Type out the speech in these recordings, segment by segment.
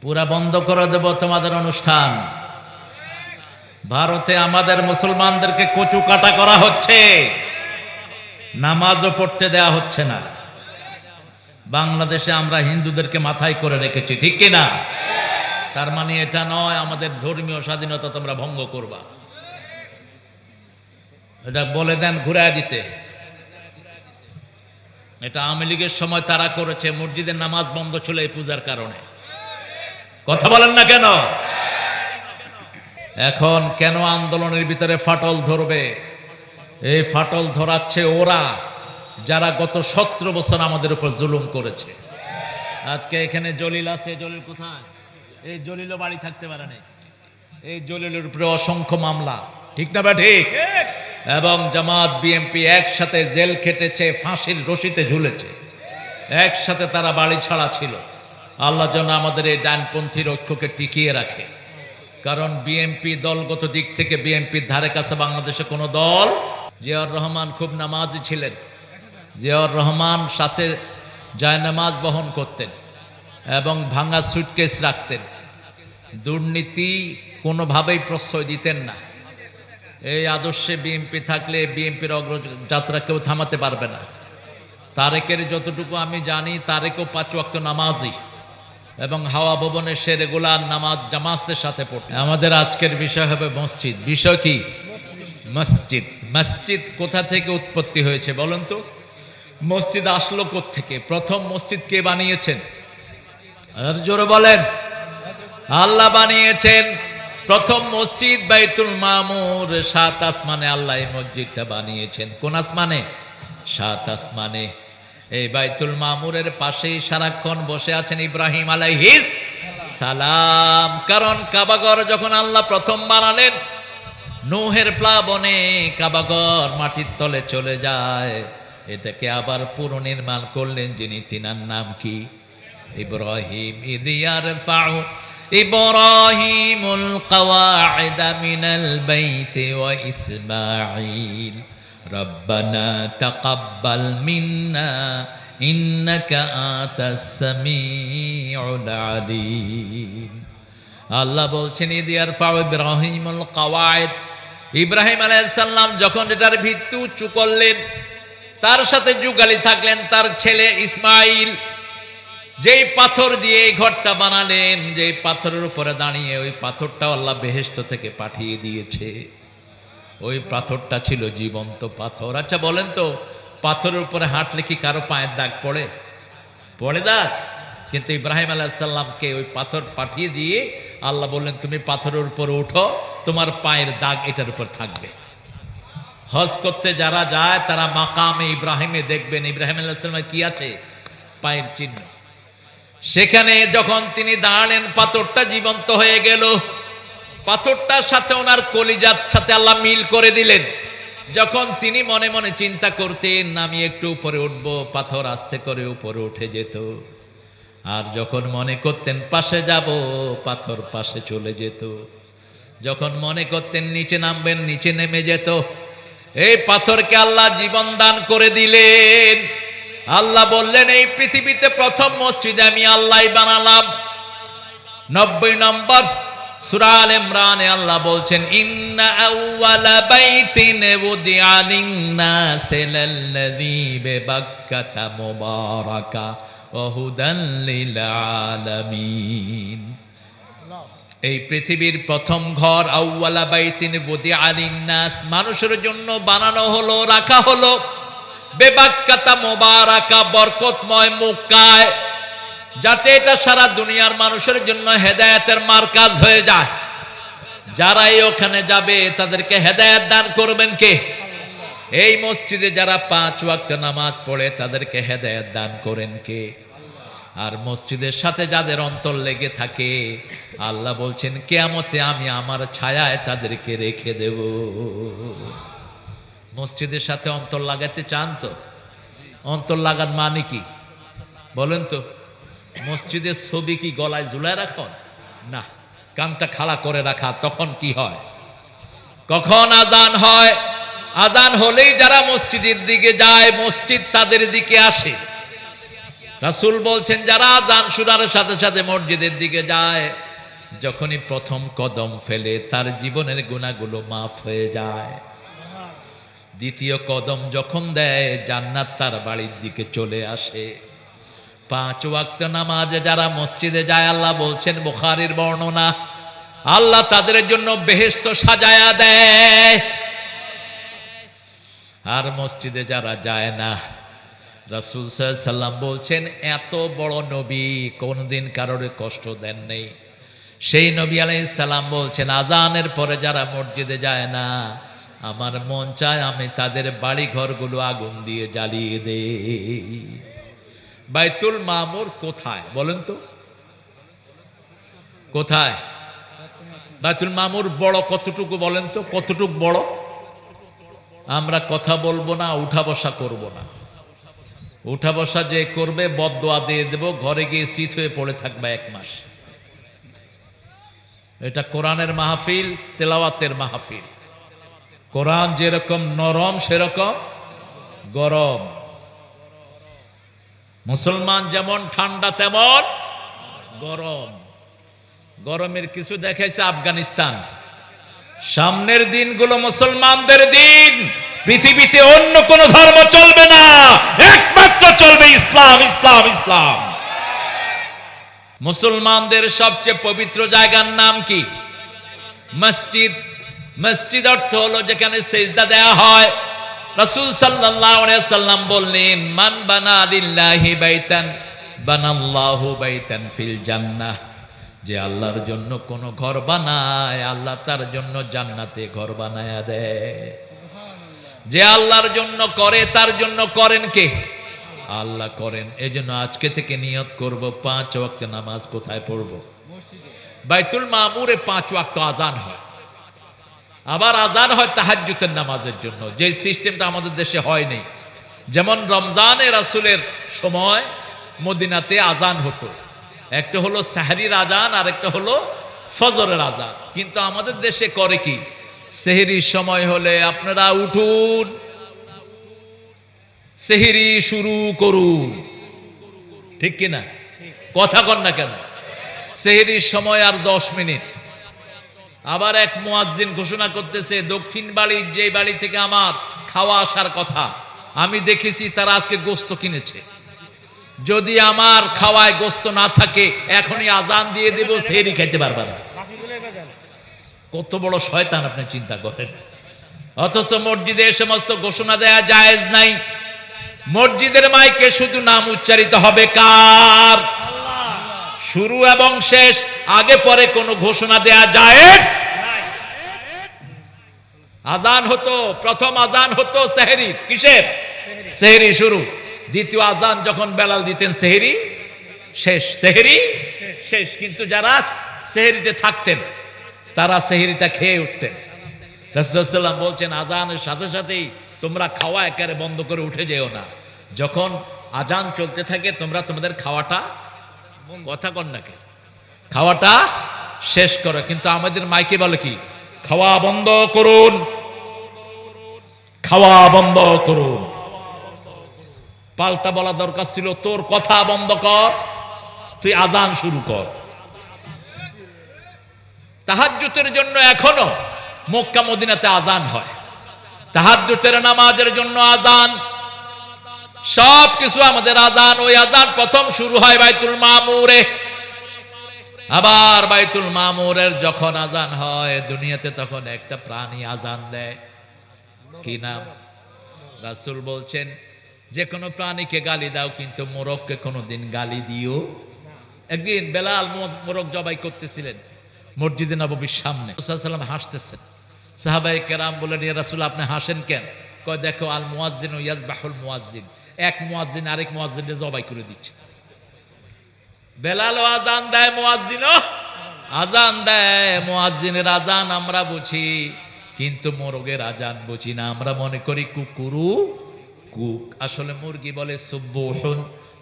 পুরা বন্ধ করে দেব তোমাদের অনুষ্ঠান। ভারতে আমাদের মুসলমানদেরকে কচু কাটা করা হচ্ছে, নামাজও পড়তে দেয়া হচ্ছে না। বাংলাদেশে আমরা হিন্দুদেরকে মাথায় করে রেখেছি, ঠিক কিনা? তার মানে এটা নয় আমাদের ধর্মীয় স্বাধীনতা তোমরা ভঙ্গ করবা, এটা বলে দেন ঘুরায় দিতে। এটা আওয়ামী লীগের সময় তারা করেছে, মসজিদের নামাজ বন্ধ ছিল এই পূজার কারণে। কথা বলেন না কেন? এখন কেন আন্দোলনের ভিতরে ফাটল ধরবে? এই ফাটল ধরাচ্ছে ওরা যারা গত 17 বছর আমাদের উপর জুলুম করেছে। আজকে এখানে জলিল আছে, জলিল কোথায়? এই জলিলও বাড়ি থাকতে পারে না। এই জলিলের উপরে অসংখ্য মামলা, ঠিক না? ঠিক। এবং জামাত বিএনপি একসাথে জেল খেটেছে, ফাঁসির রশিতে ঝুলেছে, একসাথে তারা বাড়ি ছাড়া ছিল। আল্লাহ যেন আমাদের এই ডানপন্থীর ঐক্যকে টিকিয়ে রাখে, কারণ বিএনপি দলগত দিক থেকে বিএনপির ধারে কাছে বাংলাদেশে কোনো দল। জিয়াউর রহমান খুব নামাজি ছিলেন। জিয়াউর রহমান সাথে জায়নামাজ বহন করতেন এবং ভাঙা সুটকেস রাখতেন। দুর্নীতি কোনোভাবেই প্রশ্রয় দিতেন না। এই আদর্শে বিএনপি থাকলে বিএনপির অগ্রযাত্রা কেউ থামাতে পারবে না। তারেকের যতটুকু আমি জানি, তারেকও 5 ওয়াক্ত নামাজি এবং হাওয়া ভবনে সে রেগুলার নামাজ জামাতের সাথে পড়ে। আমাদের আজকের বিষয় হবে মসজিদ। বিষয় কি? মসজিদ। মসজিদ কোথা থেকে উৎপত্তি হয়েছে বলেন তো? মসজিদ আসলো কোত্থেকে? প্রথম মসজিদ কে বানিয়েছেন? আর জোরে বলেন। আল্লাহ বানিয়েছেন। প্রথম মসজিদ বাইতুল মামুর, 7 আসমানে আল্লাহ এই মসজিদটা বানিয়েছেন। কোন আসমানে? 7 আসমানে। এই বাইতুল মামুরের পাশেই সারাক্ষণ বসে আছেন ইব্রাহিম আলাইহিস সালাম। কারণ কাবাঘর যখন আল্লাহ প্রথম বানালেন, নূহের প্লাবনে কাবাঘর মাটির তলে চলে যায়। এটাকে আবার পুনর্নির্মাণ করলেন যিনি, তিনার নাম কি? ইব্রাহিম। ইদিয়ারফাউ ইব্রাহিমুল কওয়াইদা মিনাল বাইতি ওয়া ইসমাঈল রব্বানা তাকাব্বাল মিন্না ইন্নাকা আতাস সামিউল আলিম। আল্লাহ বলছেন ইদিয়ারফাউ ইব্রাহিমুল কওয়াইদ। ইব্রাহিম আলাইহিস সালাম যখন এটার ভিত্তি উঁচু করলেন, তার সাথে যুগালি থাকলেন তার ছেলে ইসমাইল। যেই পাথর দিয়ে এই ঘরটা বানালেন, যেই পাথরের উপরে দাঁড়িয়ে, ওই পাথরটা আল্লাহ বেহেশত থেকে পাঠিয়ে দিয়েছে। ওই পাথরটা ছিল জীবন্ত পাথর। আচ্ছা বলেন তো, পাথরের উপরে হাঁটলে কি কারো পায়ের দাগ পড়ে? পড়ে দাগ? কিন্তু ইব্রাহিম আলাইহিস সালামকে ওই পাথর পাঠিয়ে দিয়ে আল্লাহ বললেন, তুমি পাথরের উপরে উঠো, তোমার পায়ের দাগ এটার উপর থাকবে। হজ করতে যারা যায় তারা মাকামে ইব্রাহিমে দেখবেন ইব্রাহিম আলাইহিস সালামের কি আছে? পায়ের চিহ্ন। সেখানে যখন তিনি দাঁড়ালেন, পাথরটা জীবন্ত হয়ে গেল। পাথরটার সাথে ওনার কলিজার সাথে আল্লাহ মিল করে দিলেন। যখন তিনি মনে মনে চিন্তা করতেন আমি একটু উপরে উঠবো, পাথর আস্তে করে উপরে উঠে যেত। আর যখন মনে করতেন পাশে যাব, পাথর পাশে চলে যেত। যখন মনে করতেন নিচে নামবেন, নিচে নেমে যেত। এই পাথরকে আল্লাহ জীবন দান করে দিলেন। আল্লাহ বললেন, এই পৃথিবীতে প্রথম মসজিদ আমি আল্লাহই বানালাম। 90 নম্বর সূরা আল ইমরানে আল্লাহ বলছেন, ইন্না আউওয়ালা বাইতিন উদিআ লিন-নাসি লাল্লাযী বিবাক্কাতা মুবারাকা ওয়া হুদাল লিল আলামিন। এই পৃথিবীর প্রথম ঘর আউওয়ালা বাইতিন উদিআ লিন-নাস, মানুষের জন্য বানানো হলো, রাখা হলো। বেবাক্কাতা মুবারাকা, বরকতময় মক্কায়, যাতে এটা সারা দুনিয়ার মানুষের জন্য হেদায়েতের মার্কাজ হয়ে যায়। যারাই ওখানে যাবে তাদেরকে হেদায়েত দান করবেন কে? এই মসজিদে যারা 5 ওয়াক্ত নামাজ পড়ে তাদেরকে হেদায়েত দান করেন কে? আর মসজিদের সাথে যাদের অন্তর লেগে থাকে, আল্লাহ বলছেন কিয়ামতে আমি আমার ছায়ায় তাদেরকে রেখে দেব। মসজিদের সাথে অন্তর লাগাতে চান তো? অন্তর লাগার মানে কি বলেন তো? মসজিদের ছবি কি গলায় ঝুলায় রাখুন? না, কানটা খাড়া করে রাখা। তখন কি হয়? কখন আজান হয়, আজান হলেই যারা মসজিদের দিকে যায়, মসজিদ তাদের দিকে আসে। রাসূল বলছেন যারা আযান শোনার সাথে সাথে মসজিদের দিকে যায়, যখনই প্রথম কদম ফেলে তার জীবনের গুনাহগুলো মাফ হয়ে যায়। দ্বিতীয় কদম যখন দেয় জান্নাত তার বাড়ির দিকে চলে আসে। 5 ওয়াক্ত নামাজে যারা মসজিদে যায়, আল্লাহ বলছেন বুখারীর বর্ণনা, আল্লাহ তাদের জন্য বেহেশত সাজায়া দেয়। আর মসজিদে যারা যায় না, রাসূল সাল্লাল্লাহু আলাইহি সাল্লাম বলছেন এত বড় নবী কোনদিন কারোর কষ্ট দেন নেই। সেই নবী আলাইহিস সালাম বলছেন আযানের পরে যারা মসজিদে যায় না, আমার মন চায় আমি তাদের বাড়ি ঘরগুলো আগুন দিয়ে জ্বালিয়ে দেই। বাইতুল মামুর কোথায় বলেন তো? কোথায় বাইতুল মামুর? বড় কতটুকু বলেন তো? কতটুকু বড়? আমরা কথা বলবো না, উঠা বসা করব না। উঠা বসা যে করবে বদদোয়া দিয়ে দেব, ঘরে গিয়ে শীত হয়ে পড়ে থাকবে 1 মাস। এটা কোরআনের মাহফিল, তেলাওয়াতের মাহফিল। কোরআন যেরকম নরম সেরকম গরম। মুসলমান যেমন ঠান্ডা তেমন গরম। গরমের কিছু দেখাইছে আফগানিস্তান। সামনের দিনগুলো মুসলমানদের দিন। পৃথিবীতে অন্য কোন ধর্ম চলবে না, একমাত্র চলবে ইসলাম, ইসলাম, ইসলাম। মুসলমানদের সবচেয়ে পবিত্র জায়গার নাম কি? মসজিদ। মসজিদ অর্থ হলো যেখানে সিজদা দেয়া হয়। রাসূল সাল্লাল্লাহু আলাইহি ওয়াসাল্লাম বললেন মান বানা লিল্লাহি বাইতান বানাল্লাহু বাইতান ফিল জান্নাহ। যে আল্লাহর জন্য কোন ঘর বানায়, আল্লাহ তার জন্য জান্নাতে ঘর বানায়া দেয়। যে আল্লাহর জন্য করে তার জন্য করেন কে? আল্লাহ করেন। এজন্য আজকে থেকে নিয়ত করব 5 ওয়াক্ত নামাজ কোথায় পড়ব? বাইতুল মামুরে 5 ওয়াক্ত আযান হয়। আবার আযান হয় তাহাজ্জুদের নামাজের জন্য, যে সিস্টেমটা আমাদের দেশে হয়নি। যেমন রমজানে রাসূলের সময় মদিনাতে আযান হতো, একটা হলো সাহরির আযান আর একটা হলো ফজরের আযান। কিন্তু আমাদের দেশে করে কি, সেহরির সময় হলে আপনারা উঠুন, সেহরি শুরু করুন, ঠিক কিনা? কথা কন না কেন? সেহরির সময় আর 10 মিনিট। আবার এক মুয়াজ্জিন ঘোষণা করতেছে দক্ষিণ বাড়ি, যে বাড়ি থেকে আমার খাওয়া আসার কথা, আমি দেখেছি তারা আজকে গোস্ত কিনেছে। যদি আমার খাওয়ায় গোস্ত না থাকে এখনই আযান দিয়ে দেব, সেহরি খাইতে পারবে না। কত বড় শয়তান আপনি চিন্তা করেন। অথচ মসজিদে এই সমস্ত ঘোষণা দেয়া জায়েজ নাই। মসজিদের মাইকে শুধু নাম উচ্চারিত হবে কার? শুরু এবং শেষ, আগে পরে কোনো ঘোষণা দেয়া জায়েজ নাই। আযান হতো, প্রথম আযান হতো সেহরি। কিসের? সেহরি শুরু। দ্বিতীয় আযান যখন বেলাল দিতেন সেহরি শেষ, সেহরি শেষ। কিন্তু যারা সেহরিতে থাকতেন তারা সেহরিটা খেয়ে উঠতেন। রাসূলুল্লাহ সাল্লাল্লাহু আলাইহি ওয়াসাল্লাম বলছেন আযানের সাথে সাথেই তোমরা খাওয়া একেবারে বন্ধ করে উঠে যেও না। যখন আযান চলতে থাকে তোমরা তোমাদের খাওয়াটা, কথা কন নাকি, খাওয়াটা শেষ করো। কিন্তু আমাদের মাইকে বলে কি, খাওয়া বন্ধ করুন, খাওয়া বন্ধ করুন। পাল্টা বলা দরকার ছিল তোর কথা বন্ধ কর, তুই আযান শুরু কর। তাহাজ্জুদের জন্য এখনো মক্কা মদিনাতে আযান হয়। তাহাজ্জুদের নামাজের জন্য আযান, সব কিছু আমাদের আযান। ওই আযান প্রথম শুরু হয় বাইতুল মামুরে। আবার বাইতুল মামুরের যখন আযান হয় দুনিয়াতে, তখন একটা প্রাণী আযান দেয়। কি নাম? রাসূল বলছেন যে কোনো প্রাণীকে গালি দাও, কিন্তু মোরগকে কোনোদিন গালি দিও। একদিন বেলাল মোরগ জবাই করতেছিলেন মসজিদে নববীর সামনে। রাসূল সাল্লাল্লাহু আলাইহি ওয়াসাল্লাম হাসতেছেন। সাহাবায়ে কেরাম বললেন ইয়া রাসূল আপনি হাসেন কেন? কয় দেখো আল মুয়াজ্জিনু ইয়াজবাহুল মুয়াজ্জিন, এক মুয়াজ্জিন আরেক মুয়াজ্জিনকে জবাই করে দিচ্ছে। বেলাল আযান দেয়, মুয়াজ্জিনও আযান দেয়। মুয়াজ্জিনের আযান আমরা বুঝি, কিন্তু মোরগের আযান বুঝি না। আমরা মনে করি কুকুরু কুক, আসলে মুরগি বলে সুবহুন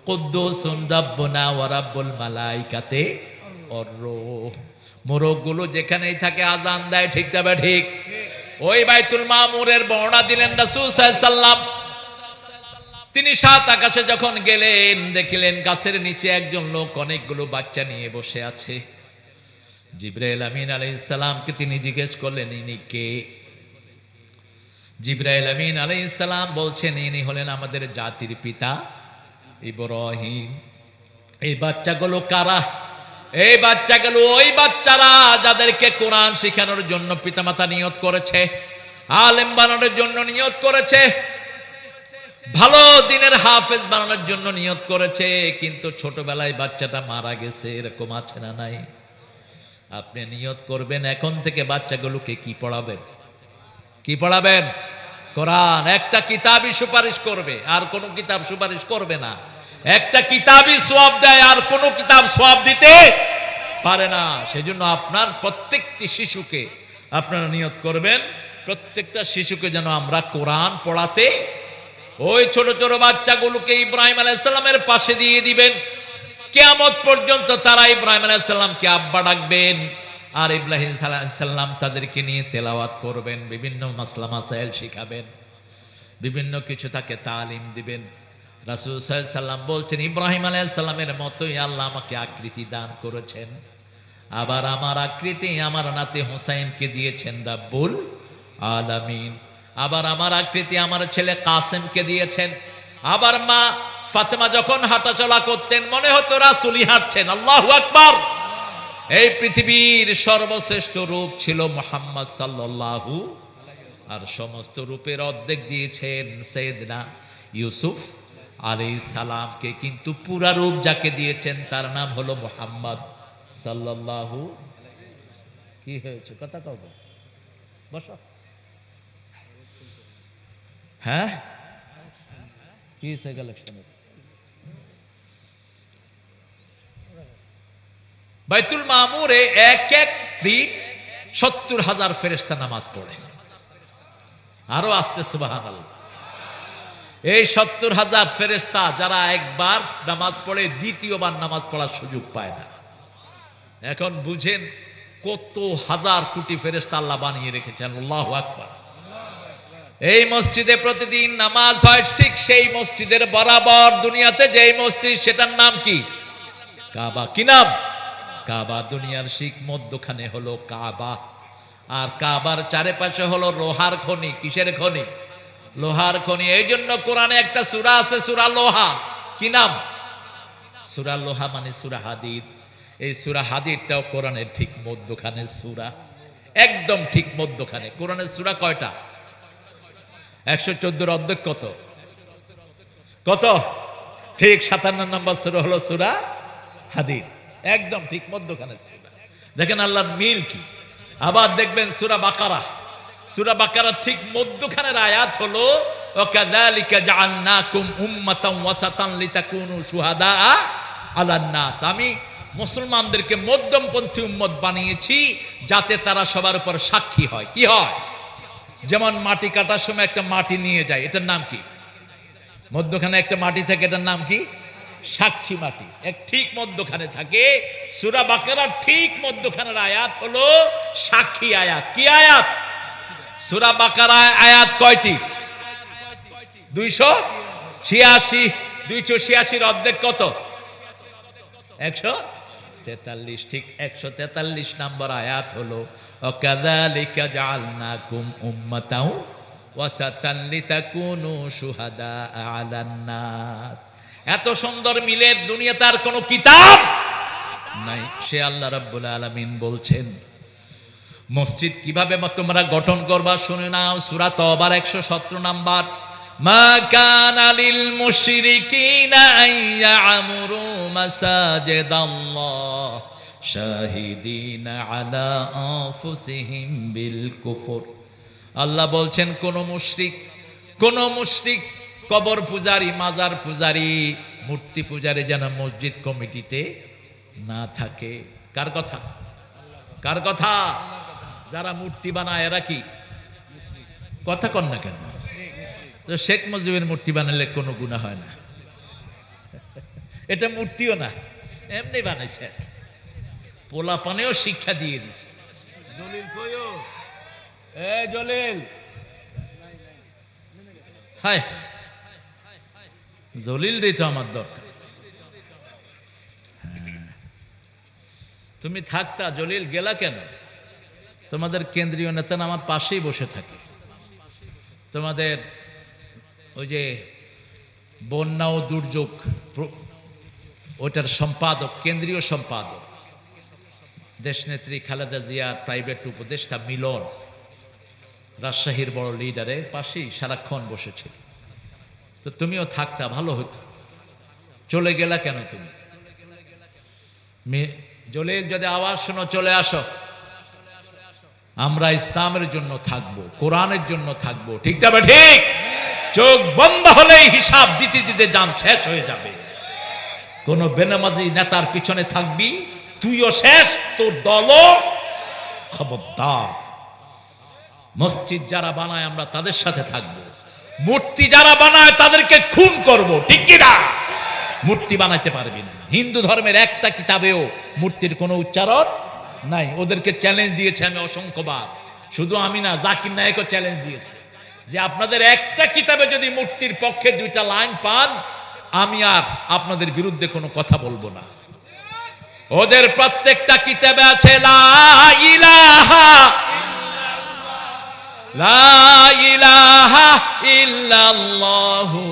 কুদ্দুসুন রাব্বুনা ওয়া রাব্বুল মালাইকাতি ওয়ার রূহ। মোরগগুলো যেখানেই থাকে আযান দেয়, ঠিক না ঠিক? ওই বাইতুল মামুরের বর্ণনা দিলেন রাসূল সাল্লাল্লাহু আলাইহি ওয়াসাল্লাম। তিনি সাত আকাশে যখন গেলেন, দেখলেন গাছের নিচে একজন লোক অনেকগুলো বাচ্চা নিয়ে বসে আছে। জিবরাইল আমিন আলাইহিস সালামকে তিনি জিজ্ঞেস করলেন, ইনি কে? জিবরাইল আমিন আলাইহিস সালাম বলছেন, ইনি হলেন আমাদের জাতির পিতা ইব্রাহিম। এই বাচ্চাগুলো কারা? এই বাচ্চাগুলো ওই বাচ্চারা যাদেরকে কোরআন শেখানোর জন্য পিতামাতা নিয়ত করেছে, আলেম বানানোর জন্য নিয়ত করেছে, ভালো দিনের হাফেজ বানানোর জন্য নিয়ত করেছে, কিন্তু ছোটবেলায় বাচ্চাটা মারা গেছে। এরকম আছে না নাই? আপনি নিয়ত করবেন এখন থেকে বাচ্চাগুলোকে কি পড়াবেন? কি পড়াবেন? কোরআন। একটা কিতাবই সুপারিশ করবে, আর কোনো কিতাব সুপারিশ করবে না। একটা কিতাবই সওয়াব দেয়, আর কোনো কিতাব সওয়াব দিতে পারে না। সেজন্য আপনার প্রত্যেকটি শিশুকে আপনারা নিয়ত করবেন, প্রত্যেকটা শিশুকে যেন আমরা কোরআন পড়াতে, ওই ছোট ছোট বাচ্চাগুলোকে ইব্রাহিম আলাইহিস সালামের পাশে দিয়ে দিবেন। কিয়ামত পর্যন্ত তারা ইব্রাহিম আলাইহিস সালামকে আব্বা ডাকবেন, আর ইব্রাহিম আলাইহিস সালাম তাদেরকে নিয়ে তেলাওয়াত করবেন, বিভিন্ন মাসলা মাসাইল শিখাবেন, বিভিন্ন কিছু তাকে তালিম দিবেন। রাসূল সাল্লাল্লাহু আলাইহি সাল্লাম বলছেন, ইব্রাহিম আলাইহিস সালামের মতোই আল্লাহ আমাকে আকৃতি দান করেছেন, আবার আমার আকৃতি আমার নাতি হুসাইনকে দিয়েছেন রাব্বুল আলামিন, আবার আমার আকৃতি আমার ছেলে কাসেমকে দিয়েছেন। আবার মা ফাতেমা যখন হাঁটাচলা করতেন মনে হতো রাসূলই হাঁটছেন। আল্লাহু আকবার। এই পৃথিবীর সর্বশ্রেষ্ঠ রূপ ছিল মুহাম্মদ সাল্লাল্লাহু, আর সমস্ত রূপের অর্ধেক দিয়েছেন সাইয়েদনা ইউসুফ আলাইহিস সালামকে, কিন্তু পুরা রূপ যাকে দিয়েছেন তার নাম হলো মুহাম্মদ সাল্লাল্লাহু। কি হয়েছে? কথা কও, বসো। হ্যাঁ, কি সে কালেকশন? বাইতুল মামুরে এক এক দিন ৭০,০০০ ফেরেশতা নামাজ পড়ে। আরো আসতে সুবহানাল্লাহ। এই ৭০,০০০ ফেরেশতা যারা একবার নামাজ পড়ে দ্বিতীয়বার নামাজ পড়ার সুযোগ পায় না। এখন বুঝেন কত হাজার কোটি ফেরেশতা আল্লাহ বানিয়ে রেখেছেন। আল্লাহু আকবার। এই মসজিদে প্রতিদিন নামাজ হয়, ঠিক সেই মসজিদের বরাবর দুনিয়াতে যেই মসজিদ সেটার নাম কি? কাবা। কি নাম? কাবা। দুনিয়ার শিখ মধ্যখানে হলো কাবা, আর কাবার চারিপাশে হলো লোহার খনি। কিসের খনি? লোহার খনি। এই জন্য কোরআনে একটা সূরা আছে, সূরা লোহা। কি নাম? সূরা লোহা মানে সূরা হাদিদ। এই সূরা হাদিদটাও কোরআনের ঠিক মধ্যখানে সূরা, একদম ঠিক মধ্যখানে। কোরআনের সূরা কয়টা? ১১৪ অর্ধেক কত? কত? ঠিক ৫৭ নম্বর সূরা হলো সূরা হাদিদ, একদম ঠিক মধ্যখানে সূরা। দেখেন আল্লাহর মিল কি। আবার দেখবেন সূরা বাকারা, সূরা বাকারার ঠিক মধ্যখানের আয়াত হলো ওয়াকাযালিকা জাআলনাকুম উম্মাতান ওয়াসাতান লিতাকুনু শুহাদা আলান নাস। আমি মুসলমানদেরকে মধ্যমপন্থী উম্মত বানিয়েছি যাতে তারা সবার উপর সাক্ষী হয়। কি হয়? যেমন মাটি কাটার সময় একটা মাটি নিয়ে যায়, এটার নাম কি? মধ্যখানে একটা মাটি থাকে, এটার নাম কি? সাক্ষী মাটি। এক ঠিক মধ্যখানে থাকে। সূরা বাকারার ঠিক মধ্যখানের আয়াত হলো সাক্ষী আয়াত। কি আয়াত? সূরা বাকারায় আয়াত কয়টি? 286। 286 অর্ধেক কত? 143। ঠিক 143 নম্বর আয়াত হলো ওয়াকাযালিকা জাআলনাকুম উম্মাতাও ওয়াসাতান লিতাকুনু শুহাদা আলান নাস। এত সুন্দর মিলের দুনিয়াতে আর কোনো কিতাব নাই। সে আল্লাহ রাব্বুল আলামিন বলছেন মসজিদ কিভাবে তোমরা গঠন করবা শুনে নাও। সূরা তওবার 117 নাম্বার, মা কানা লিল মুশরিকিনা আইয়ামুরু মাসাজিদাল্লাহ শাহিদিনা আলা আনফুসিহিম বিল কুফর। আল্লাহ বলছেন কোন মুশরিক কবর পূজারী, মাজার পূজারী, মূর্তি পূজারী যেন মসজিদ কমিটিতে না থাকে। কার কথা? কার কথা? যারা মূর্তি বানায় এরা কি? কথা কন না কেন? শেখ মুজিবের মূর্তি বানালে কোনো গুনাহ হয় না। এটা মূর্তিও না, এমনি বানাইছে। পোলা পানেও শিক্ষা দিয়ে দিছে। জলিল কইও, জলিল, হায় জলিল রে তো আমার দরকার। তুমি থাকতা, জলিল গেলা কেন? তোমাদের কেন্দ্রীয় নেতা আমার পাশেই বসে থাকে। তোমাদের ওই যে বন্যা ও দুর্যোগ ওটার সম্পাদক, কেন্দ্রীয় সম্পাদক দেশনেত্রী খালেদা জিয়ার প্রাইভেট উপদেষ্টা মিলন, রাজশাহীর বড় লিডারের পাশেই সারাক্ষণ বসেছিল। তো তুমিও থাকতা, ভালো হতো। চলে গেলা কেন তুমি? জলিল, যদি আওয়াজ শোনো চলে আসো। আমরা ইসলামের জন্য থাকবো, কোরআনের জন্য থাকবো, ঠিক তবে ঠিক। চোখ বন্ধ হলেই হিসাব দিতে দিতে জান শেষ হয়ে যাবে। কোন বেনামাজি নেতার পিছনে থাকবি, তুইও শেষ, তোর দলও। খবরদার। মসজিদ যারা বানায় আমরা তাদের সাথে থাকবো, মূর্তি যারা বানায় তাদেরকে খুন করব, ঠিক কিনা? মূর্তি বানাইতে পারবি না। হিন্দু ধর্মের একটা কিতাবেও মূর্তির কোনো উচ্চারণ নাই। ওদেরকে চ্যালেঞ্জ দিয়েছে আমি অসংখ্যবার, শুধু আমি না, জাকির নায়েকও চ্যালেঞ্জ দিয়েছে যে আপনাদের একটা কিতাবে যদি মূর্তির পক্ষে 2টা লাইন পান, আমি আর আপনাদের বিরুদ্ধে কোনো কথা বলবো না। ওদের প্রত্যেকটা কিতাবে আছে লা ইলাহা ইল্লাল্লাহু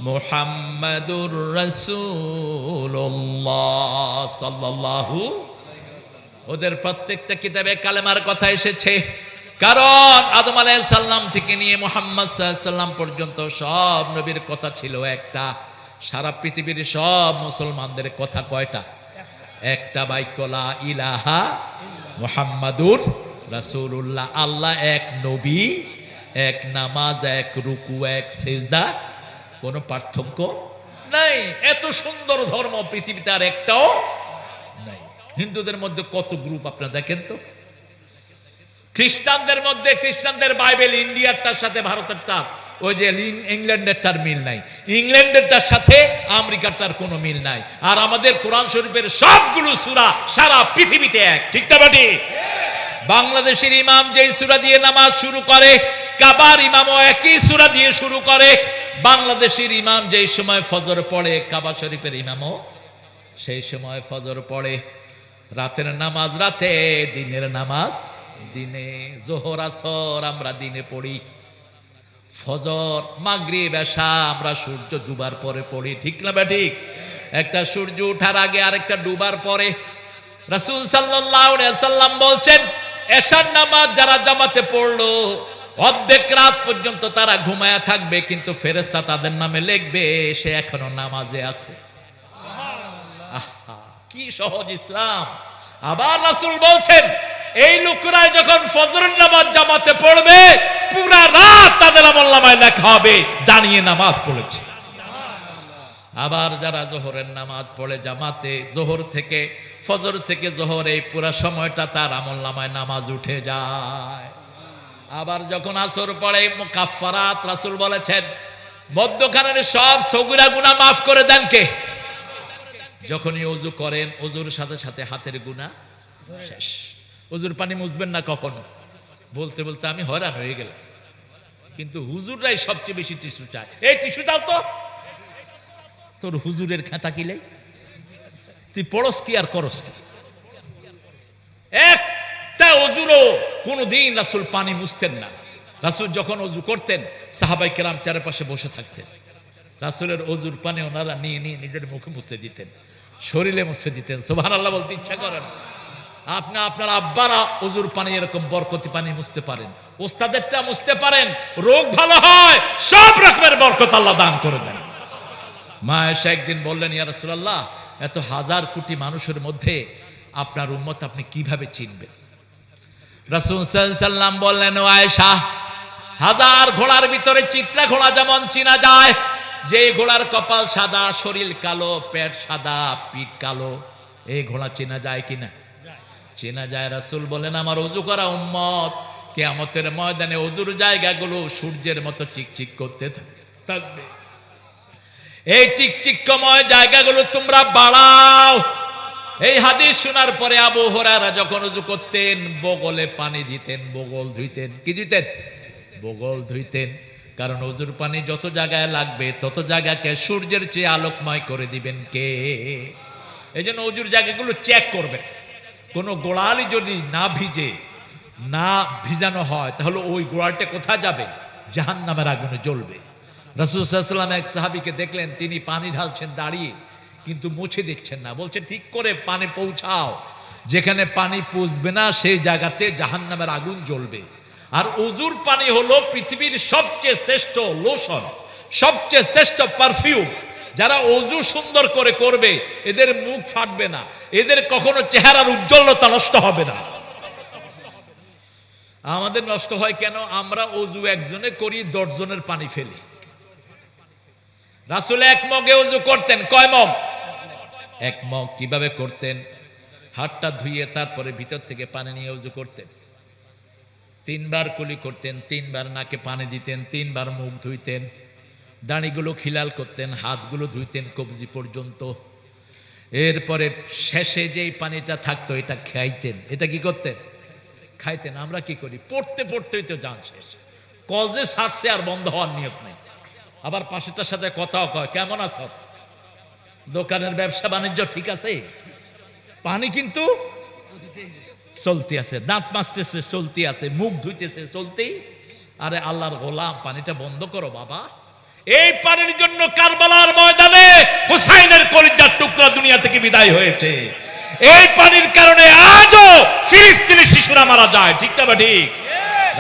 মুহাম্মাদুর রাসূলুল্লাহ সাল্লাল্লাহু। ওদের প্রত্যেকটা কিতাবে কালেমার কথা এসেছে, কারণ আদম আলাইহিস সালাম থেকে নিয়ে মুহাম্মদ সাল্লাল্লাহু আলাইহি সাল্লাম পর্যন্ত সব নবীর কথা ছিল একটা। সারা পৃথিবীর সব মুসলমানদের কথা কয়টা? একটা বাক্য, লা ইলাহা মুহাম্মাদুর রাসূলুল্লাহ। আল্লাহ এক, নবী এক, নামাজ এক, রুকু এক, সিজদা কোনো পার্থক্য নাই। এত সুন্দর ধর্ম পৃথিবীতে আর একটাও নাই। হিন্দুদের মধ্যে কত গ্রুপ আপনারা দেখেন তো। খ্রিস্টানদের মধ্যে খ্রিস্টানদের বাইবেল ইন্ডিয়ারটার সাথে ভারতেরটা, ওই যে ইংল্যান্ডেরটার মিল নাই, ইংল্যান্ডেরটার সাথে আমেরিকারটার কোনো মিল নাই। আর আমাদের কোরআন শরীফের সবগুলো সূরা সারা পৃথিবীতে এক, ঠিক না বাটি? বাংলাদেশের ইমাম যেই সূরা দিয়ে নামাজ শুরু করে, কাবার ইমামও একই সূরা দিয়ে শুরু করে। বাংলাদেশের ইমাম যেই সময় ফজর পড়ে, কাবা শরীফের ইমামও সেই সময় ফজর পড়ে। রাতের নামাজ রাতে, দিনের নামাজ দিনে। জোহর আসর আমরা দিনে পড়ি, ফজর মাগরিব এশা আমরা সূর্য ডুবার পরে পড়ি, ঠিক না বা ঠিক? একটা সূর্য ওঠার আগে আরেকটা ডুবার পরে। রাসূল সাল্লাল্লাহু আলাইহি সাল্লাম বলছেন, এশার নামাজ যারা জামাতে পড়লো, অর্ধেক রাত পর্যন্ত তারা ঘুমায়া থাকবে, কিন্তু ফেরেশতা তাদের নামে লিখবে সে এখনো নামাজে আছে। আহা, কি সহজ ইসলাম! আবার রাসূল বলছেন, এই লোকরা যখন ফজরের নামাজ জামাতে পড়বে, পুরা রাত তাদের আমলনামায় লেখা হবে দাঁড়িয়ে নামাজ পড়েছে। আবার যারা জোহরের নামাজ পড়ে জামাতে, জোহর থেকে ফজর থেকে জোহর, এই পুরা সময়টা তার আমলনামায় নামাজ উঠে যায়। আবার যখন আসর পড়ে, মুকাফফারাত রাসূল বলেছেন, মধ্যখানের সব সগীরা গুনাহ মাফ করে দেন কে? যখনই ওযু করেন, ওযুর সাথে সাথে হাতের গুনাহ শেষ। ওযুর পানি মুছবেন না কখনো, বলতে বলতে আমি হয়রান হয়ে গেলাম। কিন্তু হুজুররাই সবচেয়ে বেশি টিস্যু চায়। এই টিস্যু দাও তো। তোর হুজুরের খাতা কিলে তুই পড়স কি আর করস কি? একটা ওযুরও কোনদিন রাসূল পানি মুছতেন না। রাসূল যখন ওযু করতেন, সাহাবায়ে কেরাম চারপাশে বসে থাকতেন। রাসূলের ওযুর পানি ওনারা নিয়ে নিয়ে নিজের মুখে মুছে দিতেন, শরীরে মুছে দিতেন। সুবহানাল্লাহ বলতে ইচ্ছা করেন? আপনি আপনার আব্বারা ওযুর পানি এরকম বরকতি পানি মুছতে পারেন, ওস্তাদেরটা মুছতে পারেন, রোগ ভালো হয়, সব রকমের বরকত আল্লাহ দান করে দেন। মা আয়েশা একদিন বললেন, ইয়া রাসূলুল্লাহ, এত হাজার কোটি মানুষের মধ্যে আপনার উম্মত আপনি কিভাবে চিনবেন? রাসূল সাল্লাল্লাহু আলাইহি সাল্লাম বললেন, ও আয়েশা, হাজার ঘোড়ার ভিতরে চিত্রা ঘোড়া যেমন চিনা যায়, যে ঘোড়ার কপাল সাদা, শরীর কালো, পেট সাদা, পিঠ কালো, এই ঘোড়া চেনা যায় কিনা? চেনা যায়। রাসূল বলেন, আমার ওযু করা উম্মত কিয়ামতের ময়দানে ওযুর জায়গাগুলো সূর্যের মতো চিকচিক করতে থাকবে। এই চিকচিকময় জায়গাগুলো তোমরা বাড়াও। এই হাদিস শোনার পরে আবু হুরায়রা যখন ওযু করতেন, বগলে পানি দিতেন, বগল ধুইতেন। কি দিতেন? বগল ধুইতেন। কারণ অজুর পানি যত জায়গায় লাগবে তত জায়গাকে সূর্যের চেয়ে আলোকময় করে দিবেন কে? এই জন্য অজুর জায়গাগুলো চেক করবেন। কোনো গোড়ালি যদি না ভিজে, না ভিজানো হয়, তাহলে ওই গোড়ালটা কোথায় যাবে? জাহান্নামের আগুনে জ্বলবে। রাসূল সাল্লাল্লাহু আলাইহি ওয়াসাল্লাম এক সাহাবীকে দেখলেন, তিনি পানি ঢালছেন দাঁড়িয়ে, কিন্তু মুছে দিচ্ছেন না। বলছে ঠিক করে পানি পৌঁছাও, যেখানে পানি পৌঁছবে না সেই জায়গাতে জাহান্নামের আগুন জ্বলবে। আর অজুর পানি হলো পৃথিবীর সবচেয়ে শ্রেষ্ঠ লোশন, সবচেয়ে শ্রেষ্ঠ পারফিউম। যারা অজু সুন্দর করে করবে, এদের মুখ ফাটবে না, এদের কখনো চেহারার উজ্জ্বলতা নষ্ট হবে না। আমাদের নষ্ট হয় কেন? আমরা অজু একজনে করি, 10 জনের পানি ফেলি। রাসূল 1 মগে অজু করতেন। কয় মগ? 1 মগ। কিভাবে করতেন? হাতটা ধুইয়ে তারপরে ভিতর থেকে পানি নিয়ে অজু করতেন। 3 বার কুলি করতেন, 3 বার নাকে পানি দিতেন, 3 বার মুখ ধুইতেন, দাড়িগুলো খিলাল করতেন, হাতগুলো ধুইতেন কবজি পর্যন্ত। এরপরে শেষে যেই পানিটা থাকতো এটা খাইতেন। এটা কি করতেন? খাইতেন। আমরা কি করি? পড়তে পড়তেই তো জান শেষ, কলজে ছাড়ছে আর বন্ধ হওয়ার নিয়ত নেই। আবার পাশেটার সাথে কথাও কয়, কেমন আছো, দোকানের ব্যবসা বাণিজ্য ঠিক আছে? পানি কিন্তু চলতে আছে, দাঁত মাজতেছে চলতে আছে, মুখ ধুইতেছে চলতেই। আরে আল্লাহর গোলাম, পানিটা বন্ধ করো বাবা। এই পানির জন্য কারবালার ময়দানে হুসাইনের কলিজার টুকরা দুনিয়া থেকে বিদায় হয়েছে। এই পানির কারণে আজও ফিলিস্তিনি শিশুরা মারা যায়। ঠিক না ঠিক?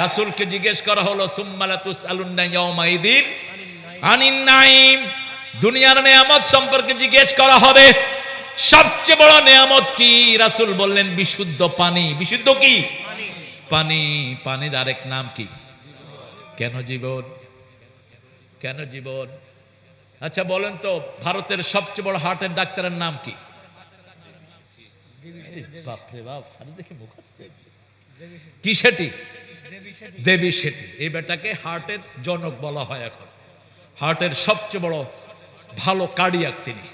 রাসূলকে জিজ্ঞেস করা হলো, সুম্মা লাতুসআলুন্না ইয়াউমাইদিন আনিন নাঈম, দুনিয়ার নেয়ামত সম্পর্কে জিজ্ঞেস করা হবে। সবচেয়ে বড় নেয়ামত কি? রাসূল বললেন বিশুদ্ধ পানি। বিশুদ্ধ কি? পানি। পানির আরেক নাম কি? কেন জীবন? কেন জীবন? আচ্ছা বলেন তো, ভারতের সবচেয়ে বড় হার্টের ডাক্তারের নাম কি? বাপরে বাপ, সারি দেখে মুখস্থ। কি সেটি? দেবী সেটি। এই বেটাকে হার্টের জনক বলা হয় এখন। হার্টের সবচেয়ে বড় ভালো কার্ডিয়াক তিনি।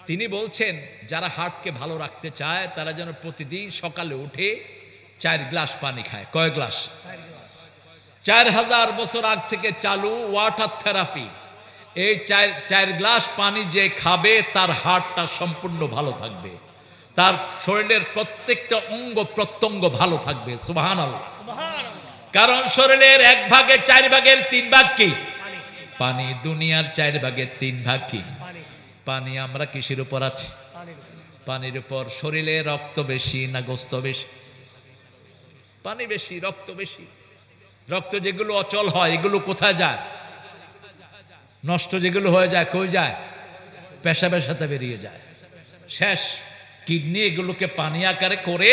তিনি বলছেন, যারা হার্টকে ভালো রাখতে চায় তারা যেন প্রতিদিন সকালে উঠে 4 গ্লাস পানি খায়। কয় গ্লাস? 4000 বছর আগ থেকে চালু ওয়াটার থেরাপি। এই 4 গ্লাস পানি যে খাবে তার হার্টটা সম্পূর্ণ ভালো থাকবে, তার শরীরের প্রত্যেকটা অঙ্গ প্রত্যঙ্গ ভালো থাকবে। সুবহানাল্লাহ। কারণ শরীরের 1 ভাগের 4 ভাগের 3 ভাগ কি? পানি। দুনিয়ার 4 ভাগের 3 ভাগ কি? পানি। আমরা কিসের উপর আছি? পানির উপর। শরীরে রক্ত বেশি না গোস্ত বেশি? পানি বেশি, রক্ত বেশি। রক্ত যেগুলো অচল হয় এগুলো কোথায় যায়? নষ্ট যেগুলো হয়ে যায় কই যায়? পেশাবের সাথে বেরিয়ে যায়। শেষ কিডনি এগুলোকে পানি আকারে করে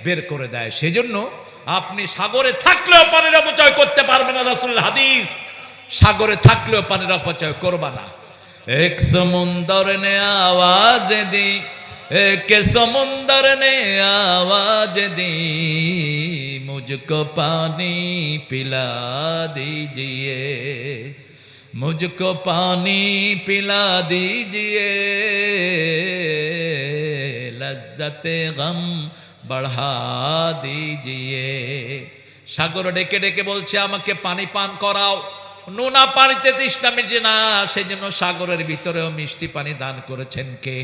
বের করে দেয়। সেজন্য আপনি সাগরে থাকলেও পানির অপচয় করতে পারবে না। রাসূলের হাদিস, সাগরে থাকলেও পানির অপচয় করবা না। এক সমুন্দর নে আওয়াজ দি, এক সমুন্দর নে আওয়াজ দি, মুঝকো পানি পিলা দीजिए, मुझको पानी पिला दीजिए, लज्जते गम बढ़ा दीजिए। সাগর ডেকে ডেকে বলছে, আমাকে পানি পান করাও। নোনা পানিতে তৃষ্ণা মিটে না, সেজন্য সাগরের ভিতরেও মিষ্টি পানি দান করেছেন কে?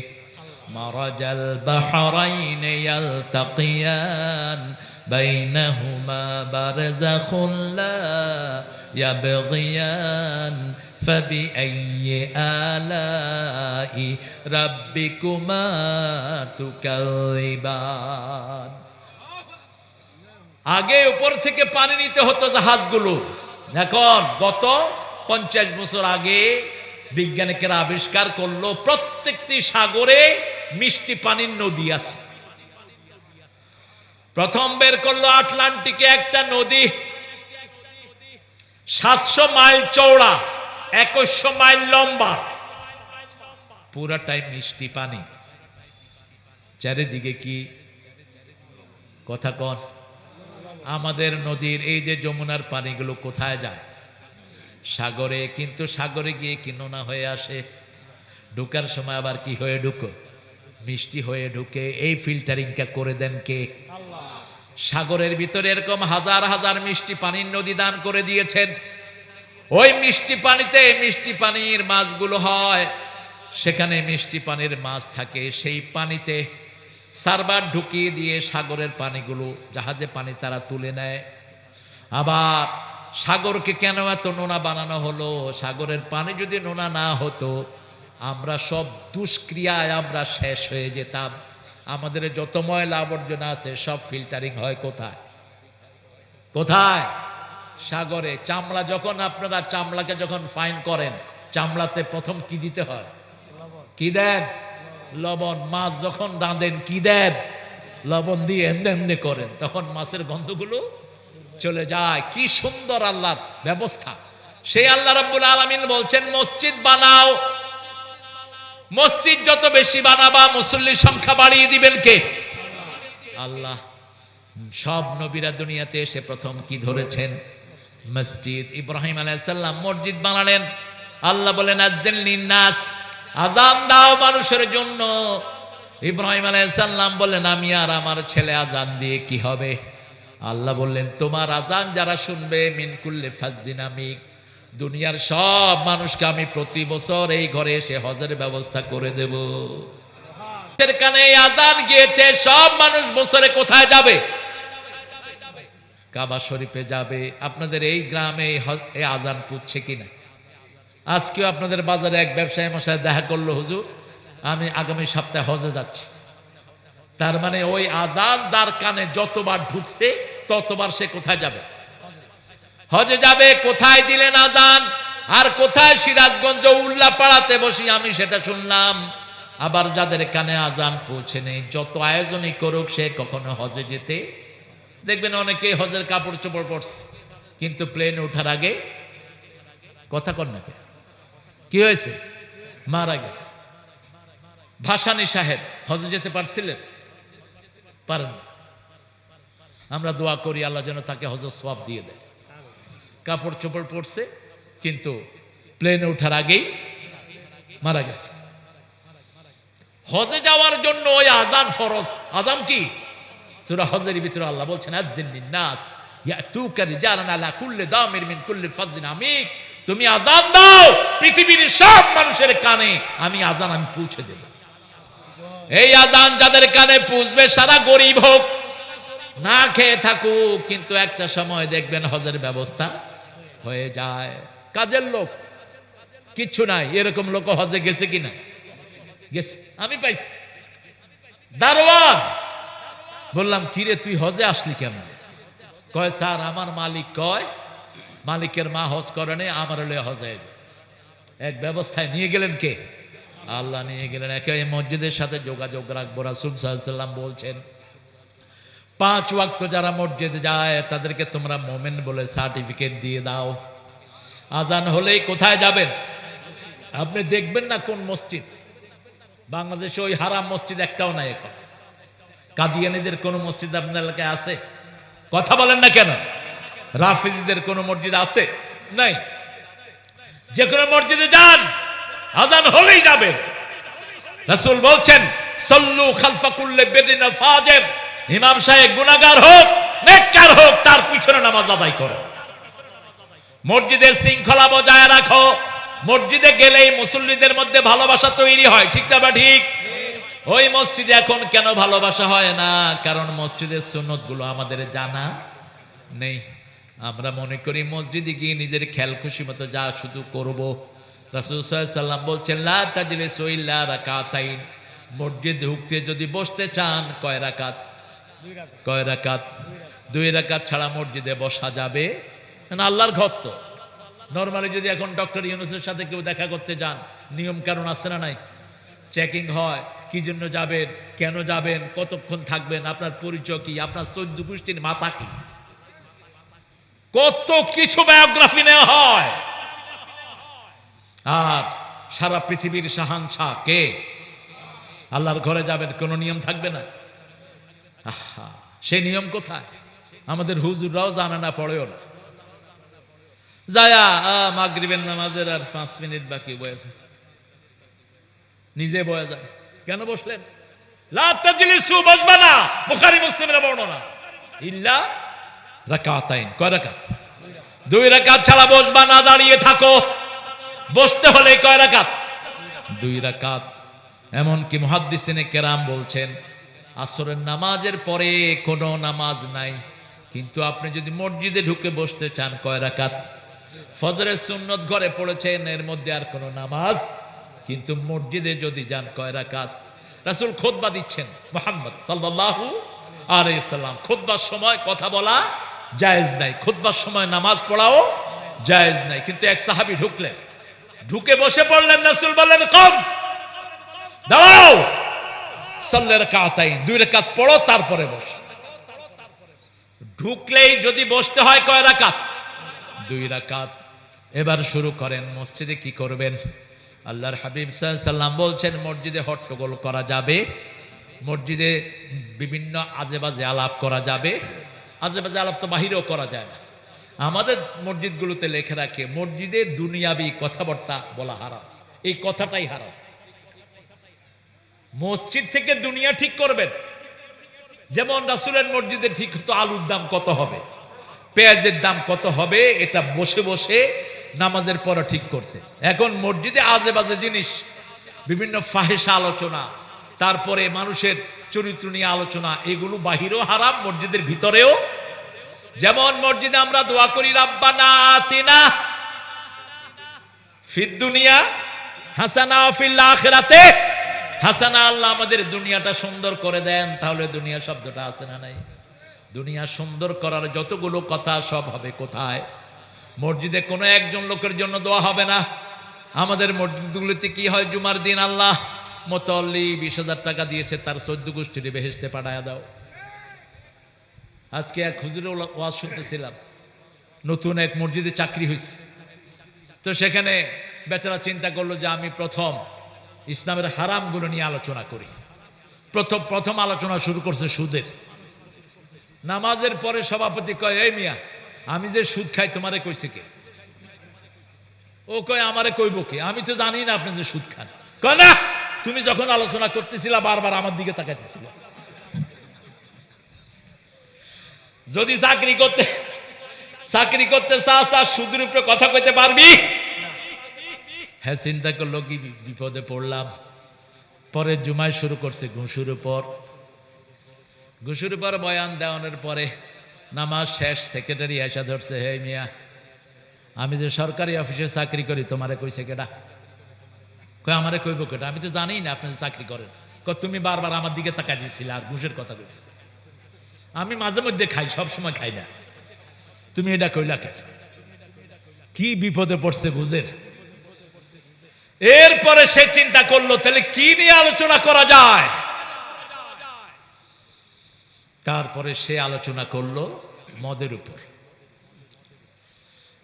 মারাজাল বাহরাইন ইয়ালতাকিয়ান বাইনাহুমা বারযাখুন লা ইয়াবগিয়ান ফাবিআইয়ি আলাই রাব্বিকুমা তুকাযিবান। আগে উপর থেকে পানি নিতে হতো জাহাজগুলো। এখন গত 50 বছর আগে বিজ্ঞানীরা আবিষ্কার করলো প্রত্যেকটি সাগরে মিষ্টি পানির নদী আছে। প্রথম বের করলো আটলান্টিকে একটা নদী, 700 মাইল চওড়া, 2100 মাইল লম্বা, পুরাটাই মিষ্টি পানি। চারিদিকে কি কথা কন? আমাদের নদীর এই যে যমুনার পানিগুলো কোথায় যায়? সাগরে। কিন্তু সাগরে গিয়ে কি নোনা হয়ে আসে? ঢুকার সময় আবার কি হয়ে ঢুকো? মিষ্টি হয়ে ঢুকে। এই ফিল্টারিংটা করে দেন কে? আল্লাহ। সাগরের ভিতরে এরকম হাজার হাজার মিষ্টি পানির নদী দান করে দিয়েছেন। ওই মিষ্টি পানিতে মিষ্টি পানির মাছগুলো হয়, সেখানে মিষ্টি পানির মাছ থাকে, সেই পানিতে সার্ভার ঢুকিয়ে দিয়ে সাগরের পানিগুলো, জাহাজে পানি তারা তুলে নেয়। আবার সাগরকে কেন এত নোনা বানানো হলো? সাগরের পানি যদি নোনা না হতো, আমরা সব দুষ্ক্রিয়ায় আমরা শেষ হয়ে যেতাম। আমাদের যত ময়লা আবর্জনা আছে সব ফিল্টারিং হয় কোথায়? কোথায়? সাগরে। চামড়া যখন আপনারা চামড়াকে যখন ফাইন করেন, চামড়াতে প্রথম কি দিতে হয়? কি দেন? লবণ। মাছ যখন রাঁধেন কি দেন? লবণ দিয়ে এমনি এমনি করেন, তখন মাছের গন্ধগুলো চলে যায়। কি সুন্দর আল্লাহর ব্যবস্থা! সেই আল্লাহ রাব্বুল আলামিন বলছেন মসজিদ বানাও। মসজিদ যত বেশি বানাবা, মুসল্লির সংখ্যা বাড়িয়ে দিবেন কে? আল্লাহ। সব নবীরা দুনিয়াতে এসে প্রথম কি ধরেছেন? মসজিদ। ইব্রাহিম আলাইহিস সালাম মসজিদ বানালেন। আল্লাহ বলেন আযান লিন্নাস, আযান দাও মানুষের জন্য। ইব্রাহিম আলাইহিস সালাম বললেন আমি আর আমার ছেলে আযান দিয়ে কি হবে? আল্লাহ বললেন তোমার আযান যারা শুনবে মিন কুল্লি ফাজ্জিন আমিক, দুনিয়ার সব মানুষকে আমি প্রতি বছর এই ঘরে এসে হজের ব্যবস্থা করে দেব। এর কানে আযান গিয়েছে, সব মানুষ বছরে কোথায় যাবে? কাবা শরীফে যাবে। আপনাদের এই গ্রামে এই আযান পুচ্ছে কিনা? আজকেও আপনাদের বাজারে এক ব্যবসায়ী মশাই দেখা করলো, হুজুর আমি আগামী সপ্তাহে হজে যাচ্ছি। তার মানে ওই আযান যার কানে যতবার ঢুকছে ততবার সে কোথায় যাবে? হজে যাবে। কোথায় দিলেন আযান? আর কোথায়? সিরাজগঞ্জ উল্লাপাড়াতে বসি আমি সেটা শুনলাম। আবার যাদের কানে আযান পৌঁছে নেই, যত আয়োজনই করুক, সে কখনো হজে যেতে দেখবেন অনেকেই হজের কাপড় চোপড় পরছে, কিন্তু প্লেনে ওঠার আগে কথা কর না, কি হয়েছে? মারা গেছে। ভাসানী সাহেব হজে যেতে পারছিলেন? পারেন। আমরা দোয়া করি আল্লাহ যেন তাকে হজের সওয়াব দিয়ে দেয়। কাপড় চোপড় পরছে, কিন্তু প্লেনে ওঠার আগেই মারা গেছে। হজে যাওয়ার জন্য ওই আযান ফরজ। আযান কি? সূরা হজের ভিতরে আল্লাহ বলছেন আযান লিন্নাস ইয়াতুকা রিজালান আলা কুল্লি দামির মিন কুল্লি ফাজ্জিন আমিক। তুমি আযান দাও, পৃথিবীর সব মানুষের কানে আমি আযান পৌঁছে দেব। এই আযান যাদের কানে পৌঁছবে, সারা গরিব হোক, না খেয়ে থাকুক, কিন্তু একটা সময় দেখবেন হজের ব্যবস্থা হয়ে যায়। কাজের লোক কিচ্ছু নাই, এরকম লোক হজে গেছে কিনা? গেছে, আমি পাইছি। দারোয়ান বললাম কিরে তুই হজে আসলি কেমন? কয় স্যার আমার মালিক কয়, মালিকের মা হজ করে নেই, আমার হলে হজে। এক ব্যবস্থায় নিয়ে গেলেন কে? আল্লাহ নিয়ে গেলেন। একে মসজিদের সাথে যোগাযোগ রাখবো। রাসূল সাল্লাল্লাহু আলাইহি ওয়াসাল্লাম বলছেন 5 ওয়াক্ত যারা মসজিদে যায় তাদেরকে তোমরা মুমিন বলে সার্টিফিকেট দিয়ে দাও। আযান হলেই কোথায় যাবেন? আপনি দেখবেন না কোন মসজিদ, বাংলাদেশে ওই হারাম মসজিদ একটাও নাই এখন। কাদিয়ানীদের কোন মসজিদ আপনার এলাকায় আছে? কথা বলেন না কেন? রাফিজিদের কোন মসজিদ আছে? নাই। যে কোনো মসজিদে যান, আযান হলেই যাবেন। রাসূল বলছেন সাল্লু খালফা কুল্লি বিদিন ফাজির, ইমাম সাহেব গুনাহগার হোক নেককার হোক, তার পিছনে নামাজ আদায় করো। মসজিদের শৃঙ্খলা বজায় রাখো। মসজিদে গেলেই মুসল্লিদের মধ্যে ভালোবাসা তৈরি হয়, ঠিক না? বা ঠিক? ওই মসজিদে এখন কেন ভালোবাসা হয় না? কারণ মসজিদের সুন্নত গুলো আমাদের জানা নেই। আমরা মনে করি মসজিদে গিয়ে নিজের খেয়াল খুশি মতো যা শুধু করব। রাসূল সাল্লাল্লাহু আলাইহি ওয়াসাল্লাম বলছেন লা তাজলিসু ইল্লা রাকাতাইন, মসজিদ ঢুকতে যদি বসতে চান কয় রাকাত? কয় রাকাত? 2 রাকাত ছাড়া মসজিদে বসা যাবে না। আল্লাহর ঘর তো। নরমালি যদি এখন ডক্টর ইউনূসের সাথে কেউ দেখা করতে যান, নিয়ম কানুন আছে না নাই? চেকিং হয়, কি জন্য যাবেন, কেন যাবেন, কতক্ষণ থাকবেন, আপনার পরিচয় কি, আপনার 14 গোষ্ঠীর মাথা কি, কত কিছু বায়োগ্রাফি নেওয়া হয়। আর সারা পৃথিবীর শাহানশাহ কে? আল্লাহর ঘরে যাবেন, কোনো নিয়ম থাকবে না? আহা, সেই নিয়ম কোথায়? আমাদের হুজুররাও জানে না, পড়েও না। যায়া মাগরিবের নামাজের আর 5 মিনিট বাকি, বসে নিজে বয়ে যায়। কেন বসলেন? লা তাজলিসু, বসবা না। বুখারী মুসলিমের বর্ণনা ইল্লা রাকাতাইন। কয় রাকাত? 2 রাকাত ছাড়া বসবা না, দাঁড়িয়ে থাকো। বসতে হলে কয় রাকাত? 2 রাকাত। এমনকি মুহাদ্দিসিনে কেরাম বলছেন আসরের নামাজের পরে কোনো নামাজ নাই, কিন্তু আপনি যদি মসজিদে ঢুকে বসতে চান কয় রাকাত? ফজরের সুন্নত ঘরে পড়েছেন, এর মধ্যে আর কোনো নামাজ, কিন্তু মসজিদে যদি যান কয় রাকাত? রাসূল খুতবা দিচ্ছেন, মুহাম্মদ সাল্লাল্লাহু আলাইহি ওয়াসাল্লাম। খুতবার সময় কথা বলা জায়েজ নাই, খুতবার সময় নামাজ পড়াও জায়েজ নাই। কিন্তু এক সাহাবী ঢুকলেন, ঢুকে বসে পড়লেন, রাসূল বললেন কম, দাঁড়াও, সাল্লি রাকাতাইন, 2 রাকাত পড়ো তারপরে বসো। ঢুকলেই যদি বসতে হয় কয় রাকাত? 2 রাকাত। এবার শুরু করেন। মসজিদে কি করবেন? আল্লাহর হাবিব সাল্লাল্লাহু আলাইহি ওয়াসাল্লাম বলছেন মসজিদে হট্টগোল করা যাবে, মসজিদে বিভিন্ন আজেবাজে আলাপ করা যাবে। আজেবাজে আলাপ তো বাহিরেও করা যায় না। আমাদের মসজিদগুলোতে লেখে রাখে মসজিদে দুনিয়াবি কথাবার্তা বলা হারাম। এই কথাটাই হারাম। মসজিদ থেকে দুনিয়া ঠিক করবেন। যেমন রাসূলের মসজিদে ঠিক হতো আলুর দাম কত হবে, পেঁয়াজের দাম কত হবে, এটা বসে বসে নামাজের পরে ঠিক করতে। এখন মসজিদে আজে বাজে জিনিস, বিভিন্ন ফাহেসা আলোচনা, তারপরে মানুষের চরিত্র নিয়ে আলোচনা, এগুলো বাহিরেও হারাম, মসজিদের ভিতরেও। যেমন মসজিদে আমরা দোয়া করি রাব্বানা আতিনা ফিদ দুনিয়া হাসানা ওয়া ফিল আখিরাতে হাসানা, আল্লাহ আমাদের দুনিয়াটা সুন্দর করে দেন। তাহলে দুনিয়া শব্দটা আছে না নাই? দুনিয়া সুন্দর করার যতগুলো কথা সব হবে কোথায়? মসজিদে কোনো একজন লোকের জন্য দোয়া হবে না। আমাদের মসজিদগুলিতে কি হয়, জুমার দিন আল্লাহ মুতাল্লি 20,000 টাকা দিয়েছে, তার 14 গোষ্ঠীর বেহেশতে পাঠায়া দাও। আজকে এক হুজুরের ওয়াজ শুনতেছিলাম, নতুন এক মসজিদে চাকরি হয়েছে, তো সেখানে বেচারা চিন্তা করলো যে আমি প্রথম ইসলামের হারামগুলো নিয়ে আলোচনা করি। প্রথম আলোচনা শুরু করছে সুদের। নামাজের পরে সভাপতি কয়, এই মিয়া, আমি যে সুদ খাই তোমারে কইছে কে? ও কয় আমারে কইব কে? আমি তো জানি না আপনি যে সুদ খান। কয় না, তুমি যখন আলোচনা করতেছিলা বারবার আমার দিকে তাকাইতেছিল। যদি চাকরি করতে চাস সুদের উপরে কথা কইতে পারবি? হ্যাঁ, চিন্তা করলো কি বিপদে পড়লাম। পরে জুমায় শুরু করছে ঘুষুর উপর বয়ান দেওয়ানোর পরে নামাজ শেষ, সেক্রেটারি এসে ধরছে, হে মিয়া, আমি যে সরকারি অফিসে চাকরি করি তোমারে কইছে কেডা? কই আমারে কইব কেডা? আমি তো জানি না আপনি চাকরি করেন। কই তুমি বারবার আমার দিকে তাকাই দিয়েছিলে আর ঘুষের কথা কইছে। আমি মাঝে মধ্যে খাই, সব সময় খাই না, তুমি এটা কইলা কেন? কি বিপদে পড়ছে বুঝের। এরপরে সে চিন্তা করলো তাহলে কি নিয়ে আলোচনা করা যায়। তারপরে সে আলোচনা করলো মদের উপর।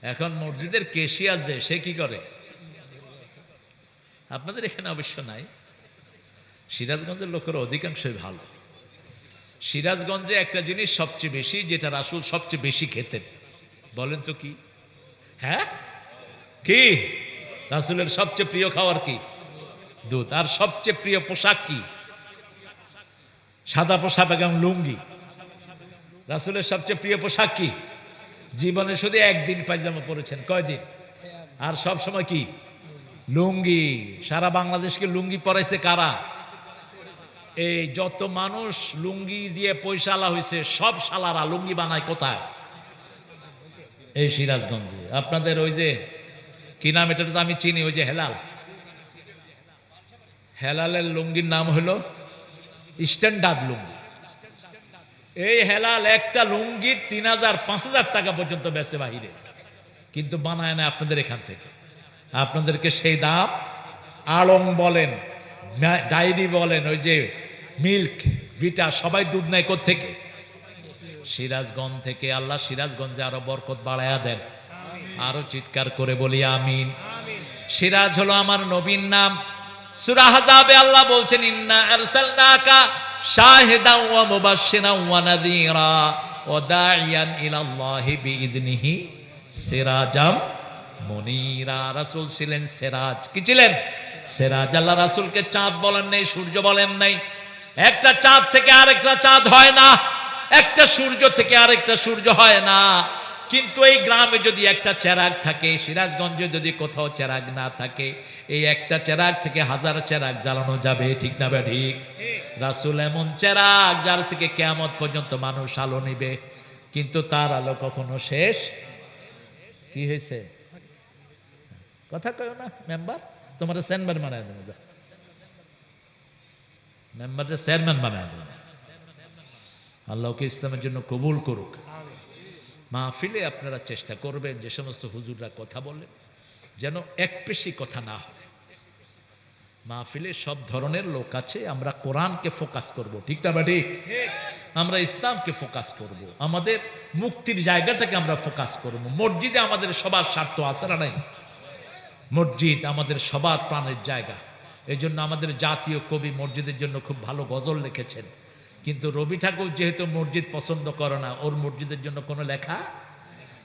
এখন মসজিদের কেশিয়ার যে, সে কি করে? আপনাদের এখানে অবশ্য নাই, সিরাজগঞ্জের লোকের অধিকাংশই ভালো। সিরাজগঞ্জে একটা জিনিস সবচেয়ে বেশি, যেটা রাসূল সবচেয়ে বেশি খেতেন, বলেন তো কি? হ্যাঁ, কি রাসূলের সবচেয়ে প্রিয় খাবার কি? দুধ। আর সবচেয়ে প্রিয় পোশাক কি? সাদা পোশাক এবং লুঙ্গি। রাসূলের সবচেয়ে প্রিয় পোশাক কি? জীবনে শুধু একদিন পায়জামা পরেছেন, কয়দিন? আর সব সময় কি? লুঙ্গি। সারা বাংলাদেশকে লুঙ্গি পরাইছে কারা? এই যত মানুষ লুঙ্গি দিয়ে পয়সালা হয়েছে, সব শালারা লুঙ্গি বানায় কোথায়? এই সিরাজগঞ্জে। আপনাদের ওই যে কি নাম, এটা তো আমি চিনি, ওই যে হেলালের লুঙ্গির নাম হলো স্ট্যান্ডার্ড লুঙ্গি। এই হেলাল একটা লুঙ্গি 3,000-5,000 টাকা পর্যন্ত বেচে বাহিরে, কিন্তু বানায় না আপনাদের এখান থেকে। আপনাদেরকে সেই দাম আড়ং বলেন, ডায়েরি বলেন, ওই যে মিল্ক ভিটা, সবাই দুধ নেয় কোত্থেকে? সিরাজগঞ্জ থেকে। আল্লাহ সিরাজগঞ্জে আরো বরকত বাড়ায়া দেন। আরো চিৎকার করে বলি আমিন। সিরাজ হলো আমার নবীর নাম। সূরা আহজাবে আল্লাহ বলছেন, ইন্না আরসালনাকা শাহিদান ওয়া মুবাশশিরান ওয়া নাযীরা ওয়া দাঈয়ান ইলাল্লাহি বিইذনিহি সিরাজাম মুনীরা। রাসূল ছিলেন সিরাজ। কি ছিলেন? সিরাজ। আল্লাহ রাসূলকে চাঁদ বলেন নাই, সূর্য বলেন নাই। একটা চাঁদ থেকে আরেকটা চাঁদ হয় না, একটা সূর্য থেকে আরেকটা সূর্য হয় না। কিন্তু এই গ্রামে যদি একটা চেরাগ থাকে, সিরাজগঞ্জে যদি কোথাও চেরাগ না থাকে, এই একটা চেরাগ থেকে হাজার চেরাগ জ্বালানো যাবে, ঠিক না বে ঠিক? রাসূল এমন চেরাগ যার থেকে কিয়ামত পর্যন্ত মানুষ আলো নিবে, কিন্তু তার আলো কখনো শেষ কি হয়েছে? কথা কয় না মেম্বার, তোমার চেয়ারম্যান বানায় দেবো, মেম্বারের চেয়ারম্যান বানায় দেবো। আল্লাহকে ইসলামের জন্য কবুল করুক। মাহফিলে আপনারা চেষ্টা করবেন যে সমস্ত হুজুররা কথা বলেন যেন একপেশি কথা না হয়। মাহফিলে সব ধরনের লোক আছে, আমরা কোরআনকে ফোকাস করব, ঠিক না ঠিক? আমরা ইসলামকে ফোকাস করব, আমাদের মুক্তির জায়গাটাকে আমরা ফোকাস করব। মসজিদে আমাদের সবার স্বার্থ আছে না নাই? মসজিদ আমাদের সবার প্রাণের জায়গা। এই জন্য আমাদের জাতীয় কবি মসজিদের জন্য খুব ভালো গজল লিখেছেন, কিন্তু রবি ঠাকুর যেহেতু মসজিদ পছন্দ করে না, ওর মসজিদের জন্য কোনো লেখা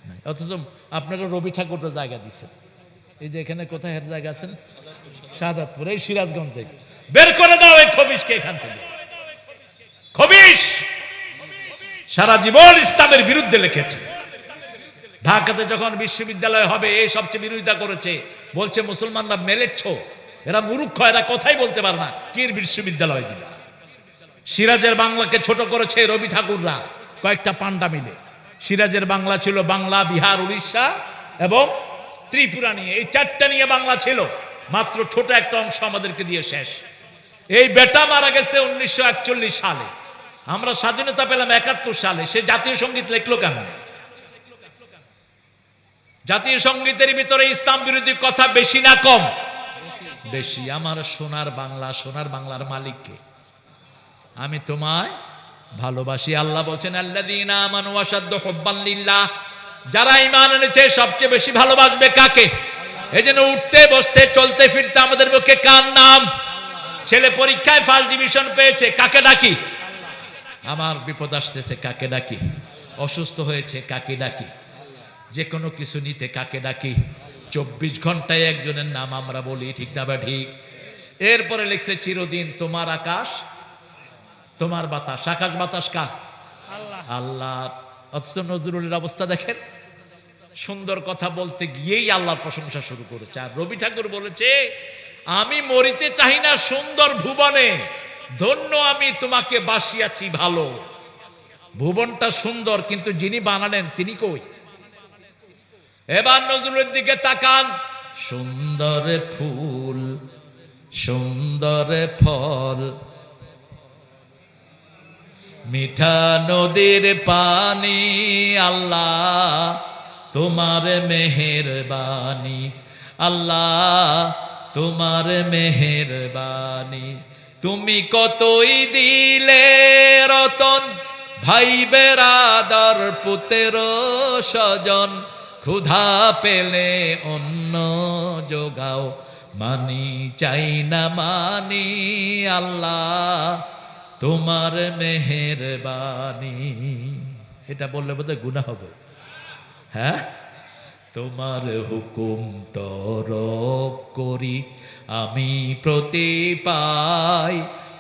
নাই। অথচ আপনারা রবি ঠাকুরটা জায়গা দিচ্ছেন। এই যে এখানে কোথায় এর জায়গা আছেন? শাহাদাতপুর, এই সিরাজগঞ্জ থেকে বের করে দাও এই খবিশকে এখান থেকে। খবিশ সারা জীবন ইসলামের বিরুদ্ধে লিখেছে। ঢাকাতে যখন বিশ্ববিদ্যালয় হবে এই সবচেয়ে বিরোধিতা করেছে, বলছে মুসলমানরা মেলেচ্ছ, এরা মূর্খ, এরা কথাই বলতে পারে না, কি বিশ্ববিদ্যালয় দিবে। সিরাজের বাংলাকে ছোট করেছে রবি ঠাকুররা কয়েকটা পান্ডা মিলে। সিরাজের বাংলা ছিল বাংলা, বিহার, উড়িষ্যা এবং ত্রিপুরা নিয়ে, এই চারটা নিয়ে বাংলা ছিল। মাত্র ছোট একটা অংশ আমাদেরকে দিয়ে শেষ। এই বেটা মারা গেছে 1941 সালে, আমরা স্বাধীনতা পেলাম 71 সালে। সে জাতীয় সঙ্গীত লিখলো কেমন? জাতীয় সঙ্গীতের ভিতরে ইসলাম বিরোধী কথা বেশি না কম? বেশি। আমার সোনার বাংলা, সোনার বাংলার মালিককে? আমি তোমায় ভালোবাসি। আল্লাহ বলছেন আল্লাযীনা আমানু আশাদ্দু হুব্বান লিল্লাহ, যারা ঈমান এনেছে সবচেয়ে বেশি ভালোবাসবে কাকে? এজন্য উঠতে বসতে চলতে ফিরতে আমাদের মুখে কার নাম? ছেলে পরীক্ষায় ফার্স্ট ডিভিশন পেয়েছে, কাকে ডাকি? আমার বিপদ আসতেছে, কাকে ডাকি? অসুস্থ হয়েছে, কাকে ডাকি? যে কোনো কিছু নিতে কাকে ডাকি? 24 ঘন্টায় একজনের নাম আমরা বলি, ঠিক না বা ঠিক? এরপরে লিখছে চিরদিন তোমার আকাশ তোমার বাতাস। আকাশ বাতাস কার? আল্লাহ। অথচ নজরুলের অবস্থা দেখেন, সুন্দর কথা বলতে গিয়েই আল্লাহর প্রশংসা শুরু করেছে। আর রবি ঠাকুর বলেছে আমি মরিতে চাই না সুন্দর ভুবনে, ধন্য আমি তোমাকে বাসিয়াছি ভালো। ভুবনটা সুন্দর, কিন্তু যিনি বানালেন তিনি কই? এবার নজরুলের দিকে তাকান। সুন্দর ফুল সুন্দর ফল, মিঠা নদীর পানি, আল্লাহ তোমার মেহেরবানি, আল্লাহ তোমার মেহেরবানি। তুমি কতই দিলে রতন, ভাই বেরাদর পুত্র স্বজন, ক্ষুধা পেলে অন্ন যোগাও, মানি চাই না মানি, আল্লাহ তোমার মেহেরবানি। এটা বললে বোধহয় গুনাহ হবে। হ্যাঁ, তোমার হুকুম তরক করি আমি প্রতি পাই,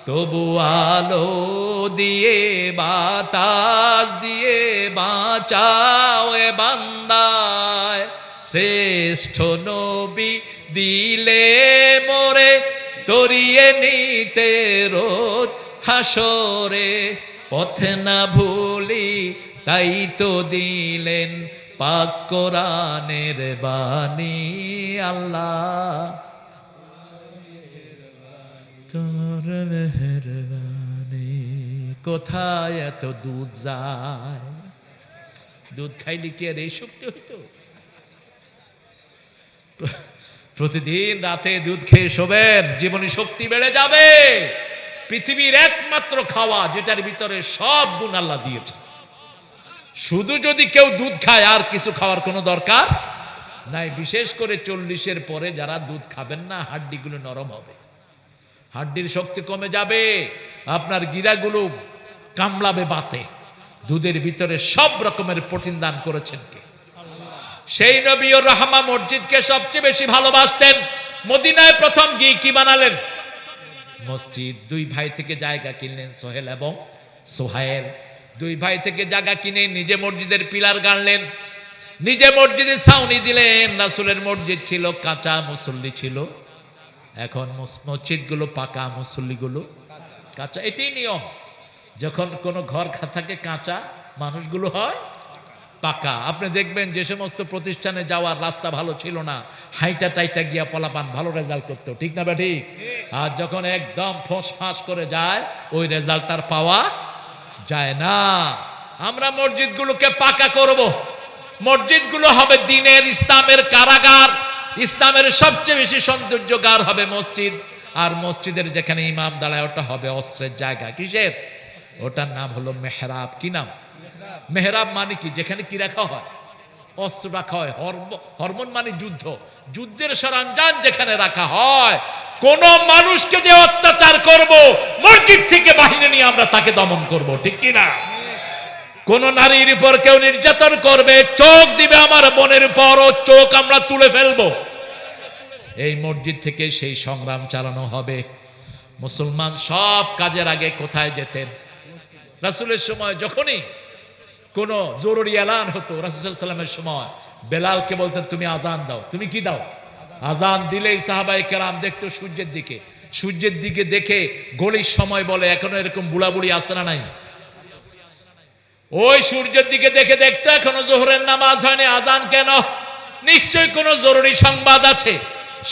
তবু আলো দিয়ে বাতাস দিয়ে বাঁচাও এ বান্দায়। শ্রেষ্ঠ নবী দিলে মোরে তরিয়ে নিতে রোজ হাসরে, পথে না ভুলি তাই তো দিলেন পাক কোরআনের বাণী, আল্লাহ তোমার মেহেরবানি। কোথায় এত দুধ যায়? দুধ খাইলে কি আর এই শক্তি হইতো? প্রতিদিন রাতে দুধ খেয়ে শোবেন, জীবনী শক্তি বেড়ে যাবে। পৃথিবীর একমাত্র খাওয়া যেটার ভিতরে সব গুণ আল্লাহ দিয়েছে। শুধু যদি কেউ দুধ খায় আর কিছু খাওয়ার কোনো দরকার নাই। বিশেষ করে 40-এর পরে যারা দুধ খাবেন না, হাড্ডিগুলো নরম হবে, হাড্ডির শক্তি কমে যাবে, আপনার গিরাগুলো কামড়াবে বাতে। দুধের ভিতরে সব রকমের প্রোটিন দান করেছেন কে? সেই নবী ও রাহমা মসজিদকে সবচেয়ে বেশি ভালোবাসতেন। মদিনায় প্রথম গিয়ে কি বানালেন? মসজিদ। দুই ভাই থেকে জায়গা কিনলেন, সোহেল এবং সোহায়েল। দুই ভাই থেকে জায়গা কিনে নিজে মসজিদের পিলার গাড়লেন। নিজে মসজিদে ছাউনি দিলেন। রাসূলের মসজিদ ছিল কাঁচা, মুসল্লি ছিল। এখন মসজিদগুলো পাকা, মুসল্লিগুলো কাঁচা। এটাই নিয়ম। যখন কোনো ঘর থাকে কাঁচা, মানুষগুলো হয় পাকা। আপনি দেখবেন যে সমস্ত প্রতিষ্ঠানে যাওয়ার রাস্তা ভালো ছিল না, হাইটা টাইটা গিয়া পলাপান ভালো রেজাল্ট করতো, ঠিক না ঠিক? আর যখন একদম ফোঁস ফাঁস করে যায়, ওই রেজাল্ট আর পাওয়া যায় না। আমরা মসজিদগুলোকে পাকা করব। মসজিদগুলো হবে দিনের, ইসলামের কারাগার। ইসলামের সবচেয়ে বেশি সৌন্দর্যগার হবে মসজিদ। আর মসজিদের যেখানে ইমাম দাঁড়ায় ওটা হবে অস্ত্রের জায়গা। কিসের? ওটার নাম হলো মেহরাব। কি নাম? মেহরাব মানে কি? যেখানে কি রাখা হয়? অস্ত্র রাখা হয়। হরমোন মানে যুদ্ধ, যুদ্ধের সরঞ্জাম যেখানে রাখা হয়। কোন মানুষকে যে অত্যাচার করব, মসজিদ থেকে বাহিনী নিয়ে আমরা তাকে দমন করব, ঠিক কি না? কোন নারীর উপর কেউ নির্যাতন করবে, চোখ দিবে আমার বোনের উপর, ও চোখ আমরা তুলে ফেলবো। এই মসজিদ থেকে সেই সংগ্রাম চালানো হবে। মুসলমান সব কাজের আগে কোথায় যেতেন? রাসূলের সময় যখনই কোনো জরুরি এলান হতো, রাসূল সাল্লাল্লাহু আলাইহি ওয়াসাল্লামের সময় বেলালকে বলতেন তুমি আজান দাও। তুমি কি দাও? আজান দিলেই সাহাবায়ে কেরাম দেখতো সূর্যের দিকে। সূর্যের দিকে দেখে ঘড়ির সময় বলে। এখনো এরকম বুড়া বুড়ি আছে না নাই? ওই সূর্যের দিকে দেখে দেখতো এখনো জোহরের নামাজ হয়নি, আজান কেন? নিশ্চয়ই কোনো জরুরি সংবাদ আছে।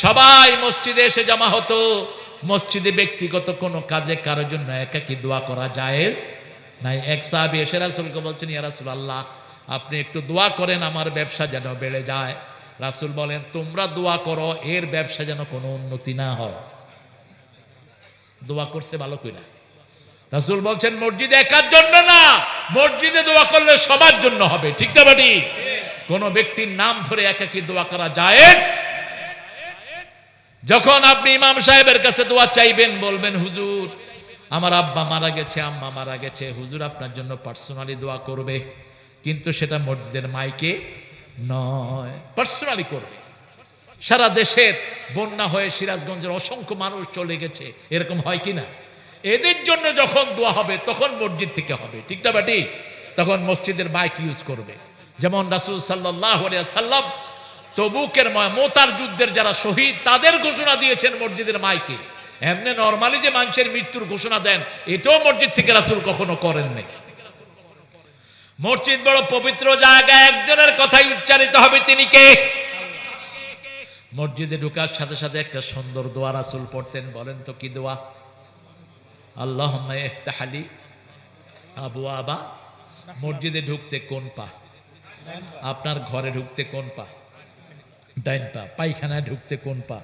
সবাই মসজিদে এসে জমা হতো। মসজিদে ব্যক্তিগত কোনো কাজে কারোর জন্য একাকী দোয়া করা জায়েজ নাই। এক সাহাবী এসে রাসূলকে বলছেন, ইয়া রাসূলুল্লাহ, আপনি একটু দোয়া করেন আমার ব্যবসা যেন বেড়ে যায়। রাসূল বলেন, তোমরা দোয়া করো এর ব্যবসা যেন কোনো উন্নতি না হয়। দোয়া করছে ভালো কইরা। রাসূল বলছেন মসজিদে একার জন্য না, মসজিদে দোয়া করলে সবার জন্য হবে, ঠিক না বাটি? কোন ব্যক্তির নাম ধরে একাকী দোয়া করা জায়েজ। যখন আপনি ইমাম সাহেবের কাছে দোয়া চাইবেন, বলবেন হুজুর আমার আব্বা মারা গেছে, আম্মা মারা গেছে, হুজুর আপনার জন্য পার্সোনালি দোয়া করবে। কিন্তু সেটা মসজিদের মাইকে নয়, পার্সোনালি করবে। সারা দেশের বন্যা হয়ে সিরাজগঞ্জের অসংখ্য মানুষ চলে গেছে, এরকম হয় কি না? এদের জন্য যখন দোয়া হবে তখন মসজিদ থেকে হবে, ঠিক না বাটি? তখন মসজিদের মাইক ইউজ করবে। যেমন রাসূল সাল্লাল্লাহু আলাইহি ওয়াসাল্লাম তবুকের মোতার যুদ্ধের যারা শহীদ তাদের ঘোষণা দিয়েছেন মসজিদের মাইকে। এমনি নরমালি যে মানুষের মৃত্যুর ঘোষণা দেন, এটাও মসজিদ থেকে রাসূল কখনো করেননি। মসজিদ বড় পবিত্র জায়গা, একজনের কথাই উচ্চারিত হবে, তিনি কে? মসজিদে ঢোকার সাথে সাথে একটা সুন্দর দোয়া রাসূল পড়তেন। বলেন তো কি দোয়া? আল্লাহুম্মা ইফতাহ লি আবওয়াবা। মসজিদে ঢুকতে কোন পা? আপনার ঘরে ঢুকতে কোন পা? ডাইন পা। পায়খানায় ঢুকতে কোন পা?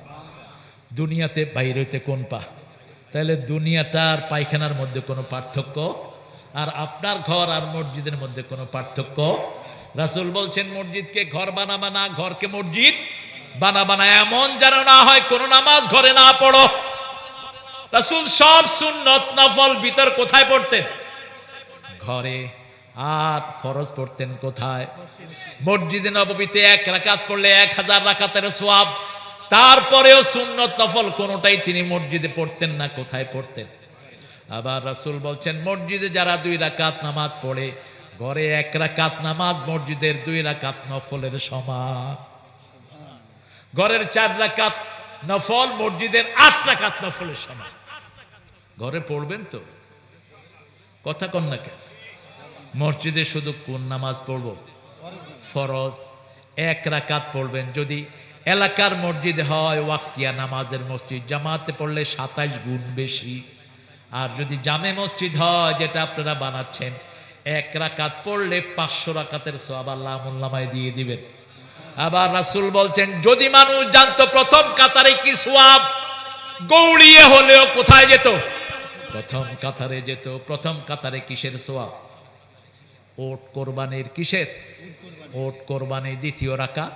দুনিয়াতে বাইর হইতে কোন পা? তাহলে দুনিয়াটা আর পায়খানার মধ্যে কোনো পার্থক্য, আর আপনার ঘর আর মসজিদের মধ্যে কোনো পার্থক্য। রাসূল বলছেন মসজিদকে ঘর বানাবা না, ঘরকে মসজিদ বানাবা না। এমন যেন না হয় কোন নামাজ ঘরে না পড়ো। রাসূল সব সুন্নত নফল ভিতর কোথায় পড়তেন? ঘরে। আর ফরজ পড়তেন কোথায়? মসজিদে নববীতে 1 রাকাত পড়লে 1000 রাকাতের সওয়াব। তারপরেও সুন্নত নফল কোনটাই তিনি মসজিদে পড়তেন না। কোথায় পড়তেন? আবার রাসূল বলছেন মসজিদে যারা 2 রাকাত নামাজ পড়ে, ঘরে 1 রাকাত নামাজ মসজিদের 2 রাকাত নফলের সমান। ঘরের 4 রাকাত নফল মসজিদের 8 রাকাত নফলের সমান। ঘরে পড়বেন তো? কথা কন না কেন? মসজিদে শুধু কোন নামাজ পড়ব? ফরজ 1 রাকাত পড়বেন। যদি এলাকার মসজিদ হয় ওয়াক্তিয়া নামাজের মসজিদ, জামাতে পড়লে 27 গুণ বেশি। আর যদি জামে মসজিদ হয় যেটা আপনারা বানাচ্ছেন, 1 রাকাত পড়লে 500 রাকাতের সওয়াব আল্লাহ আমুল্লামায় দিয়ে দিবেন। আবার রাসূল বলছেন যদি মানুষ জানতো প্রথম কাতারে কি সওয়াব, গৌড়িয়ে হলেও কোথায় যেত? প্রথম কাতারে যেত। প্রথম কাতারে কিসের সওয়াব? ওট কোরবানির। কিসের? ওট কোরবানি। দ্বিতীয় রাকাত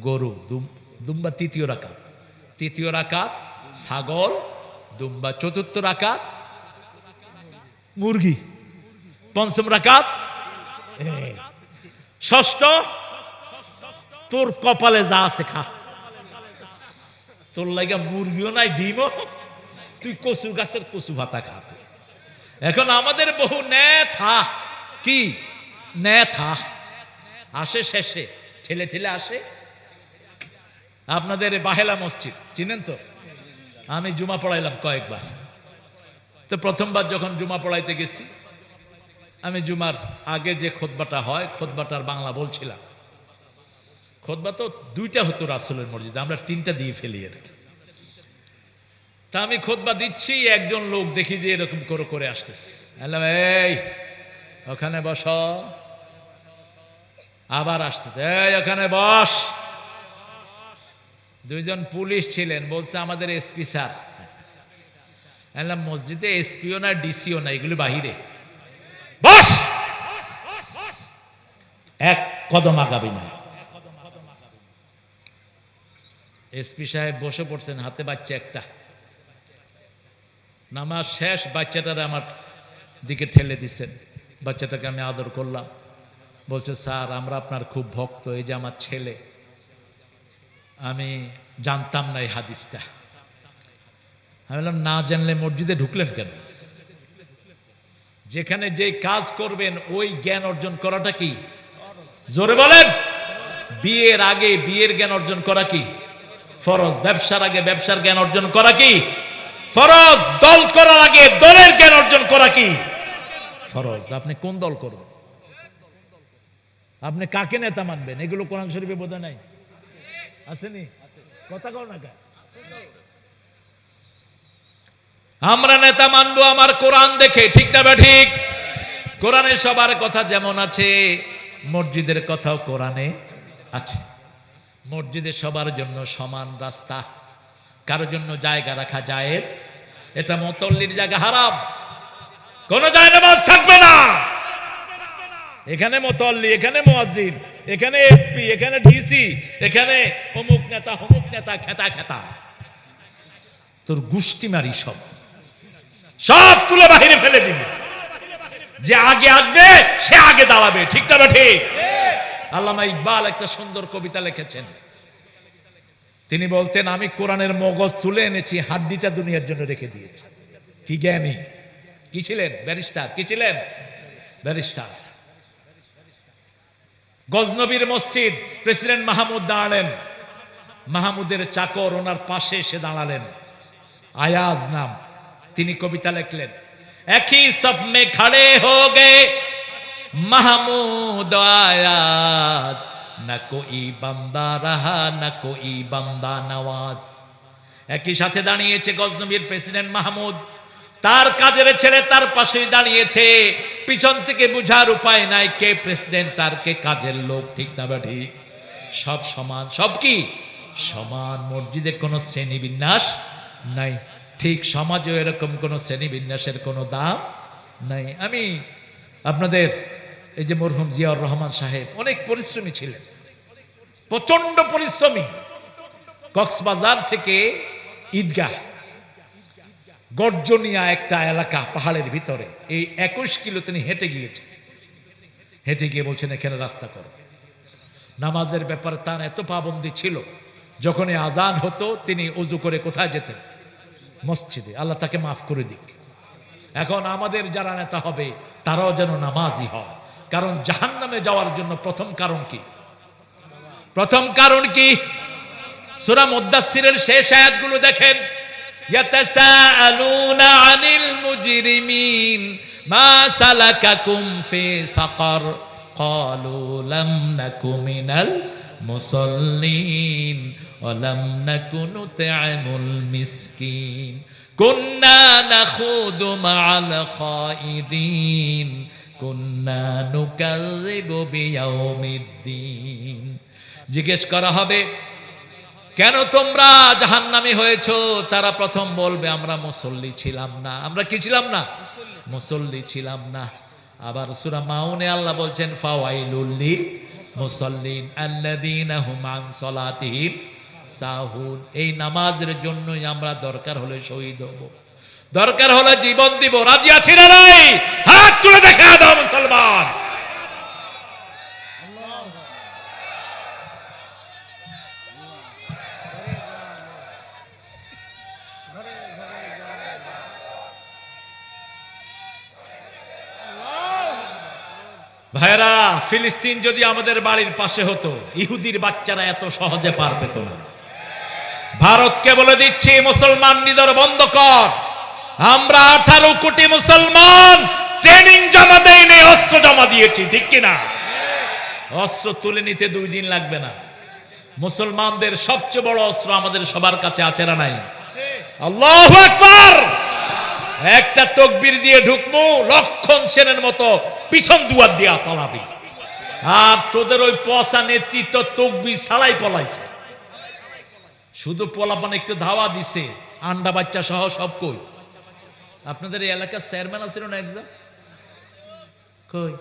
গরু দুম্বা। তৃতীয় রাকাত ছাগল দুম্বা। চতুর্থ রাকাত মুরগি। পঞ্চম রাকাত। ষষ্ঠ তোর কপালে যা আছে খা। তোর লাগা মুরগিও নাই, ডিমও, তুই কচু গাছের কচু ভাতা খা। এখন আমাদের বহু নেথা কি নেথা, আসে শেষে, ঠেলে ঠেলে আসে। আপনাদের বাহেলা মসজিদ চিনেন তো? আমি জুমা পড়াইলাম কয়েকবার। তো প্রথমবার যখন জুমা পড়াইতে গেছি, আমি জুমার আগে যে খুতবাটা হয়, খুতবাটার বাংলা বলছিলাম। খুতবা তো দুইটা হতো রাসূলের মসজিদে, আমরা তিনটা দিয়ে ফেলি আর কি। তা আমি খুতবা দিচ্ছি, একজন লোক দেখি যে এরকম করে করে আসতেছে। বললাম, এই ওখানে বস। আবার আসতেছে, এই ওখানে বস। দুইজন পুলিশ ছিলেন, বলছে আমাদের এসপি স্যার। বললাম, মসজিদে এসপিও না ডিসিও না, এগুলো বাহিরে, বস। এক কদম আগাবি না। এসপি সাহেব বসে পড়ছেন, হাতে বাচ্চা একটা। নামাজ শেষ, বাচ্চাটারে আমার দিকে ঠেলে দিচ্ছেন। বাচ্চাটাকে আমি আদর করলাম। বলছে, স্যার আমরা আপনার খুব ভক্ত, এই যে আমার ছেলে। আমি জানতাম না এই হাদিসটা। আমি বললাম, না জানলে মসজিদে ঢুকলেন কেন? যেখানে যে কাজ করবেন ওই জ্ঞান অর্জন করাটা কি? জোরে বলেন। বিয়ের আগে বিয়ের জ্ঞান অর্জন করা কি ফরজ? ব্যবসার আগে ব্যবসার জ্ঞান অর্জন করা কি ফরজ? দল করার আগে দলের জ্ঞান অর্জন করা কি ফরজ? আপনি কোন দল করবেন? আপনি কাকে নেতা মানবেন? এগুলো কোরআন শরীফে বোঝা নাই? আসেনি? কথা কও না। আমরা নেতা মানবো আমার কোরআন দেখে, ঠিক না ঠিক? কোরআনে সবার কথা যেমন আছে, মসজিদের কথাও কোরআনে আছে। মসজিদে সবার জন্য সমান রাস্তা, কারো জন্য জায়গা রাখা জায়েজ। এটা মুতাল্লির জায়গা, হারাম। কোন জায়গা নামাজ থাকবে না। এখানে মুতাল্লি, এখানে মুয়াজ্জিন, এখানে এসপি, এখানে ডিসি, এখানে অমুক নেতা অমুক নেতা, খেতা খেতা। তোর গুষ্টি মারি সব সব তুলে বাহিরে ফেলে দিবে। যে আগে আসবে সে আগে দাঁড়াবে, ঠিক না ঠিক? আল্লামা ইকবাল একটা সুন্দর কবিতা লিখেছেন। তিনি বলতেন, আমি কোরআনের মগজ তুলে এনেছি, হাড্ডিটা দুনিয়ার জন্য রেখে দিয়েছি। কি জ্ঞানী! কি ছিলেন? ব্যারিস্টার। কি ছিলেন? ব্যারিস্টার। গজনবীর মসজিদ, প্রেসিডেন্ট মাহমুদ দাঁড়ালেন। মাহমুদের চাকর ওনার পাশে এসে দাঁড়ালেন, আয়াজ নাম। তিনি কবিতা লিখলেন, একই সব মে খড়ে হো গে মাহমুদ আয়াজ, না কোই বান্দা রাহা না কোই বান্দা নওয়াজ। একই সাথে দাঁড়িয়েছে গজনবীর প্রেসিডেন্ট মাহমুদ, তার কাজের ছেলে তার পাশে দাঁড়িয়েছে। পিছন থেকে বুঝার উপায় নাই কে প্রেসিডেন্ট আর কে কাজের লোক, ঠিক না ঠিক? সব সমান, সব কি সমান। মসজিদে কোনো শ্রেণী বিন্যাস নাই, ঠিক সমাজেও এরকম কোনো শ্রেণী বিন্যাসের কোনো দাম নাই। আমি আপনাদের এই যে মরহুম জিয়াউর রহমান সাহেব অনেক পরিশ্রমী ছিলেন, প্রচন্ড পরিশ্রমী। কক্সবাজার থেকে ঈদগাহ, গর্জনিয়া একটা এলাকা পাহাড়ের ভিতরে, এই 21 কিলো তিনি হেঁটে গিয়েছেন। হেঁটে গিয়ে বলছেন, এখানে রাস্তা করো। নামাজের ব্যাপারে তার এত পাবন্দি ছিল, যখনই আজান হতো তিনি ওযু করে কোথায় যেতেন? মসজিদে। আল্লাহ তাকে মাফ করে দিক। এখন আমাদের যারা নেতা হবে তারাও যেন নামাজি হয়, কারণ জাহান্নামে যাওয়ার জন্য প্রথম কারণ কি? প্রথম কারণ কি? সূরা মুদ্দাসসিরের শেষ আয়াতগুলো দেখেন, ইয়াতাসাআলুনা আনিল মুজরিমিন মা সালাকাকুম ফি সাকার ক্বালু লাম নাকু মিনাল মুসাল্লিন ওয়া লাম নাকু নুত'আমুল মিসকিন কুন্না নাখুদু মা'আল খাইদিন কুন্না নুকাযযিবু বিয়াউমিদ্দিন। জিজ্ঞেস করা হবে, কেন তোমরা জাহান্নামী হয়েছো? তারা প্রথম বলবে, আমরা মুসল্লি ছিলাম না। আমরা কি ছিলাম না? মুসল্লি ছিলাম না। আবার সূরা মাউনে আল্লাহ বলছেন, ফাওয়াইলুল লিল মুসাল্লিন আল্লাযীনা হুম আন সালাতিহিম সাহুন। এই নামাজের জন্যই আমরা দরকার হলে শহীদ হব, দরকার হলে জীবন দিব। রাজি আছি না নাই? হাত তুলে দেখা দাও মুসলমান। ভাইরা, ফিলিস্তিন যদি আমাদের বাড়ির পাশে হতো, ইহুদির বাচ্চারা এত সহজে পার পেত না। ভারতকে বলে দিচ্ছি, মুসলমান নিদর বন্ধ কর। আমরা 18 কোটি মুসলমান ট্রেনিং জমা দেয়নি, অস্ত্র জমা দিয়েছি, ঠিক কিনা? অস্ত্র তুলে নিতে 2 দিন লাগবে না। মুসলমানদের সবচেয়ে বড় অস্ত্র আমাদের সবার কাছে আছে না নাই? আল্লাহু আকবার। একটা তাকবীর দিয়ে ঢুকবো, লক্ষণ সেনের মতো পিছন দুয়ার দিয়া পালাবি। আর তোদের ওই পচা নেতৃত্ব তাকবীর ছাড়াই পলাইছে। শুধু পোলাপান একটু ধাওয়া দিছে, আন্ডা বাচ্চা সহ সব কই। আপনাদের এই এলাকার চেয়ারম্যান আছিল না একজন? কই?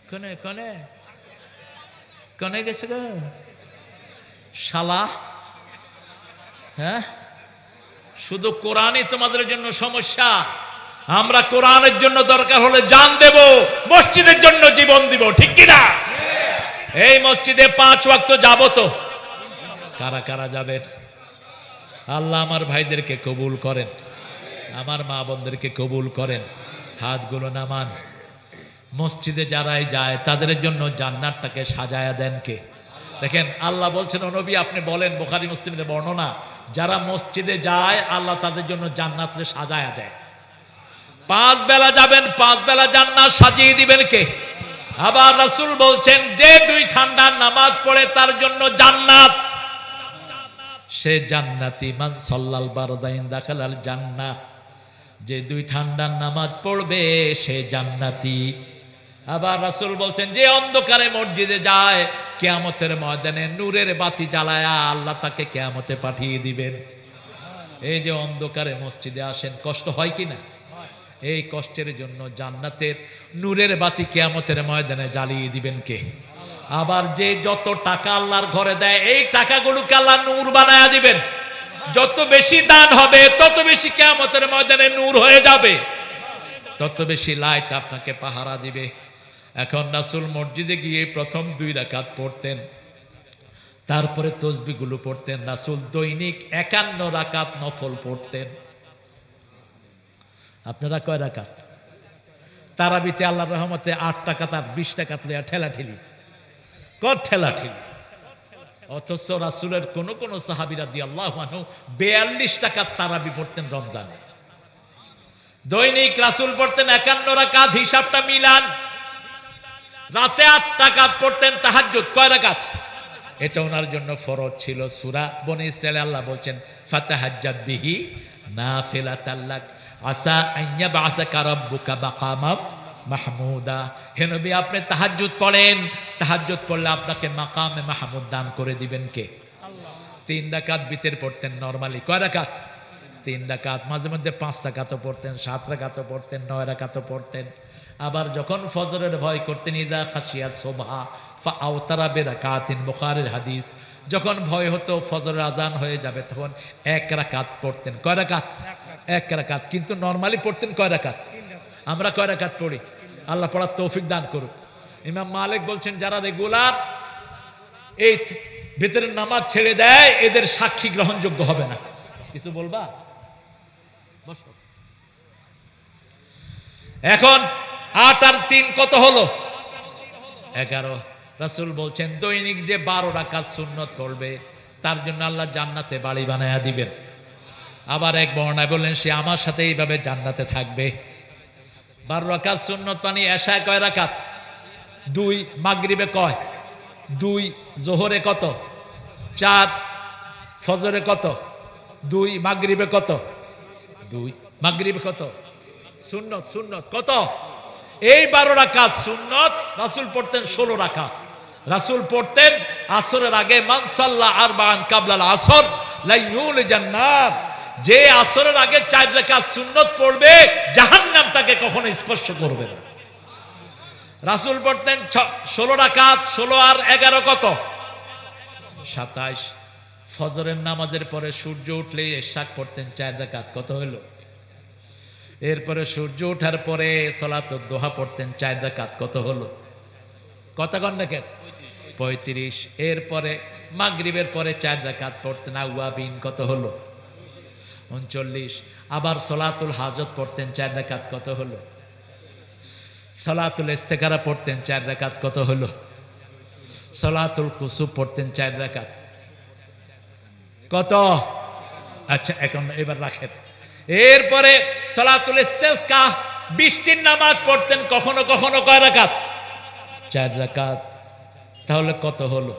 কনে কনে কনে গেছে গো শালা? হ্যাঁ, শুধু কোরআনই তোমাদের জন্য সমস্যা। আমরা কোরআনের জন্য দরকার হলে জান দেব, মসজিদের জন্য জীবন দিব, ঠিক কিনা? এই মসজিদে 5 ওয়াক্ত যাব তো। কারা কারা যাবেন? আল্লাহ আমার ভাইদেরকে কবুল করেন, আমার মা বোনদেরকে কবুল করেন। হাতগুলো নামান। মসজিদে যারাই যায় তাদের জন্য জান্নাতটাকে সাজায়া দেন কে? দেখেন, আল্লাহ বলছেন, ও নবী আপনি বলেন, বুখারী মুসলিমের বর্ণনা, যারা মসজিদে যায় আল্লাহ তাদের জন্য জান্নাতকে সাজায়া দেয়। 5 বেলা যাবেন, 5 বেলা জান্নাত সাজিয়ে দিবেন কে? আবার রাসূল বলছেন, যে 2 ঠান্ডার নামাজ পড়ে তার জন্য জান্নাত। সে জান্নাতি মান সাল্লাল বারদাইন দাখালাল জান্নাত। যে 2 ঠান্ডার নামাজ পড়বে সে জান্নাতি। আবার রাসূল বলছেন, যে অন্ধকারে মসজিদে যায় কিয়ামতের ময়দানে নূরের বাতি জ্বালায়া আল্লাহ তাকে কিয়ামতে পাঠিয়ে দিবেন। এই যে অন্ধকারে মসজিদে আসেন, কষ্ট হয় কিনা? এই কষ্টের জন্য জান্নাতের নূরের বাতি কিয়ামতের ময়দানে জ্বালিয়ে দিবেন কে? আবার যে যত টাকা আল্লাহর ঘরে দেয়, এই টাকাগুলোকে আল্লাহ নূর বানায়া দিবেন। যত বেশি দান হবে তত বেশি কিয়ামতের ময়দানে নূর হয়ে যাবে, তত বেশি লাইট আপনাকে পাহারা দিবে। এখন রাসূল মসজিদে গিয়ে প্রথম 2 রাকাত পড়তেন, তারপরে তাসবিহগুলো পড়তেন। রাসূল দৈনিক 51 রাকাত নফল পড়তেন। আপনারা কয় রাকাত? তারাবিতে আল্লাহর রহমতে 8 রাকাত আর 20 রাকাত লইয়া ঠেলাঠেলি কত ঠেলাঠেলি। অথচ রাসূলের কোন কোন সাহাবী রাদিয়াল্লাহু আনহু 42 রাকাত তারাবি পড়তেন রমজানে। দৈনিক রাসূল পড়তেন 51 রাকাত, হিসাবটা মিলান। রাতে 8 রাকাত পড়তেন তাহাজ্জুদ। কয় রাকাত? এটা ওনার জন্য ফরজ ছিল। সূরা বনী ইসরাঈলে আল্লাহ বলছেন, ফাতাহাজ্জাদ বিহি নাফিলাতাল লাক আসা আন ইয়াবআসাকা রাব্বুকা মাকামাম মাহমুদা। হে নবী, আপনি তাহাজ্জুদ পড়েন, তাহাজ্জুদ পড়লে আপনাকে মাকামে মাহমুদ দান করে দিবেন কে? আল্লাহ। 3 রাকাত বিতের পড়তেন নরমালি। কয় রাকাত? 3 রাকাত। মাঝে মধ্যে 5 রাকাতও পড়তেন, 7 রাকাতও পড়তেন, 9 রাকাতও পড়তেন। আবার যখন ফজরের ভয় করতেন, ইদা খাশিয়া সুবহা ফাআওতারা বিরাকাতিন, বুখারীর হাদিস। যখন ভয় হতো ফজরের আজান হয়ে যাবে তখন 1 রাকাত পড়তেন। কয় রাকাত? 1 রাকাত। কিন্তু নরমালি পড়তেন কয় রাকাত? আমরা কয় রাকাত পড়ি? আল্লাহ পড়ার তৌফিক দান করুক। ইমাম মালিক বলছেন, যারা রেগুলার এই ভিতরের নামাজ ছেড়ে দেয় এদের সাক্ষী গ্রহণযোগ্য হবে না। কিছু বলবা? এখন 8 আর 3 কত হলো? 11। রাসূল বলছেন, দৈনিক যে 12 রাকাত সুন্নত পড়বে তার জন্য আল্লাহ জান্নাতে বাড়ি বানায়া দিবেন। আবার এক বর্ণনায় বললেন, সে আমার সাথে এইভাবে জান্নাতে থাকবে। 12 রাকাত সুন্নত পানি। এশায় কয় রাকাত? 2। মাগরিবে কয়? 2। জোহরে কত? 4। ফজরে কত? 2। মাগরিবে কত? 2। মাগরিবে কত? সুন্নত। সুন্নত কত? এই 12 রাকাত সুন্নত রাসূল পড়তেন 16 রাকাত। রাসূল পড়তেন আসরের আগে, মান সাল্লা আরবাআন কাবলাল আসর লা ইউলিজান নার। যে আসরের আগে 4 রাকাত সুন্নত পড়বে জাহান্নাম তাকে কখনো স্পর্শ করবে না। রাসূল পড়তেন 16 রাকাত। 16 আর 11 কত? 27। ফজরের নামাজের পরে সূর্য উঠলে ইশরাক পড়তেন 4 রাকাত। কত হলো? এরপরে সূর্য ওঠার পরে সালাতুদ দুহা পড়তেন 4 রাকাত। কত হলো? কত গন্ডাকের? 35। এরপরে মাগরিবের পরে 4 রাকাত পড়তেন আওয়াবিন। কত হলো? 39। আবার সালাতুল হাজত পড়তেন 4 রাকাত। কত হলো? সালাতুল ইস্তেখারা পড়তেন 4 রাকাত, কত হলো? সালাতুল কুসুফ পড়তেন 4 রাকাত, কত? আচ্ছা, এখন এবার রাখেন। এরপরে সালাতুল ইস্তেসকা বৃষ্টির নামাজ পড়তেন কখনো কখনো কয় রাকাত? 4 রাকাত। তাহলে কত হলো?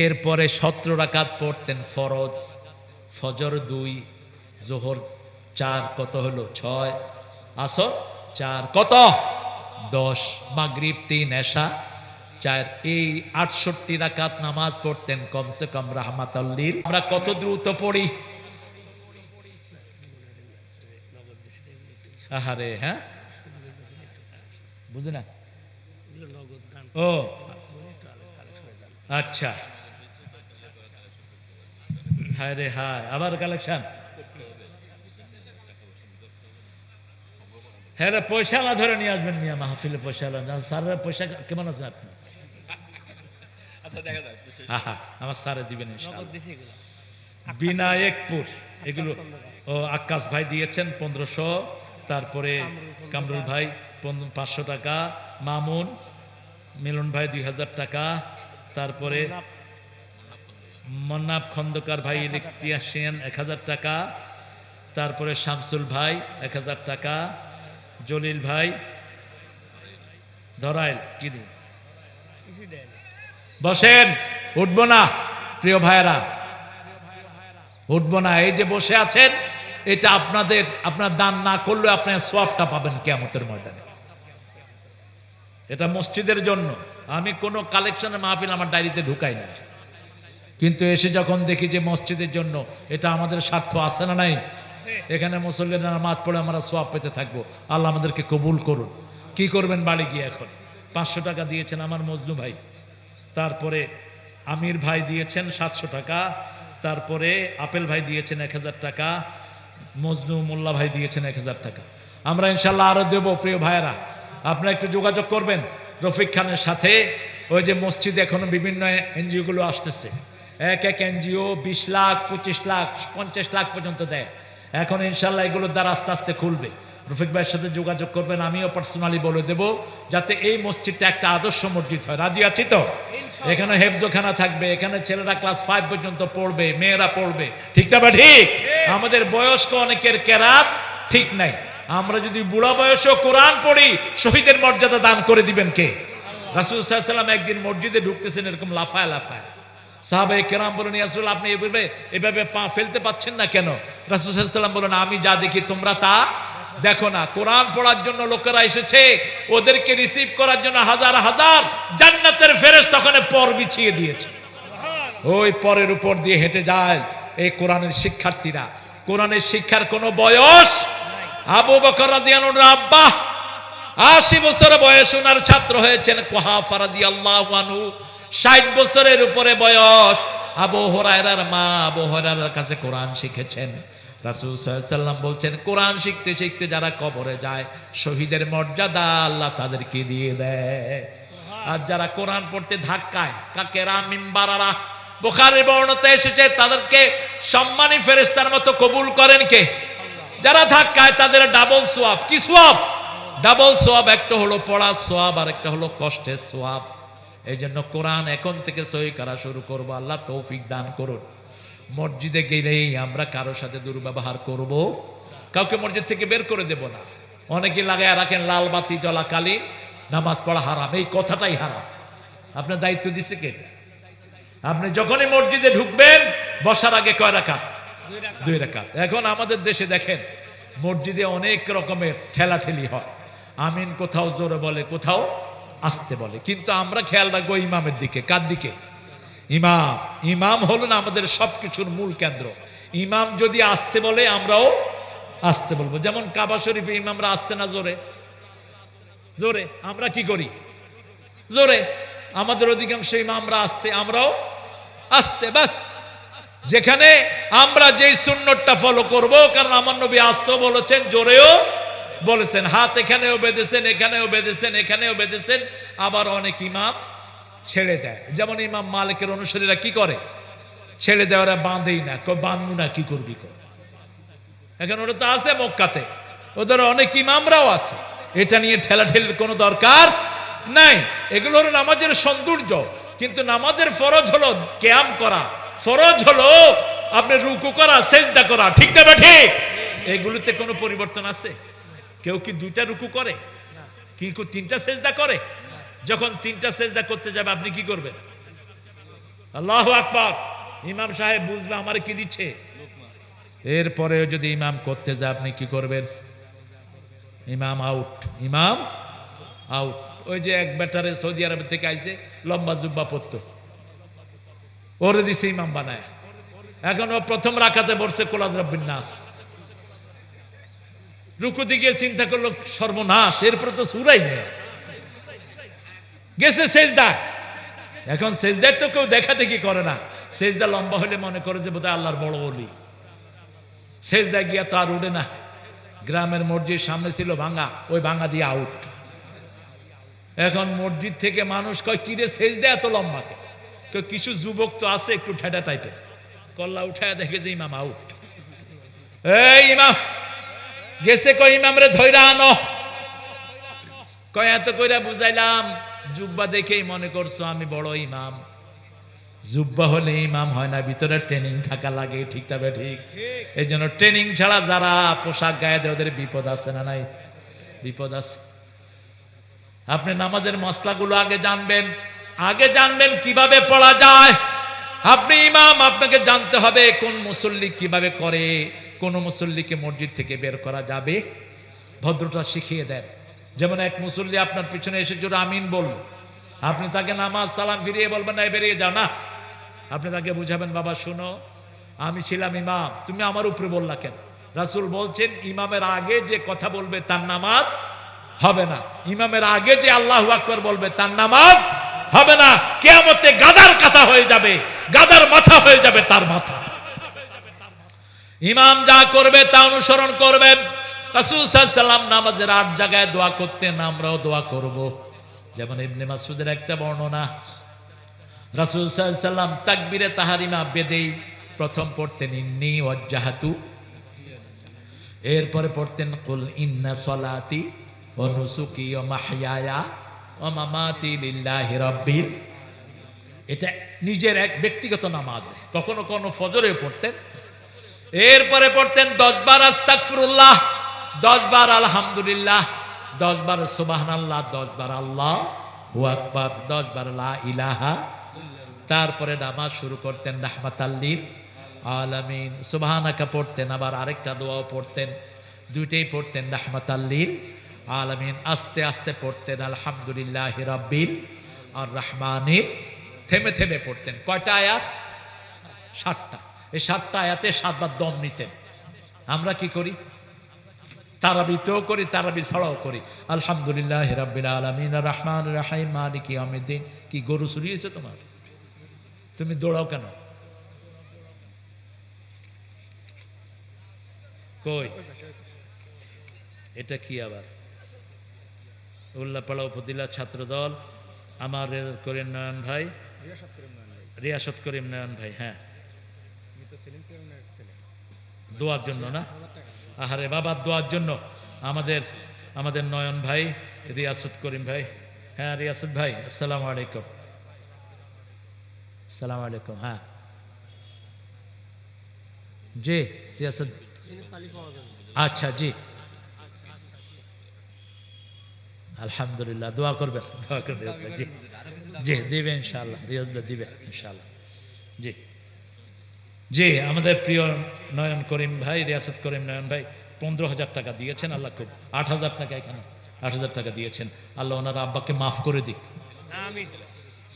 এরপরে 17 রাকাত পড়তেন ফরজ, ফজর 2, জোহর 4, কত হলো? 6, আসর 4, কত? 10, মাগরিব 3, এশা 4। এই 68 রাকাত নামাজ পড়তেন কমসে কম রাহমাতাল লিল। আমরা কত দ্রুত পড়ি? আহারে, হ্যাঁ বুঝি না। ও আচ্ছা, হায় রে হায়, আবার কালেকশন। হ্যাঁ রে, পয়সা না ধরে নিয়ে আসবেন মিয়া, মাহফিলে পয়সা না। স্যারের পয়সা কেমন আছে আপনি? আমার স্যারে দিবেন বিনায়কপুর, এগুলো ও আকাশ ভাই দিয়েছেন 1500, তারপরে কামরুল ভাই 500 টাকা, মামুন মিলন ভাই 2000 টাকা, তারপরে মন্নাব খন্দকার ভাই ইলেকট্রিশিয়ান 1000 টাকা, তারপরে শামসুল ভাই 1000 টাকা, জলিল ভাই ধরাইল কি দিন। বসেন, উঠবো না প্রিয় ভাইরা, উঠবো না। এই যে বসে আছেন, এটা আপনাদের, আপনার দান না করলে আপনার সওয়াবটা পাবেন কিয়ামতের ময়দানে। এটা মসজিদের জন্য। আমি কোনো কালেকশনের মাহফিল আমার ডায়েরিতে ঢুকাই না, কিন্তু এসে যখন দেখি যে মসজিদের জন্য, এটা আমাদের স্বার্থ আছে না নাই? এখানে মুসল্লিরা নামাজ পড়ে আমরা সওয়াব পেতে থাকবো। আল্লাহ আমাদেরকে কবুল করুন। কি করবেন বাড়ি গিয়ে? এখন 500 টাকা দিয়েছেন আমার মজনু ভাই, তারপরে আমির ভাই দিয়েছেন 700 টাকা, তারপরে আপেল ভাই দিয়েছেন 1000 টাকা, মজনু মোল্লা ভাই দিয়েছেন 1000 টাকা। আমরা ইনশাল্লাহ আরো দেব। প্রিয় ভাইয়েরা, আপনারা একটু যোগাযোগ করবেন রফিক খানের সাথে। ওই যে মসজিদে এখনো বিভিন্ন এনজিও গুলো আসতেছে, এক এক এনজিও 20 লাখ 25 লাখ 50 লাখ পর্যন্ত দেয়। এখন ইনশাল্লাহ এগুলোর দ্বারা আস্তে আস্তে খুলবে। রফিক ভাইয়ের সাথে যোগাযোগ করবেন, আমিও পার্সোনালি বলে দেব, যাতে এই মসজিদটা একটা আদর্শ মসজিদ হয়। রাজি আছি তো? এখানে হেফজখানা থাকবে, এখানে ছেলেরা ক্লাস 5 পর্যন্ত পড়বে, মেয়েরা পড়বে, ঠিক না? ঠিক। আমাদের বয়স্ক অনেকের কেরাত ঠিক নাই। আমরা যদি বুড়া বয়সেও কোরআন পড়ি, শহীদের মর্যাদা দান করে দিবেন কে? রাসূল সাল্লাল্লাহু আলাইহি ওয়াসাল্লাম একদিন মসজিদে ঢুকতেছেন, এরকম লাফায় লাফায়। সাহাবায়ে কেরাম বলেন, ইয়া রাসূল, আপনি এভাবে পা ফেলতে পাচ্ছেন না কেন? রাসূল সাল্লাল্লাহু আলাইহি ওয়াসাল্লাম বলেন, আমি যা দেখি তোমরা তা দেখো না। কোরআন পড়ার জন্য লোকেরা এসেছে, ওদেরকে রিসিভ করার জন্য হাজার হাজার জান্নাতের ফেরেশতা ওখানে পর বিছিয়ে দিয়েছে। ওই পরের উপর দিয়ে হেঁটে যায় এই কোরআনের শিক্ষার্থীরা। কোরআনের শিক্ষার কোনো বয়স। আবু বকর রাদিয়াল্লাহু আনহু আব্বা 80 বছর বয়স, ওনার ছাত্র হয়েছেন কুহাফা রাদিয়াল্লাহু আনহু 60 বছরের উপরে বয়স। আবু হুরায়রার মা আবু হুরায়রার কাছে কোরআন শিখেছেন। রাসূল সাল্লাল্লাহু আলাইহি ওয়াসাল্লাম বলছেন, কোরআন শিখতে শিখতে যারা কবরে যায়, শহীদের মর্যাদা আল্লাহ তাদেরকে দিয়ে দেয়। আর যারা কোরআন পড়তে ধাক্কায়, কাকেরা মিম্বারারা, বুখারীর বর্ণনাতে এসেছে, তাদেরকে সম্মানী ফেরেশতার মতো কবুল করেন কে? যারা ধাক্কায়, তাদের ডাবল সওয়াব। কি সওয়াব? ডাবল সওয়াব। একটা হলো পড়ার সওয়াব, আর একটা হলো কষ্টের সওয়াব। এই জন্য কোরআন এখন থেকে সহি করা শুরু করব। আল্লাহ তৌফিক দান করুন। মসজিদে গেলেই আমরা কারোর সাথে দুর্ব্যবহার করব, কাউকে মসজিদ থেকে বের করে দেব না। অনেকে লাগায় রাখেন লাল বাতি জ্বলাকালী নামাজ পড়া হারাম। এই কথাটাই হারাম। আপনার দায়িত্ব দিচ্ছে কে? আপনি যখনই মসজিদে ঢুকবেন, বসার আগে কয় রাকাত? 2 রাকাত। এখন আমাদের দেশে দেখেন, মসজিদে অনেক রকমের ঠেলাঠেলি হয়। আমিন কোথাও জোরে বলে, কোথাও আস্তে বলে, কিন্তু আমরা খেয়াল রাখবো ইমামের দিকে। কার দিকে? ইমাম। ইমাম হলেন আমাদের সবকিছুর মূল কেন্দ্র। ইমাম যদি আস্তে বলে, আমরাও আস্তে বলবো। যেমন কাবা শরীফে ইমামরা আস্তে না জোরে? জোরে। আমরা কি করি? জোরে। আমাদের অধিকাংশ ইমামরা আস্তে, আমরাও আস্তে। বাস, যেখানে আমরা যেই সুন্নতটা ফলো করব, কারণ আমার নবী আস্তেও বলেছেন, জোরেও বলেছেন। হাত এখানেও বেঁধেছেন, এখানেও বেঁধেছেন, এখানেও বেঁধেছেন। আবার অনেক ইমাম ছেড়ে দেয়। যেমন ইমাম মালিকের অনুসারীরা কি করে? ছেড়ে দেয়, ওরা বাঁধেই না। বাঁধবো না, কি করবি? এখন ওটা তো আছে মক্কাতে, ওদের অনেক ইমামরাও আছে। এটা নিয়ে ঠেলাঠেলির কোনো দরকার নাই। এগুলো হলো নামাজের সৌন্দর্য। কিন্তু নামাজের ফরজ হলো কিয়াম করা, ফরজ হলো আপনি রুকু করা, সেজদা করা, ঠিক না ঠিক? এগুলোতে কোনো পরিবর্তন আছে? কেউ কি দুইটা রুকু করে? কি তিনটা সেজদা করে? যখন তিনটা সেজদা করতে যাবে আপনি কি করবেন? আল্লাহু আকবার। ইমাম সাহেব বুঝবে আমারে কি দিচ্ছে। এরপরে যদি ইমাম করতে যায় আপনি কি করবেন? ইমাম আউট, ইমাম আউট। ওই যে এক ব্যাটারে সৌদি আরব থেকে আইছে, লম্বা জুব্বা পরতো, ওরে দিছে ইমাম বানায়। এখন ও প্রথম রাকাতে বসছে কুল রাব্বিন নাস, রুকুতে গিয়ে চিন্তা করলো সর্বনাশ, এরপরে তো সূরাই নেই, গেছে সেজদা। এখন সেজদায় তো কেউ দেখা দেখি করে না, সেজদা লম্বা হলে মনে করে যে বোধহয় আল্লাহর বড় ওলি। সেজদা গিয়া তো আর উঠে না। গ্রামের মসজিদ সামনে ছিল ভাঙা, ওই ভাঙা দিয়ে আউট। এখন মসজিদ থেকে মানুষ কয় কিরে সেজদা এত লম্বা কে? কিছু যুবক তো আছে একটু ঠেডা টাইপের, কল্লা উঠায় দেখে যে ইমাম আউট। এই ইমাম গেছে, কয় ইমাম রে ধইরা আনো। কয় এত কইরা বুঝাইলাম, জুব্বা দেখেই মনে করছো আমি বড় ইমাম। জুব্বা হলে ইমাম হয় না, ভিতরে ট্রেনিং থাকা লাগে, ঠিক তবে ঠিক। এই জন্য ট্রেনিং ছাড়া যারা পোশাক গায়ে দেয় ওদের বিপদ আছে না নাই? বিপদ আছে। আপনি নামাজের মশলাগুলো আগে জানবেন, আগে জানবেন কিভাবে পড়া যায়। আপনি ইমাম, আপনাকে জানতে হবে কোন মুসল্লি কিভাবে করে, কোন মুসল্লিকে মসজিদ থেকে বের করা যাবে, ভদ্রতা শিখিয়ে দেন। যেমন এক মুসল্লি আপনার পিছনে এসে জোরে আমিন বলল, আপনি তাকে নামাজ সালাম ফিরিয়ে বলবেন না বেরিয়ে যাও না, আপনি তাকে বুঝাবেন বাবা শুনো, আমি ছিলাম ইমাম, তুমি আমার উপরে বললা কেন? রাসূল বলছেন ইমামের আগে যে কথা বলবে তার নামাজ হবে না, ইমামের আগে যে আল্লাহু আকবার বলবে তার নামাজ হবে না। কিয়ামতে গাদার কাটা হয়ে যাবে, গাদার মাথা হয়ে যাবে তার মাথা। ইমাম যা করবে তা অনুসরণ করবেন। রাসূল সাল্লাল্লাহু আলাইহি ওয়াসাল্লাম নামাজের 8 জায়গায় দোয়া করতেন, আমরাও দোয়া করব। যেমন ইবনে মাসউদের একটা বর্ণনা, রাসূল সাল্লাল্লাহু আলাইহি ওয়াসাল্লাম তাকবীরে তাহরিমা বেদেই প্রথম পড়তেন ইন্নী ওয়াজ্জাহাতু, এরপরে পড়তেন কুল ইন্না সলাতি ওয়া নুসুকি ওয়া মাহইয়ায়া ওয়া মামাতি লিল্লাহি রাব্বিল। এটা নিজের এক ব্যক্তিগত নামাজ, কখনো কখনো ফজরে পড়তেন। এরপরে পড়তেন 10 বার আস্তাগফিরুল্লাহ, 10 বার আলহামদুলিল্লাহ, 10 বার সুবহানাল্লাহ, 10 বার আল্লাহু আকবার, 10 বার লা ইলাহা। তারপরে নামাজ শুরু করতেন রাহমাতাল লিল আলামিন, সুবহানাকা পড়তেন, আবার আরেকটা দোয়াও পড়তেন, দুইটাই পড়তেন রাহমাতাল লিল আলামিন। আস্তে আস্তে পড়তেন আলহামদুলিল্লাহি রাব্বিল আর রহমানির, থেমে থেমে পড়তেন। কয়টা আয়াত? 7টা। এই 7টা আয়াতে 7 বার দম নিতেন। আমরা কি করি? তারাবিতেও করি, তারাবি ছাড়াও করি। আলহামদুলিল্লাহি রাব্বিল আলামিন আর রহমানির রহিম মালিকি ইয়াউমিদ্দিন। কি গরু চুরিয়েছে তোমার? তুমি দৌড়াও কেন? কই এটা কি আবার? উল্লাপাড়া উপজেলা ছাত্র দল, আমার করিম নয়ন ভাই, রিয়াসত করিম নয়ন ভাই, হ্যাঁ, দোয়ার জন্য না? আহারে বাবার দোয়ার জন্য আমাদের আমাদের নয়ন ভাই, রিয়াসত করিম ভাই, হ্যাঁ রিয়াসত ভাই, আসসালামু আলাইকুম। আসসালামু আলাইকুম। হ্যাঁ জি রিয়াসত, আচ্ছা জি, আলহামদুলিল্লাহ, দোয়া করবেন, দোয়া করবেন, জি জি দিবে ইনশাআল্লাহ, রিয়াজ দিবে ইনশাআল্লাহ। জি জি, আমাদের প্রিয় নয়ন করিম ভাই, রিয়াসত করিম নয়ন ভাই 15,000 টাকা দিয়েছেন, আল্লাহ খুব 8,000 টাকা, এখানে 8,000 টাকা দিয়েছেন, আল্লাহ ওনার আব্বাকে মাফ করে দিক।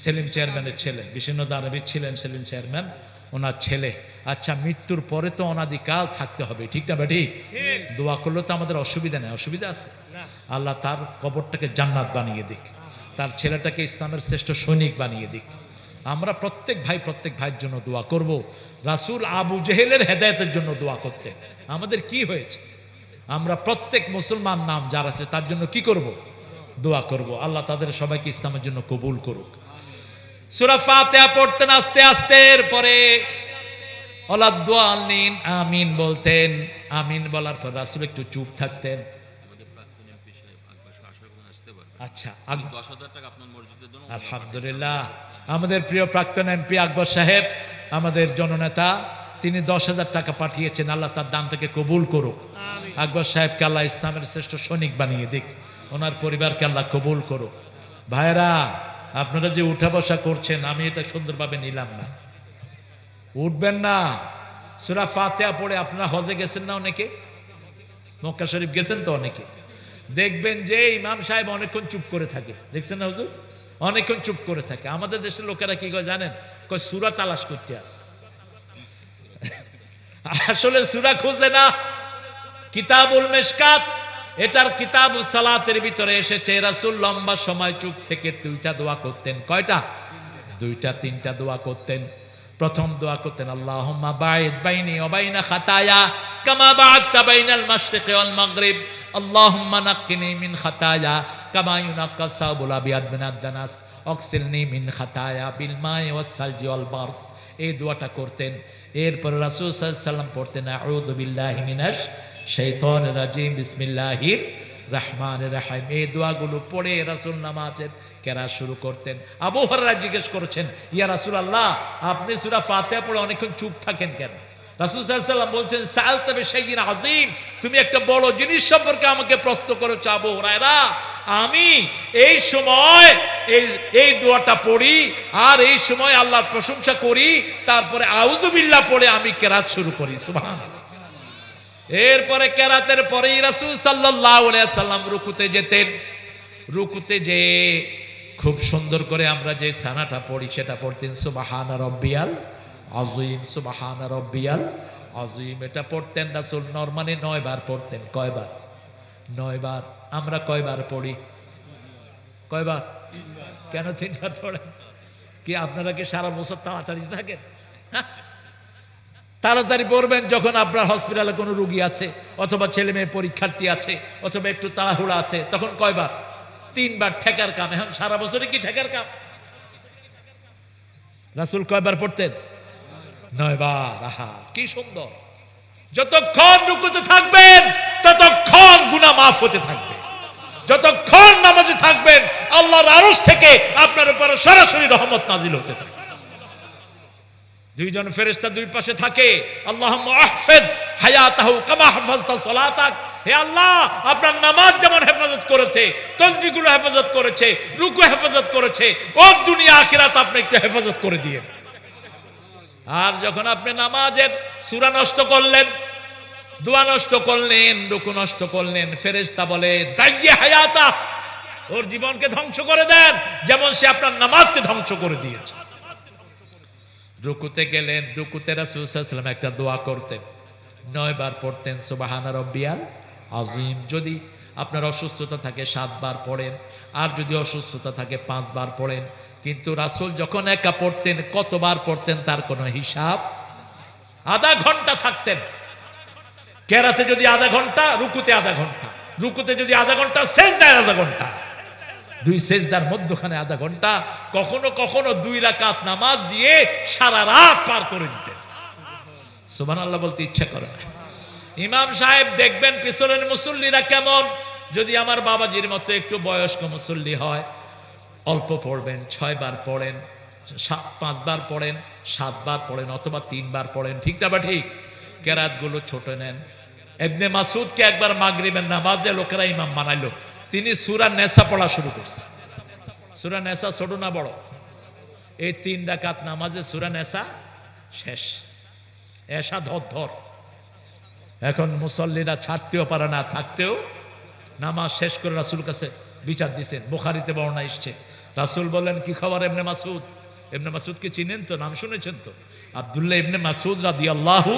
সেলিম চেয়ারম্যানের ছেলে, বিষ্ণু দানবী ছিলেন সেলিম চেয়ারম্যান, ওনার ছেলে। আচ্ছা, মৃত্যুর পরে তো অনাদিকাল থাকতে হবে, ঠিক না বেটি? দোয়া করলে তো আমাদের অসুবিধা নেই, অসুবিধা আছে? আল্লাহ তার কবরটাকে জান্নাত বানিয়ে দিক, তার ছেলেটাকে ইসলামের শ্রেষ্ঠ সৈনিক বানিয়ে দিক। আমরা প্রত্যেক ভাইয়ের জন্য দোয়া করব। রাসূল আবু জেহেলের হেদায়েতের জন্য দোয়া করতে, আমাদের কি হয়েছে? আমরা প্রত্যেক মুসলমান নাম যার আছে তার জন্য কি করব? দোয়া করব। আল্লাহ তাদের সবাইকে ইসলামের জন্য কবুল করুক। সূরা ফাতিহা পড়তেন আস্তে আস্তে, এরপরে ওয়ালাদ-দাল্লিন আমিন বলতেন। আমিন বলার পর রাসূল একটু চুপ থাকতেন। আচ্ছা, 10,000 টাকা আপনার মসজিদের জন্য। আলহামদুলিল্লাহ। আমাদের প্রিয় প্রাক্তন এমপি আকবর সাহেব, আমাদের জননেতা, তিনি 10,000 টাকা পাঠিয়েছেন। আল্লাহ তার দানটাকে কবুল করুক। আকবর সাহেবকে আল্লাহ ইসলামের শ্রেষ্ঠ সৈনিক বানিয়ে দিক, ওনার পরিবারকে আল্লাহ কবুল করুক। ভাইরা, আপনারা যে উঠা বসা করছেন, আমি এটা সুন্দরভাবে নিলাম না, উঠবেন না। সূরা ফাতিহা পড়ে আপনারা হজে গেছেন না অনেকে, মক্কা শরীফ গেছেন তো অনেকে, দেখবেন যে ইমাম সাহেব অনেকক্ষণ চুপ করে থাকে। দেখছেন না হুজুর, অনেকক্ষণ চুপ করে থাকে। আমাদের দেশের লোকেরা কি করে জানেন? কয় সূরা তালাশ করতে আসে। আসলে সূরা খুঁজে না। কিতাবুল মিশকাত, এটার কিতাবুস সালাতের ভিতরে এসেছে রাসূল লম্বা সময় চুপ থেকে 2টা দোয়া করতেন। কয়টা? 2টা 3টা দোয়া করতেন। প্রথম দোয়া করতেন, আল্লাহুম্মা বাঈদ বাইনি ওয়া বাইনা খাতায়া কামা বা'আদতা বাইনাল মাশরিকি ওয়াল মাগরিব, আল্লাহুম্মা নাক্কিনি মিন খাতায়া কামা ইউনাক্কাস সাবুল আবিয়াদ মিনাদ দানাস, ওয়াগসিলনি মিন খাতায়া বিল মাই ওয়াস সালজি ওয়াল বারদ। এই দোয়াটা করতেন। এরপর রাসূল সাল্লাল্লাহু আলাইহি ওয়াসাল্লাম পড়তেন, আউযু বিল্লাহি মিনাশ শাইতানির রাজিম, বিসমিল্লাহির রহমানির রহিম। এই দোয়াগুলো পড়ে রাসূল নামাজের কেরাত শুরু করতেন। আবু হুরায়রা জিজ্ঞেস করেছেন, ইয়া রাসূলুল্লাহ, আপনি সূরা ফাতিহা পড়ে অনেকক্ষণ চুপ থাকেন কেন? রাসূল সাল্লাল্লাহু আলাইহি ওয়াসাল্লাম বলছেন, সাআলতা বিশাইইন আযীম, তুমি একটা বড় জিনিস সম্পর্কে আমাকে প্রশ্ন করেছো আবু হুরায়রা। আমি এই সময় এই দোয়াটা পড়ি, আর এই সময় আল্লাহর প্রশংসা করি, তারপরে আউযু বিল্লাহ পড়ে আমি কেরাত শুরু করি। সুবহানাল্লাহ। এরপরে কেরাতের পরেই রাসূল সাল্লাল্লাহু আলাইহি ওয়াসাল্লাম রুকুতে যেতেন। রুকুতে যে খুব সুন্দর করে আমরা যে সানাটা পড়ি সেটা পড়তেন, সুবহানা রাব্বিয়াল আযীম, সুবহানা রাব্বিয়াল আযীম। এটা পড়তেন রাসূল নরমালি 9 বার পড়তেন। কয়বার? 9 বার। আমরা কয়বার পড়ি? কয়বার? কেন 3 বার পড়েন? কি আপনারা কি সারা বছর তাড়াতাড়ি থাকেন? তাড়াতাড়ি পড়বেন যখন আপনার হসপিটালে কোনো রোগী আছে, অথবা ছেলে মেয়ে পরীক্ষার্থী আছে, অথবা একটু তাড়াহুড়া আছে, তখন কয়বার? 3 বার। ঠেকার কাম। এখন সারা বছরই কি ঠেকার কাম? রাসূল কয়বার পড়তেন? 9 বার। আহা, কি সুন্দর! যতক্ষণ রুকুতে থাকবেন ততক্ষণ গুনাহ মাফ হতে থাকবে। যতক্ষণ নামাজে থাকবেন আল্লাহর আরশ থেকে আপনার উপর সরাসরি রহমত নাজিল হতে থাকবে। 2 জন ফেরেশতা 2 পাশে থাকে। আল্লাহুম্মা আহফিজ হায়াতাহু কামা হাফাজতা সালাতাক, হে আল্লাহ, আপনার নামাজ যেমন হেফাজত করেছে, তাসবিহগুলো হেফাজত করেছে, রুকু হেফাজত করেছে, ও দুনিয়া আখিরাত আপনি একটু হেফাজত করে দিয়েন। আর যখন আপনি নামাজের সূরা নষ্ট করলেন, দোয়া নষ্ট করলেন, রুকু নষ্ট করলেন, ফেরেশতা বলে দাইয়ে হায়াতা, ওর জীবনকে ধ্বংস করে দেন, যেমন সে আপনার নামাজকে ধ্বংস করে দিয়েছে। রুকুতে গেলেন, রুকুতে রাসূল সাল্লাল্লাহু আলাইহি ওয়াসাল্লাম একটা দোয়া করতেন, 9 বার পড়তেন, সুবহানা রাব্বিয়াল আযীম। যদি আপনার অসুস্থতা থাকে 7 বার পড়েন, আর যদি অসুস্থতা থাকে 5 বার পড়েন। কিন্তু রাসূল যখন একা পড়তেন কতবার পড়তেন তার কোনো হিসাব। আধা ঘন্টা থাকতেন কেরাতে, যদি আধা ঘন্টা, রুকুতে আধা ঘন্টা, রুকুতে যদি আধা ঘন্টা, সেজদায় আধা ঘন্টা, 2 সেজদার মধ্যখানে আধা ঘন্টা। কখনো কখনো 2 রাকাত নামাজ দিয়ে সারা রাত পার করে দিতেন। সুবহানাল্লাহ বলতে ইচ্ছা করে না। ইমাম সাহেব দেখবেন পিছনের মুসল্লিরা কেমন। যদি আমার বাবাজির মতো একটু বয়স্ক মুসল্লি হয়, অল্প পড়বেন, 6 বার পড়েন, 5 বার পড়েন, 7 বার পড়েন, অথবা 3 বার পড়েন। ঠিক না বা ঠিক? কেরাতগুলো ছোট নেন। ইবনে মাসউদকে একবার মাগরিবের নামাজে লোকেরা ইমাম বানাইলো, তিনি সূরা নেসা পড়া শুরু করছে। সূরা নেসা ছোট না বড়? এই 3 রাকাত নামাজে সূরা নেসা শেষ। এশা ধর। এখন মুসল্লিরা ছাড়তেও পারে না, থাকতেও। নামাজ শেষ করে রাসূল কাছে বিচার দিচ্ছেন, বুখারীতে বর্ণনা এসছে। রাসূল বলেন, কি খবর ইবনে মাসউদ? ইবনে মাসউদকে চিনেন তো? নাম শুনেছেন তো? আব্দুল্লাহ ইবনে মাসউদ রাদিয়াল্লাহু,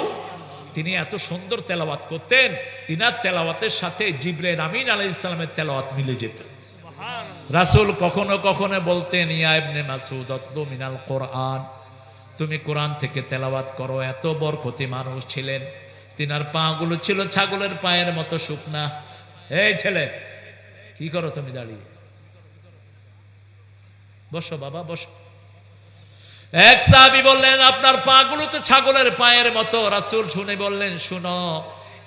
তিনি এত সুন্দর তেলাওয়াত করতেন, তিনার তেলাওয়াতের সাথে জিবরাইল আমিন আলাইহিস সালামের তেলাওয়াত মিলে যেত। রাসূল কখনো কখনো বলতেন, ইয়া ইবনে মাসউদ আতলু মিনাল কোরআন, তুমি কোরআন থেকে তেলাওয়াত করো। এত বরকতি মানুষ ছিলেন। তিনার পাগুলো ছিল ছাগলের পায়ের মতো শুকনা। এই ছেলে, কি করো তুমি দাঁড়িয়ে? বসো বাবা, বসো। এক সাহাবী বললেন, আপনার পাগুলো তো ছাগলের পায়ের মতো। রাসূল শুনে বললেন, শুনো,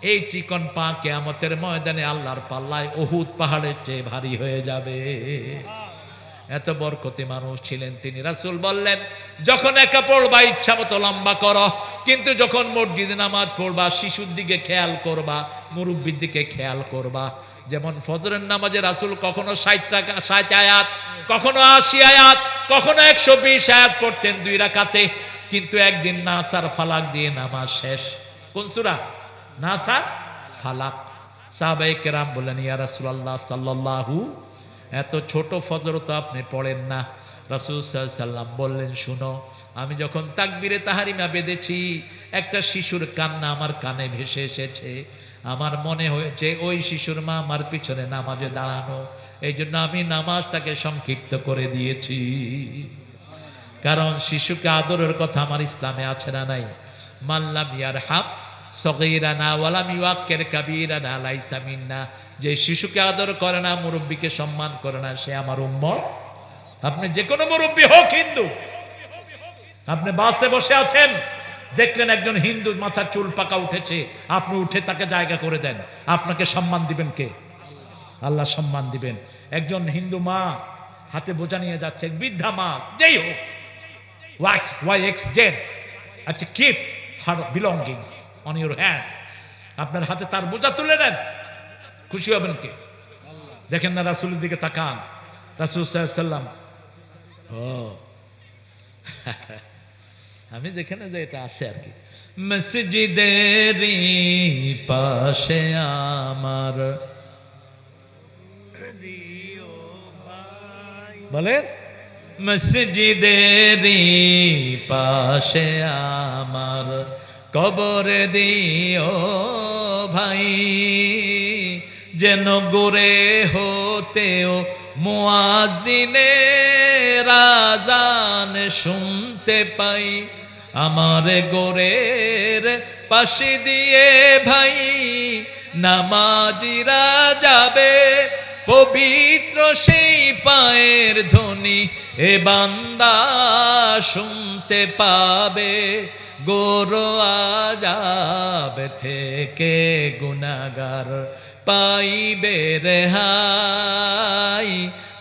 এই চিকন পা কিয়ামতের ময়দানে আল্লাহর পাল্লায় উহুদ পাহাড়ের চেয়ে ভারী হয়ে যাবে। এত বরকতি মানুষ ছিলেন তিনি। রাসূল বললেন, যখন একা পড়বা ইচ্ছা মতো লম্বা করো, কিন্তু যখন মসজিদে নামাজ পড়বা শিশুর দিকে খেয়াল করবা, মুরব্বির দিকে খেয়াল করবা। যেমন ফজরের নামাজে রাসূল কখনো 60 আয়াত, কখনো 80 আয়াত, কখনো 120 আয়াত পড়তেন 2 রাকাতে, কিন্তু একদিন নাসার ফালাক দিয়ে নামাজ শেষ। কোন সূরা? নাসার ফালাক। সাহাবায়ে কেরাম বললেন, ইয়া রাসূলুল্লাহ সাল্লাল্লাহু, এত ছোট ফজর তো আপনি পড়েন না। রাসূল সাল্লাল্লাহু আলাইহি সাল্লাম বললেন, শুনো, আমি যখন তাকবীরে তাহরিমা বেঁধেছি একটা শিশুর কান্না আমার কানে ভেসে এসেছে। আমার মনে হয়েছে ওই শিশুর মা আমার পিছনে নামাজে দাঁড়ানো, এই জন্য আমি নামাজটাকে সংক্ষিপ্ত করে দিয়েছি। কারণ শিশুকে আদরের কথা আমার ইসলামে আছে না নাই? মাল্লাম ইয়ারহাম সগীরানা ওয়ালাম ইউআক্কির কাবীরানা লাইসা মিন্না। যে শিশুকে আদর করে না, মুরব্বীকে সম্মান করে না, সে আমার উম্মত। আপনি যে কোনো মুরব্বী হোক, হিন্দু, আপনি বাসে বসে আছেন, দেখলেন একজন হিন্দু মাথার চুল পাকা উঠেছে, আপনি উঠে তাকে জায়গা করে দেন, আপনাকে সম্মান দিবেন কে? আল্লাহ সম্মান দিবেন। একজন হিন্দু মা হাতে বোঝা নিয়ে যাচ্ছে, বৃদ্ধা মা, যেই হোক, YXZ, আচ্ছা, keep her belongings on your hand, আপনার হাতে তার বোঝা তুলে দেন, খুশি হবেন কে? দেখেন না রাসূলের দিকে তাকান, রাসূল সাল্লাল্লাহু আলাইহি সাল্লাম, ও আমি যেখানে যে এটা আছে আর কি, মসজিদের পাশে আমার, বলেন, মসজিদের পাশে আমার কবর দিও ভাই, যেন গোরে হতেও মুয়াজ্জিনের আযান শুনতে পাই। আমার গোরের পাশে দিয়ে ভাই নামাজিরা যাবে, পবিত্র সেই পায়ের ধ্বনি এ বান্দা শুনতে পাবে। গোর আযাব থেকে গুনাহগার পাইবে রেহাই,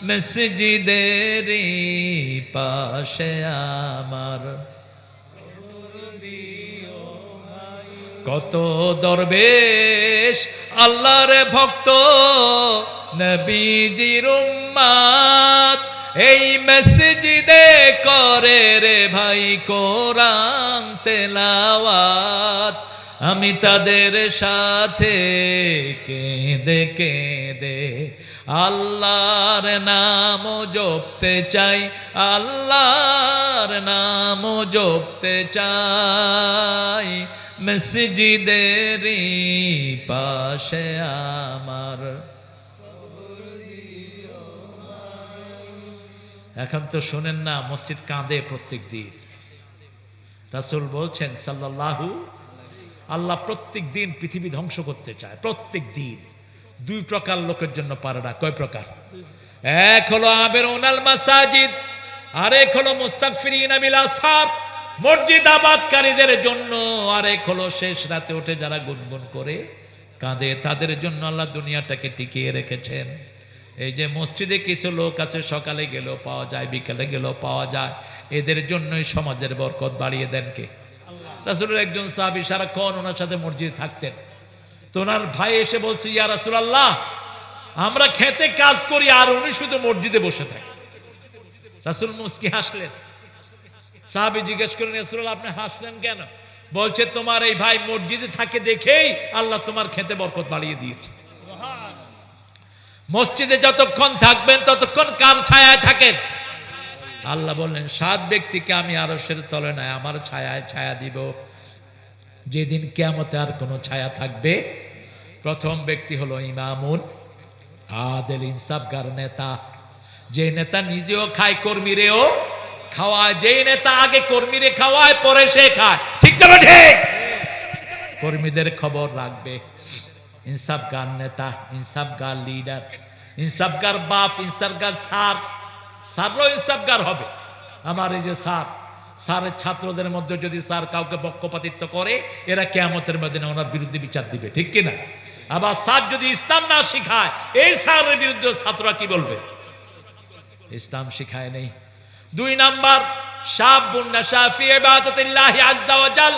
মসজিদের পাশে আমার। কত দরবেশ আল্লাহর ভক্ত নবীজির উম্মত এই মসজিদে করে রে ভাই কোরআন তেলাওয়াত। আমি তাদের সাথে কেঁদে কেঁদে আল্লাহর নাম জপতে চাই, আল্লাহর নাম জপতে চাই, মসজিদের পাশে আমার। এখন তো শোনেন না, মসজিদ কাঁদে প্রত্যেক দিন। রাসূল বলছেন সাল্লাল্লাহু, আল্লাহ প্রত্যেক দিন পৃথিবী ধ্বংস করতে চায়, প্রত্যেক দিন। 2 প্রকার লোকের জন্য পারে না। কয় প্রকার? এক হলো আবেরুনাল মাসাজিদ, আরেক হলো মুস্তাগফিরিনা বিল আসহার, মসজিদ আবাদকারীদের জন্য। আরেক হলো শেষ রাতে উঠে যারা গুনগুন করে কাঁদে, তাদের জন্য আল্লাহ দুনিয়াটাকে টিকিয়ে রেখেছেন। এই যে মসজিদে কিছু লোক আছে, সকালে গেলেও পাওয়া যায়, বিকালে গেলেও পাওয়া যায়, এদের জন্যই সমাজের বরকত বাড়িয়ে দেন কে? রাসূলের একজন সাহাবী সারাক্ষণ ওনার সাথে মসজিদে থাকতেন। তো ওনার ভাই এসে বলছে, ইয়া রাসূলুল্লাহ, আমরা খেতে কাজ করি আর উনি শুধু মসজিদে বসে থাকে। রাসূল মুস্কি হাসলেন। সাহাবী জিজ্ঞেস করেন, ইয়া রাসূলুল্লাহ, আপনি হাসলেন কেন? বলছে, তোমার এই ভাই মসজিদে থাকে দেখেই আল্লাহ তোমার খেতে বরকত বাড়িয়ে দিয়েছে। মসজিদে যতক্ষণ থাকবেন ততক্ষণ কার ছায়ায় থাকেন? আল্লাহ বললেন, 7 ব্যক্তিকে আমি আরশের তলে নয় আমার ছায়ায় ছায়া দিব, যেদিন কিয়ামতে আর কোনো ছায়া থাকবে। প্রথম ব্যক্তি হলো ইমামুন আদিল, ইনসাফগার নেতা। যে নেতা নিজেও খায়, কর্মীরেও খাওয়ায়। যেই নেতা আগে কর্মীরে খাওয়ায়, পরে সে খায়। ঠিক তো? ঠিক। কর্মীদের খবর রাখবে। ইনসাফগার নেতা, ইনসাফগার লিডার, ইনসাফগার বাপ, ইনসাফগার স্যার, স্যারও ইনসাফগার হবে। আমার এই যে স্যার, স্যারের ছাত্রদের মধ্যে যদি স্যার কাউকে পক্ষপাতিত্ব করে, এরা কিয়ামতের ময়দানে ওনার বিরুদ্ধে বিচার দিবে, ঠিক কিনা? আবার স্যার যদি ইসলাম না শিখায়, এই স্যারের বিরুদ্ধে ছাত্ররা কি বলবে? ইসলাম শিখায় নেই। 2 নাম্বার, শাবুন নাশা ফি ইবাদাতিল্লাহি আযজা ওয়া জাল,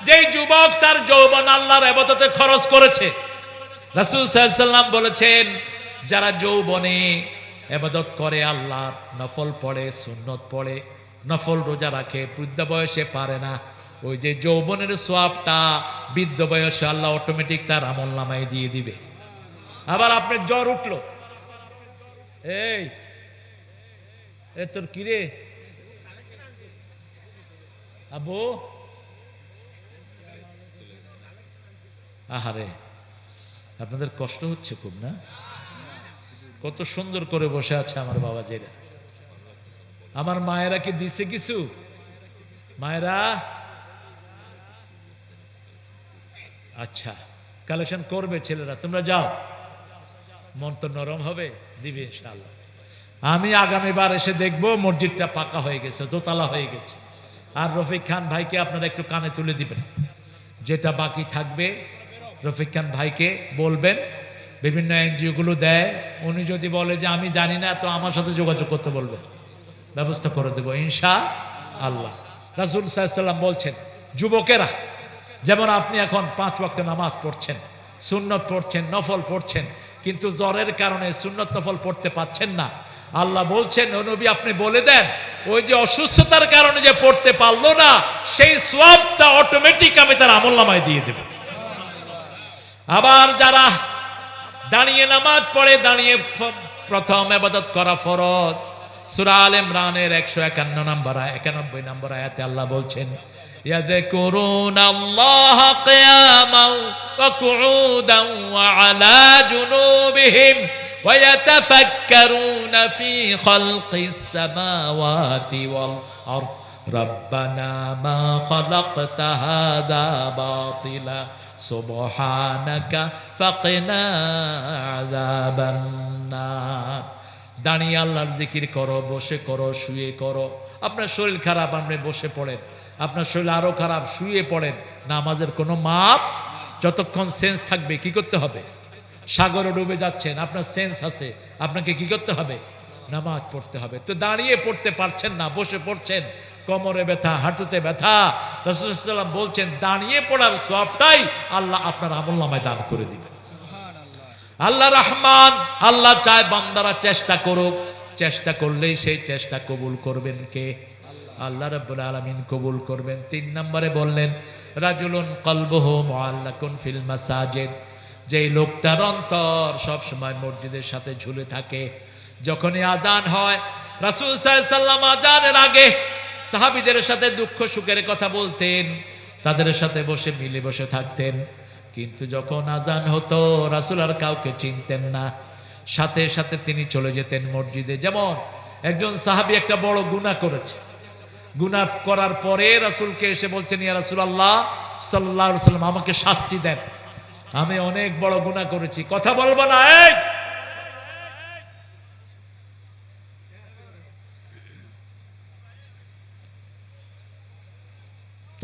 যেই যুবক তার যৌবন আল্লাহর ইবাদতে খরচ করেছে। রাসূল সাল্লাল্লাহু আলাইহি ওয়াসাল্লাম বলেছেন, যারা যৌবনে ইবাদত করে, আল্লাহর নফল পড়ে, সুন্নত পড়ে, নফল রোজা রাখে, বৃদ্ধ বয়সে পারে না, ওই যে যৌবনের সওয়াবটা বৃদ্ধ বয়সে আল্লাহ অটোমেটিক তার আমলনামায় দিয়ে দিবে। আবার আপনার জ্বর উঠলো, এই তোর কিরে আবু, আহারে আপনাদের কষ্ট হচ্ছে খুব না? কত সুন্দর করে বসে আছে আমার বাবা যেরা। আমার মায়েরা কি দিছে কিছু? মায়েরা আচ্ছা কালেকশন করবে ছেলেরা, তোমরা যাও, মন তো নরম হবে, দিবে ইনশাআল্লাহ। আমি আগামীবার এসে দেখবো মসজিদটা পাকা হয়ে গেছে, দোতলা হয়ে গেছে। আর রফিক খান ভাইকে আপনারা একটু কানে তুলে দিবেন, যেটা বাকি থাকবে রফিক খান ভাইকে বলবেন, বিভিন্ন এনজিও গুলো দেয়, উনি যদি বলে যে আমি জানি না, তো আমার সাথে যোগাযোগ করতে বলবেন, ব্যবস্থা করে দেবো ইনশাআল্লাহ। রাসূল সাল্লাল্লাহু আলাইহি ওয়াসাল্লাম বলছেন, যুবকেরা যেমন আপনি এখন 5 ওয়াক্ত নামাজ পড়ছেন, সুন্নত পড়ছেন, নফল পড়ছেন, কিন্তু জ্বরের কারণে সুন্নত নফল পড়তে পাচ্ছেন না, আল্লাহ বলছেন ও নবী আপনি বলে দেন, ওই যে অসুস্থতার কারণে যে পড়তে পারলো না, সেই সওয়াবটা অটোমেটিক আমি তার আমলনামায় দিয়ে দেব। আবার যারা দাঁড়িয়ে নামাজ পড়ে, দাঁড়িয়ে প্রথম ইবাদত করা ফরজ, সূরা আলে ইমরানের 191 নম্বর আয়াতে আল্লাহ বলছেন, ইয়াযকুরুনাল্লাহা কিয়ামান ওয়া কুউদান ওয়া আলা জুনুবিহিম ওয়া ইয়াতাফাক্কারুনা ফি খালকিস সামাওয়াতি ওয়াল আরদ রাব্বানা মা খালাকতা হাযা বাতিলা সুবহানাকা ফাকিনা আযাবান নার। দাঁড়িয়ে আল্লাহর জিকির করো, বসে করো, শুয়ে করো। আপনার শরীর খারাপ, আপনি বসে পড়েন, আপনার শরীর আরো খারাপ, শুয়ে পড়েন, নামাজের কোনো মাপ। যতক্ষণ সেন্স থাকবে কি করতে হবে? সাগরে ডুবে যাচ্ছেন, আপনার সেন্স আছে, আপনাকে কি করতে হবে? নামাজ পড়তে হবে। তো দাঁড়িয়ে পড়তে পারছেন না, বসে পড়ছেন, কোমরে ব্যথা, হাঁটুতে ব্যথা, রাসূল সাল্লাল্লাহু আলাইহি ওয়াসাল্লাম বলছেন দাঁড়িয়ে পড়ার সওয়াবটাই আল্লাহ আপনার আমলনামায় দান করে দিবেন। আল্লাহ রহমান, আল্লাহ চায় বান্দারা চেষ্টা করুক, চেষ্টা করলেই সেই চেষ্টা কবুল করবেন কে? আল্লাহ রাব্বুল আলামিন কবুল করবেন। 3 নম্বরে বললেন, রাজুলুন কলবুহু মুআল্লাকুন ফিল মাসাজিদ, যেই লোকটার অন্তর সব সময় মসজিদের সাথে ঝুলে থাকে। যখনই আজান হয়, রাসূল সাল্লাল্লাহু আলাইহি ওয়াসাল্লাম আজানের আগে সাহাবীদের সাথে দুঃখ সুখের কথা বলতেন, তাদের সাথে বসে মিলে বসে থাকতেন। কিন্তু যখন আজান হতো, রাসূল আর কাউকে চিনতেন না, সাথে সাথে তিনি চলে যেতেন মসজিদে। যেমন একজন সাহাবী একটা বড় গুনাহ করেছে, গুনাহ করার পরে রাসূলকে এসে বলছেন, ইয়া রাসূলুল্লাহ সাল্লাল্লাহু আলাইহি ওয়াসাল্লাম আমাকে শাস্তি দেন, আমি অনেক বড় গুনাহ করেছি। কথা বলবো না, এই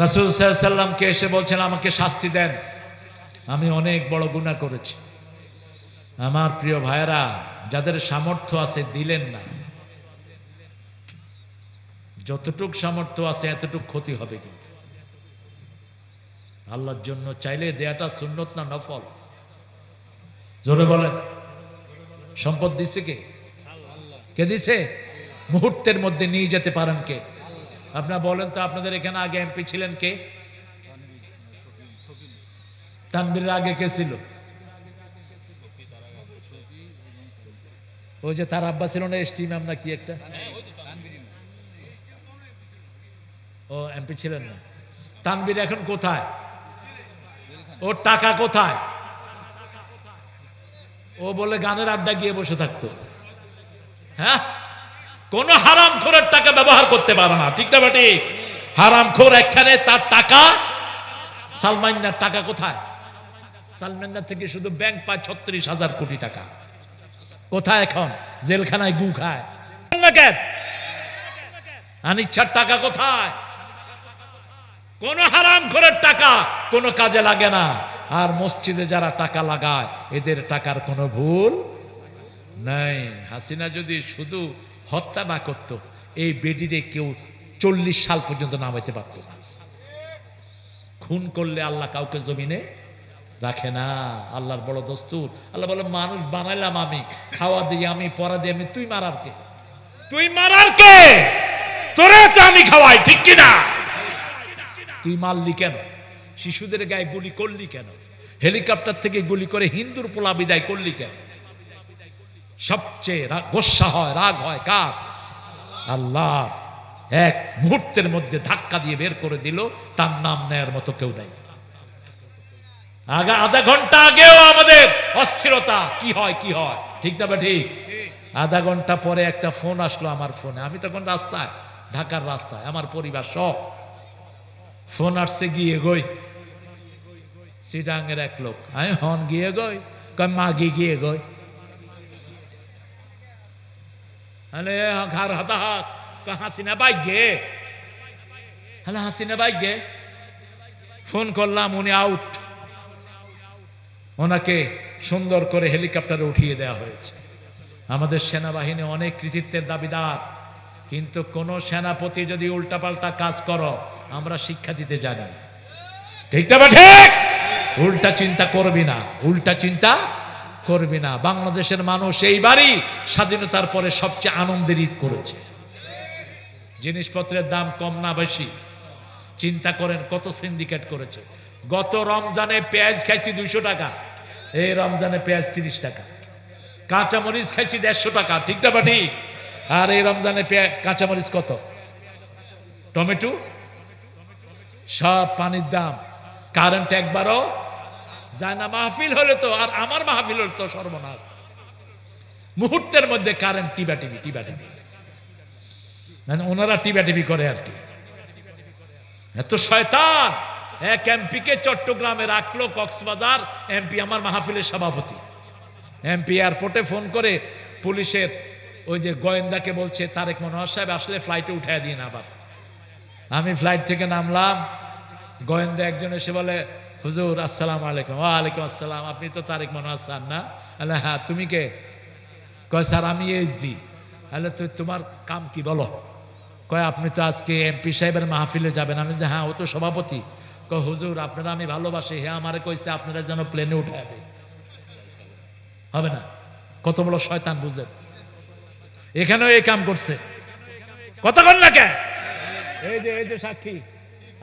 রাসূল সাল্লাল্লাহু আলাইহি ওয়াসাল্লামকে এসে বলছেন আমাকে শাস্তি দেন, আমি অনেক বড় গুনাহ করেছি। আমার প্রিয় ভাইরা, যাদের সামর্থ্য আছে দিলেন না, যতটুক সামর্থ্য আছে এতটুক ক্ষতি হবে। কিন্তু আল্লাহর জন্য চাইলে দেয়াটা সুন্নত না নফল? জোরে বলেন। সম্পদ দিছে কে? কে দিছে? মুহূর্তের মধ্যে নিয়ে যেতে পারেন কে? আপনারা বলেন তো, আপনাদের এখানে আগে এমপি ছিলেন কে? তানভীরের আগে কে ছিল? ওই যে তার আব্বা ছিল না, এসটি ইমাম না কি একটা? ও এমপি ছিলেন না। তানভীর এখন কোথায়? ওর টাকা কোথায়? ও বলে গানের আড্ডা গিয়ে বসে থাকতো। হ্যাঁ, কোন হারামখোরের টাকা ব্যবহার করতে পারে না, ঠিক না বেটি? হারামখোর একখানে, তার টাকা। সালমান্নার টাকা কোথায়? সালমান্নার থেকে শুধু ব্যাংক পায় 36,000 কোটি টাকা। কোথায় এখন? জেলখানায় গু খায়। আনিচ্ছার টাকা কোথায়? কোন হারাম খোরের টাকা কোনো কাজে লাগে না। আর মসজিদে যারা টাকা লাগায় এদের টাকার কোনো ভুল নাই। হাসিনা যদি শুধু হত্যা না করত, এই বেডিরে কেউ 40 সাল পর্যন্ত নামাইতে পারত না। খুন করলে আল্লাহ কাউকে জমিনে রাখে না, আল্লাহর বড় দস্তুর। আল্লাহ বলে মানুষ বানাইলাম আমি, খাওয়া দিই আমি, পরা দিই আমি, তুই মারার কে? তুই মারার কে? তোরে তো আমি খাওয়াই, ঠিক কিনা? তুই মারলি কেন? শিশুদের গায়ে গুলি করলি কেন? হেলিকপ্টার থেকে গুলি করে হিন্দুর পোলা বিদায় করলি কেন? সবচেয়ে গোসা হয়, রাগ হয় কার? আল্লাহ। এক মুহূর্তের মধ্যে ধাক্কা দিয়ে বের করে দিল, তার নাম নেয়ার মতো কেউ নাই। আধা ঘন্টা আগেও আমাদের অস্থিরতা, কি হয় কি হয়, ঠিক না? ঠিক। আধা ঘন্টা পরে একটা ফোন আসলো আমার ফোনে, আমি তখন রাস্তায়, ঢাকার রাস্তায়, আমার পরিবার সব। ফোন আসছে গিয়ে গই সিটাঙ্গের এক লোক, আমি হন গিয়ে গই, কয় মাগি গিয়ে গই, আরে ঘর হতাহত, হাসিনা বাইক গে, হ্যালো হাসিনা বাইক গে। ফোন করলাম, উনি আউট। ওনাকে সুন্দর করে হেলিকপ্টারে উঠিয়ে দেওয়া হয়েছে। আমাদের সেনাবাহিনী অনেক কৃতিত্বের দাবিদার, কিন্তু কোন সেনাপতি যদি উল্টাপাল্টা কাজ করো, আমরা শিক্ষা দিতে জানি, ঠিক না? ঠিক। উল্টা চিন্তা করবি না, উল্টা চিন্তা করবি না। বাংলাদেশের মানুষ এইবারই স্বাধীনতার পরে সবচেয়ে আনন্দের ঈদ করেছে। জিনিসপত্রের দাম কম না বেশি? চিন্তা করেন কত সিন্ডিকেট করেছে। গত রমজানে পেঁয়াজ খাইছি 200 টাকা, এই রমজানে পেঁয়াজ 30 টাকা। কাঁচামরিচ খাইছি 150 টাকা, ঠিক না? ঠিক। আর এই রমজানে কাঁচামরিচ কত? টমেটো সব পানির দাম। কারেন্ট একবারও যায় না। মাহফিল হলে তো, আর আমার মাহফিল হলে তো সর্বনাশ। মুহূর্তের মধ্যে কারেন্ট টিবাটিবি টিবাটিবি, মানে ওনারা টিবাটিবি করে আর কি। এত শয়তান। এক এমপিকে চট্টগ্রামে রাখলো, কক্সবাজার এমপি আমার মাহফিলের সভাপতি। এমপি এয়ারপোর্টে ফোন করে পুলিশের ওই যে গোয়েন্দাকে বলছে, তারেক মনোহর সাহেব আসলে ফ্লাইটে উঠায় দিন। আবার আমি ফ্লাইট থেকে নামলাম, গোয়েন্দা একজন এসে বলে, হুজুর আসসালামু আলাইকুম। ওয়ালাইকুম আসসালাম, আপনি তো তারেক মনোহর স্যার না? আল্লাহ হ্যাঁ, তুমি কে? কয় স্যার আমি এসবি। আল্লাহ তুই তোমার কাম কি বলো? কয় আপনি তো আজকে এমপি সাহেবের মাহফিলে যাবেন। আমি যে হ্যাঁ, ও তো সভাপতি। কয় হুজুর আপনারা আমি ভালোবাসি, হ্যাঁ আমারে কইছে আপনারা যেন প্লেনে উঠায় দেয়। হবে না? কত বড় শয়তান বুঝলেন? এখানেও এই কাম করছে। কতক্ষণ না কেন? এই যে সাক্ষী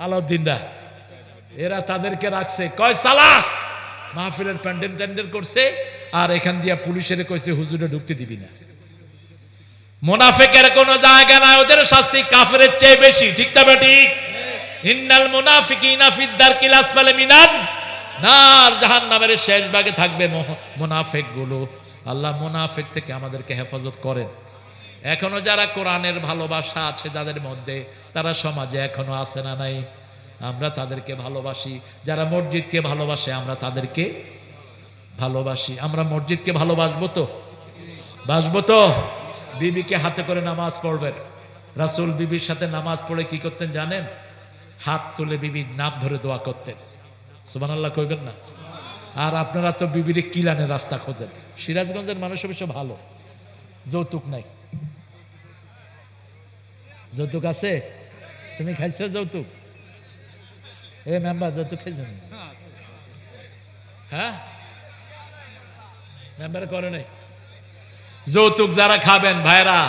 আলাউদ্দিনরা, এরা তাদেরকে রাখছে, কয় সালা মাহফিলের প্যান্ডেল ট্যান্ডেল করছে, আর এখান দিয়া পুলিশের কইছে হুজুরে ঢুকতে দিবি না। মুনাফিকের কোনো জায়গা নাই, ওদের শাস্তি কাফেরের চেয়ে বেশি, ঠিক না? ঠিক। ইন্নাল মুনাফিকিনা ফিদ দারকিল আসফালি মিনান নার, জাহান্নামের শেষ ভাগে থাকবে মুনাফিক গুলো। আল্লাহ মুনাফিক থেকে আমাদেরকে হেফাজত করেন। এখনো যারা কোরআনের ভালোবাসা আছে যাদের মধ্যে, তারা সমাজে এখনো আছে না নাই? আমরা তাদেরকে ভালোবাসি। যারা মসজিদকে ভালোবাসে আমরা তাদেরকে ভালোবাসি। আমরা মসজিদকে ভালোবাসবো তো? বাসবো তো? বিবিকে হাতে করে নামাজ পড়বেন। রাসূল বিবির সাথে নামাজ পড়ে কি করতেন জানেন? হাত তুলে বিবির নাম ধরে দোয়া করতেন। সুবহানাল্লাহ কইবেন না? আর আপনারা তো বিবির কিলানের রাস্তা খোঁজেন। সিরাজগঞ্জের মানুষ অবশ্য ভালো, যৌতুক নাই। যৌতুক আছে? তুমি খাইছো যৌতুক? এ মেম্বার যৌতুক খাইছেন? হ্যাঁ, মেম্বার করে নাই। যৌতুক যারা খাবেন ভাইরা,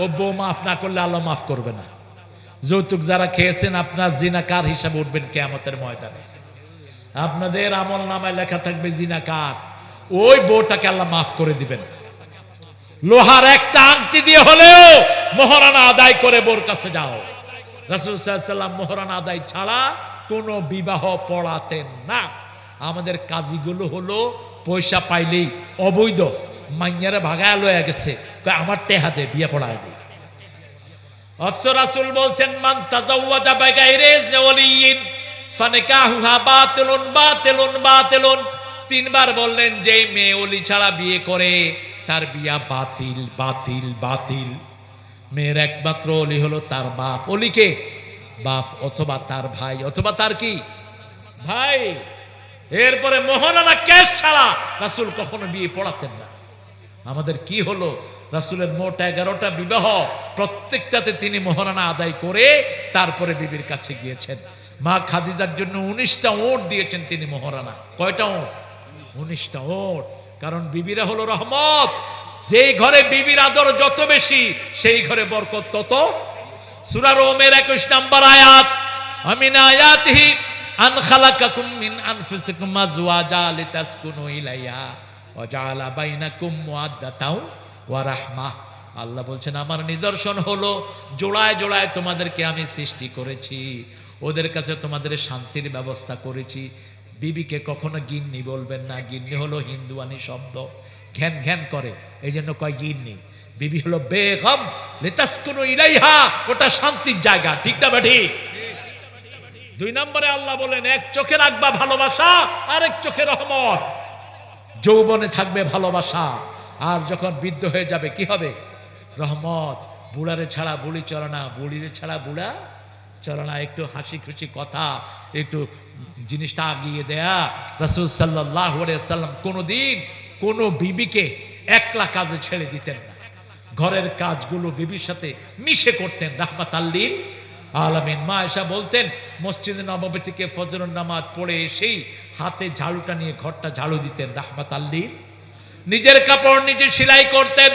ও বউ মাফ না করলে আল্লাহ মাফ করবে না। যৌতুক যারা খেয়েছেন, আপনার জিনাকার হিসাবে উঠবেন কিয়ামতের ময়দানে। আপনাদের আমল নামায় লেখা থাকবে জিনাকার। ওই বউটাকে আল্লাহ মাফ করে দিবেন। লোহার একটা আংটি দিয়ে হলেও মোহরানা আদায় করে বোর কাছে যাও। রাসূল সাল্লাল্লাহু আলাইহি ওয়াসাল্লাম মোহরানা আদায় ছাড়া কোনো বিবাহ পড়াতেন না। আমাদের কাজীগুলো হলো পয়সা পাইলেই অবৈধ মাইয়ারে ভাগায় লয়ে গেছে, আমার টেহাতে বিয়ে পড়ায় দেয়। অথচ রাসূল বলছেন, মান তাজাওয়াজা বিগাইরি ইজনি ওয়ালিয়িন ফানিকাহুহা বাতিলুন বাতিলুন বাতিলুন। তিনবার বললেন, যে মেয়ে ওলি ছাড়া বিয়ে করে তার বিয়া বাতিল বাতিল বাতিল। মেয়ের একমাত্র ওলি হলো তার বাপ। ওলিকে বাপ অথবা তার ভাই অথবা তার কি ভাই। এরপরে মোহরানা ক্যাশ ছাড়া রাসূল কখনো বিয়ে পড়াতেন না। আমাদের কি হলো, রাসূলের মোট 11টা বিবাহ, প্রত্যেকটাতে তিনি মোহরানা আদায় করে তারপরে বিবির কাছে গিয়েছেন। মা খাদিজার জন্য 19টা ওট দিয়েছেন তিনি মোহরানা। কয়টা ওট? 19টা ওট। কারণ বিবিরা হলো রহমত। যেই ঘরে বিবির আদর যত বেশি, সেই ঘরে বরকত তত। সূরা রোমের 21 নম্বর আয়াত, আমিন আয়াতিহি আন খালাকাকুম মিন আনফুসিকুম আজওয়াজা লিতাসকুনু ইলাইহা ওয়া জাআলা বাইনাকুম মুআদ্দাতাও ওয়া রাহমাহ। আল্লাহ বলছেন আমার নিদর্শন হলো জোড়ায় জোড়ায় তোমাদেরকে আমি সৃষ্টি করেছি, ওদের কাছে তোমাদের শান্তির ব্যবস্থা করেছি। বিবিকে কখনো গিন্নি বলবেন না। গিন্নি হলো হিন্দুয়ানি শব্দ, ঘ্যান ঘ্যান করে, এই জন্য কয় গিন্নি। বিবি হলো বেগম, লিতাসকুনু ইলাইহা, ওটা শান্তির জায়গা। ঠিক না ঠিক? 2 নম্বরে আল্লাহ বলেন এক চোখে রাখবা ভালোবাসা, আরেক চোখে রহমত। যৌবনে থাকবে ভালোবাসা, আর যখন বৃদ্ধ হয়ে যাবে কি হবে? রহমত। বুড়ারে ছাড়া বুড়ি চলে না, বুড়িরে ছাড়া বুড়া চলে না। একটু হাসি খুশি কথা, একটু জিনিসটা আগিয়ে দেয়া। রাসূল সাল্লাল্লাহু আলাইহি ওয়াসাল্লাম কোনোদিন কোনো বিবিকে একলা কাজে ছেড়ে দিতেন না। ঘরের কাজগুলো বিবির সাথে মিশে করতেন। রাহমাতাল লিল আলামিন। মা আয়েশা বলতেন মসজিদে নববী থেকে ফজরের নামাজ পড়ে এসেই হাতে ঝাড়ুটা নিয়ে ঘরটা ঝাড়ু দিতেন। রাহমাতাল লিল। নিজের কাপড় নিজে সেলাই করতেন।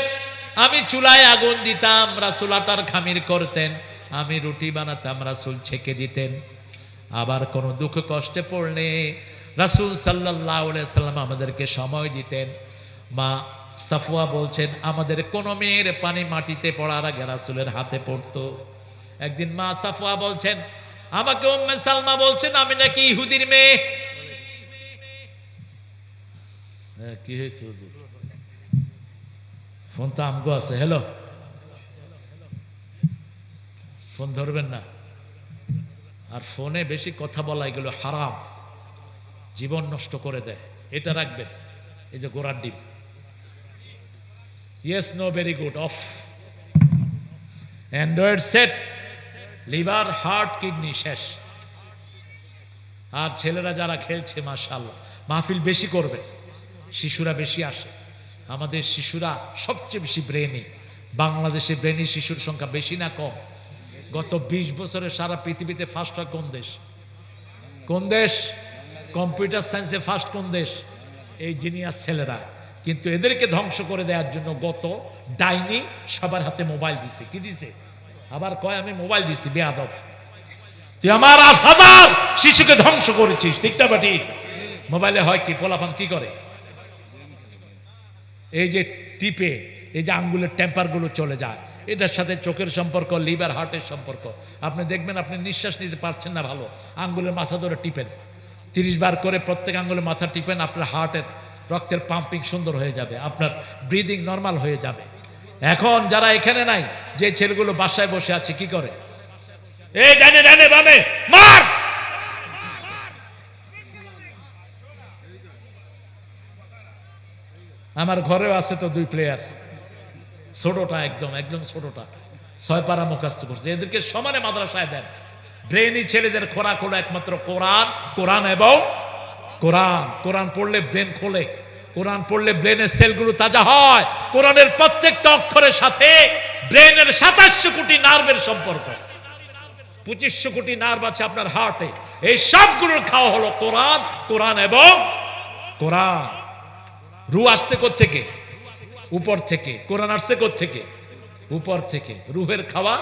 আমি চুলায় আগুন দিতাম, রাসূল আটার খামির করতেন। আমি রুটি বানাতাম, রাসূল ছেঁকে দিতেন। আবার কোনো দুঃখ কষ্টে পড়লে রাসূল সাল্লাল্লাহু আলাইহি সাল্লাম আমাদেরকে সময় দিতেন। মা সাফওয়া বলছেন আমাদের কোনো মেয়ের পানি মাটিতে পড়ার আগে রাসূলের হাতে পড়তো। একদিন মা সাফওয়া বলছেন আমাকে উম্মে সালমা বলছেন আমি নাকি ইহুদির মেয়ে। কি হয়েছে হুজুর? ফোন তো আমগো আছে। হ্যালো, ফোন ধরবেন না। আর ফোনে বেশি কথা বলা এগুলো হারাম, জীবন নষ্ট করে দেয়। এটা রাখবেন। এই যে গোড়ার ডিম, yes no very good off. Android set, liver heart kidney শেষ। আর ছেলেরা যারা খেলছে মাশাআল্লাহ মাহফিল বেশি করবে, শিশুরা বেশি আসে। আমাদের শিশুরা সবচেয়ে বেশি ব্রেনি। বাংলাদেশে ব্রেনি শিশুর সংখ্যা বেশি না কম? গত 20 বছরে সারা পৃথিবীতে ফার্স্ট হয় কোন দেশ? কোন দেশ? কম্পিউটার সায়েন্সে ফার্স্ট কোন দেশ? এই জিনিয়াস ছেলেরা। কিন্তু এদেরকে ধ্বংস করে দেওয়ার জন্য গত ডাইনি সবার হাতে মোবাইল দিছে। কি দিছে? আবার কয় আমি মোবাইল দিছি। বেয়াদব, তুই আমার 1000 শিশুকে ধ্বংস করেছিস। ঠিক না বাটি? মোবাইলে হয় কি, পোলাপান কি করে, এই যে টিপে এই যে আঙ্গুলের টেম্পার গুলো চলে যায়, এটার সাথে চোখের সম্পর্ক, লিভার হার্টের সম্পর্ক। আপনি দেখবেন আপনি নিঃশ্বাস নিতে পারছেন না ভালো, আঙ্গুলের মাথা ধরে টিপেন, 30 বার করে প্রত্যেক আঙ্গুলের মাথা টিপেন, আপনার হার্টের রক্তের পাম্পিং সুন্দর হয়ে যাবে, আপনার ব্রিদিং নর্মাল হয়ে যাবে। এখন যারা এখানে নাই, যে ছেলেগুলো বাসায় বসে আছে কি করে, এই ডানে ডানে বামে মার। আমার ঘরেও আছে তো 2 প্লেয়ার, ছোটটা একদম একদম ছোটটা 6 পারা মুখস্থ করছে। এদেরকে সমানে মাদ্রাসায় দেন। ব্রেনি ছেলেদের খোরাক হলো একমাত্র কোরআন, কোরআন এবং কোরআন। কোরআন পড়লে ব্রেন খোলে, কোরআন পড়লে ব্রেনের সেলগুলো তাজা হয়। কোরআনের প্রত্যেকটা অক্ষরের সাথে ব্রেনের 2700 কোটি নার্ভের সম্পর্ক, 2500 কোটি নার্ভ আছে আপনার হার্টে। এই সবগুলোর খাওয়া হলো কোরআন, কোরআন এবং কোরআন। রু আসছে কোত্থেকে? উপর থেকে। কোরআন আসছে কোত্থেকে? উপর থেকে। রুহের খাওয়া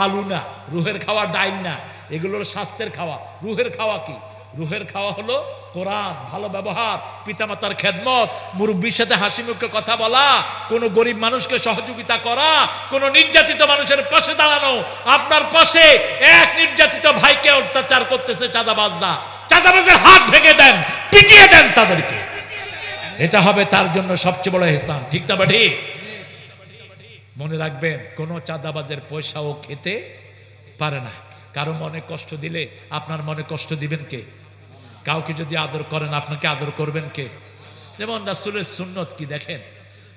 আলু না, রুহের খাওয়া ডাইল না, এগুলো হলো স্বাস্থ্যের খাওয়া। রুহের খাওয়া কি? রুহের খাওয়া হলো কোরআন, ভালো ব্যবহার, পিতামাতার খেদমত, মুরব্বীর সাথে হাসি মুখে কথা বলা, কোন গরিব মানুষকে সহযোগিতা করা, কোন নির্যাতিত মানুষের পাশে দাঁড়ানো। আপনার পাশে এক নির্যাতিত ভাইকে অত্যাচার করতেছে চাঁদাবাজরা, চাঁদাবাজের হাত ভেঙে দেন, পিটিয়ে দেন তাদেরকে। এটা হবে তার জন্য সবচেয়ে বড় ইহসান। ঠিক না বাড়ি? মনে রাখবেন, কোন চাঁদাবাজের পয়সাও খেতে পারে না। কারো মনে কষ্ট দিলে আপনার মনে কষ্ট দিবেন কে? কাউকে যদি আদর করেন আপনাকে আদর করবেন কে? যেমন রাসূলের সুন্নত কি দেখেন,